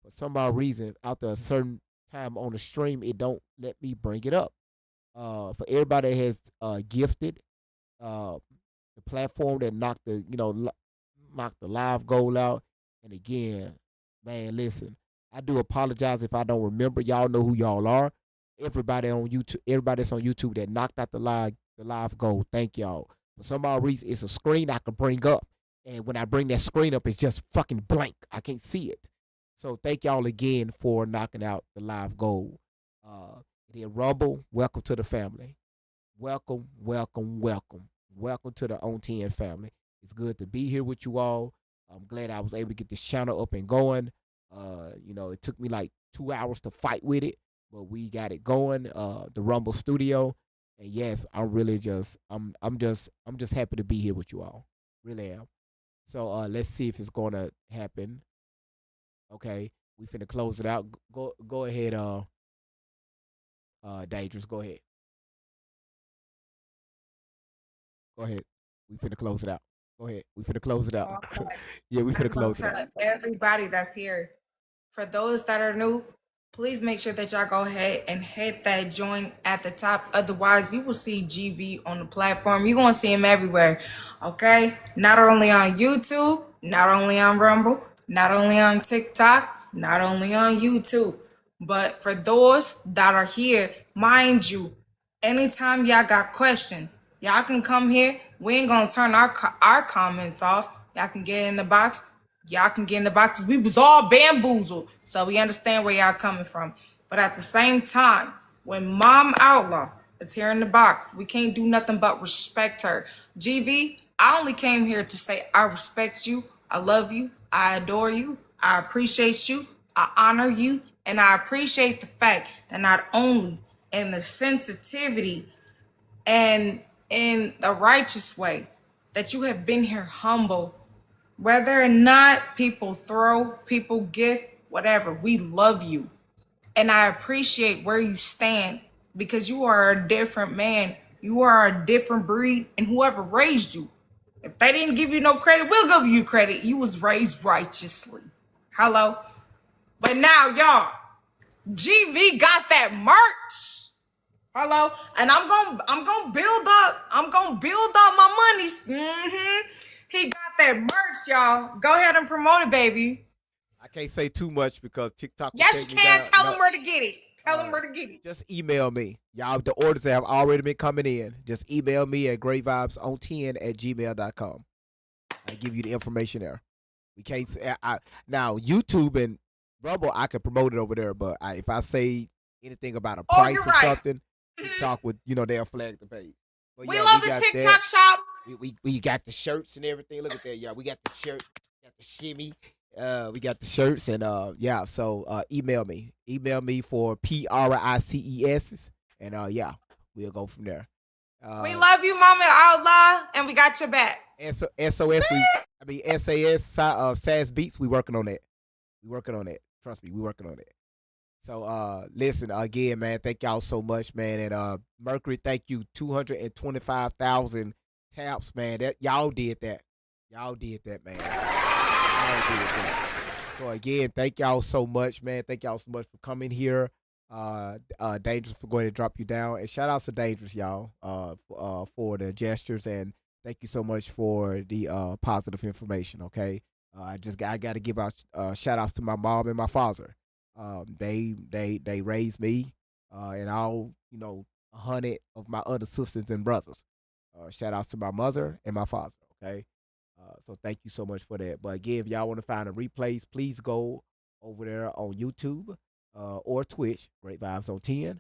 For some odd reason, after a certain time on the stream, it don't let me bring it up. For everybody that has gifted the platform that knocked the live goal out. And again, man, listen, I do apologize if I don't remember. Y'all know who y'all are. Everybody that's on YouTube that knocked out the live goal. Thank y'all. For some odd reason, it's a screen I can bring up. And when I bring that screen up, it's just fucking blank. I can't see it. So thank y'all again for knocking out the live goal. Then Rumble, welcome to the family. Welcome, welcome, welcome. Welcome to the On 10 family. It's good to be here with you all. I'm glad I was able to get this channel up and going. It took me like 2 hours to fight with it, but we got it going. The Rumble Studio, and yes, I'm really I'm just happy to be here with you all. Really am. So let's see if it's gonna happen. Okay, we finna close it out. Go ahead, Dangerous. Go ahead. Go ahead. We finna close it out. Go ahead. We finna close it out. Yeah, we finna close it out. Everybody that's here, for those that are new, please make sure that y'all go ahead and hit that join at the top. Otherwise, you will see GV on the platform. You're going to see him everywhere, okay? Not only on YouTube, not only on Rumble, not only on TikTok, not only on YouTube. But for those that are here, mind you, anytime y'all got questions, y'all can come here. We ain't going to turn our comments off. Y'all can get in the box. Y'all can get in the boxes. We was all bamboozled, so we understand where y'all coming from. But at the same time, when Mom Outlaw is here in the box, we can't do nothing but respect her. GV, I only came here to say I respect you, I love you, I adore you, I appreciate you, I honor you, and I appreciate the fact that not only in the sensitivity and in the righteous way that you have been here humble. Whether or not people throw, people gift, whatever, we love you. And I appreciate where you stand because you are a different man. You are a different breed, and whoever raised you, if they didn't give you no credit, we'll give you credit. You was raised righteously. Hello? But now, y'all, GV got that merch. Hello? And I'm gonna build up my monies. He got that merch, y'all. Go ahead and promote it, baby. I can't say too much because TikTok. Yes, you can. Tell him where to get it. Tell him where to get it. Just email me. Y'all, the orders have already been coming in. Just email me at greatvibesonten@gmail.com. I give you the information there. We can't say now YouTube and Rumble. I can promote it over there, but if I say anything about a price or something, TikTok would they'll flag the page. But we love the TikTok shop. We got the shirts and everything. Look at that, y'all. We got the shirt, got the shimmy. We got the shirts and So email me for PRICES and we'll go from there. We love you, Mama Allah, and we got your back. SOS, SAS, SAS Beats, we working on that. Trust me, we working on that. So listen, again, man, thank y'all so much, man. And Mercury, thank you. 225,000 taps, man. That y'all did that. Y'all did that, man. Y'all did that. So again, thank y'all so much, man. Thank y'all so much for coming here. Dangerous for going to drop you down. And shout out to Dangerous, y'all, for the gestures, and thank you so much for the positive information. Okay. I got to give out shout outs to my mom and my father. They raised me, and all 100 of my other sisters and brothers. Shout outs to my mother and my father. Okay, so thank you so much for that. But again, if y'all want to find the replays, please go over there on YouTube or Twitch. Great Vibes on 10.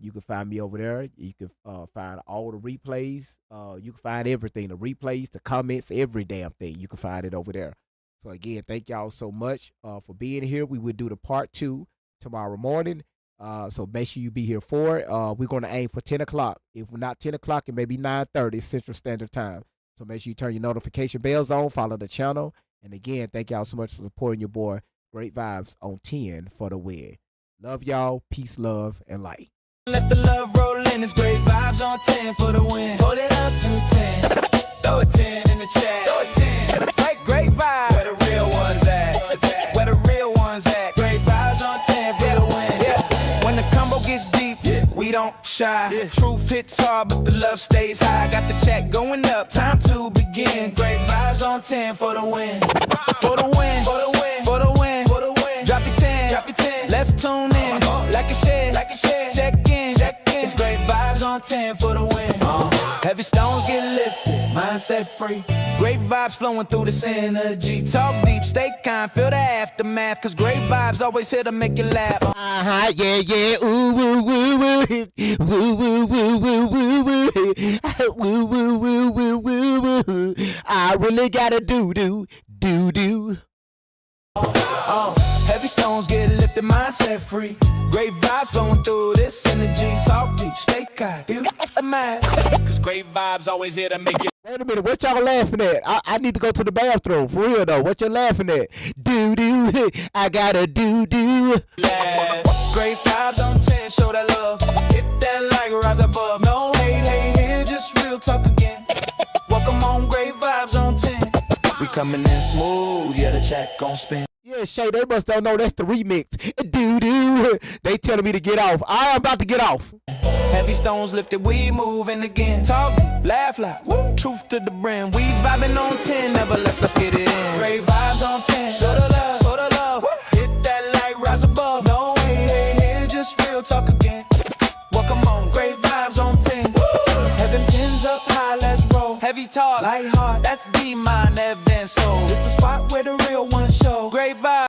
You can find me over there. You can find all the replays. You can find everything, the replays, the comments, every damn thing. You can find it over there. So again, thank y'all so much for being here. We will do the part 2 tomorrow morning. So make sure you be here for it. We're going to aim for 10 o'clock. If we're not 10 o'clock, it may be 9:30 Central Standard Time. So make sure you turn your notification bells on, follow the channel. And again, thank y'all so much for supporting your boy, Great Vibes on 10 for the win. Love y'all. Peace, love, and light. Let the love roll in. It's Great Vibes on 10 for the win. Hold it up to 10. Throw a 10 in the chat. Throw a 10. It's like Great Vibes. Where the real ones at? Where the real ones at? Great Vibes on 10 for the win. Yeah. When the combo gets deep, we don't shy. Truth hits hard, but the love stays high. Got the chat going up. Time to begin. Great Vibes on 10 for the win. For the win. For the win. For the win. For the win. Drop your 10. Drop your 10. Let's tune in. Like a share. Like a share. Check in. Check in. It's Great Vibes on 10 for the win. Heavy stones get lifted. Mindset free. Great vibes flowing through this energy. Talk deep, stay kind, feel the aftermath. Cause great vibes always here to make you laugh. Yeah, yeah. Ooh, woo, woo, woo. Woo, woo, woo, woo, woo, woo. Woo, woo, woo, woo, woo, woo. I really gotta do. Heavy stones get lifted, mindset free. Great vibes flowing through this energy. Talk deep, stay kind, feel the aftermath. Cause great vibes always here to make you. Wait a minute, what y'all laughing at? I need to go to the bathroom, for real though. What you laughing at? Do. I gotta do. Great vibes on 10, show that love. Hit that like, rise above. No hate here, just real talk again. Welcome on Great Vibes on 10. We coming in smooth, yeah, the chat gon' spin. Yeah, Shay, they must don't know that's the remix. Do. They telling me to get off. I'm about to get off. Heavy stones lifted, we moving again. Talk deep, laugh loud, woo. Truth to the brim. We vibing on 10, never let's get it in. Great vibes on 10, show the love, woo. Hit that light, rise above. No hey, just real talk again. Welcome on, Great Vibes on 10. Woo. Heaven 10's up high, let's roll. Heavy talk, light heart, that's be mine, Evan Soul. It's the spot where the real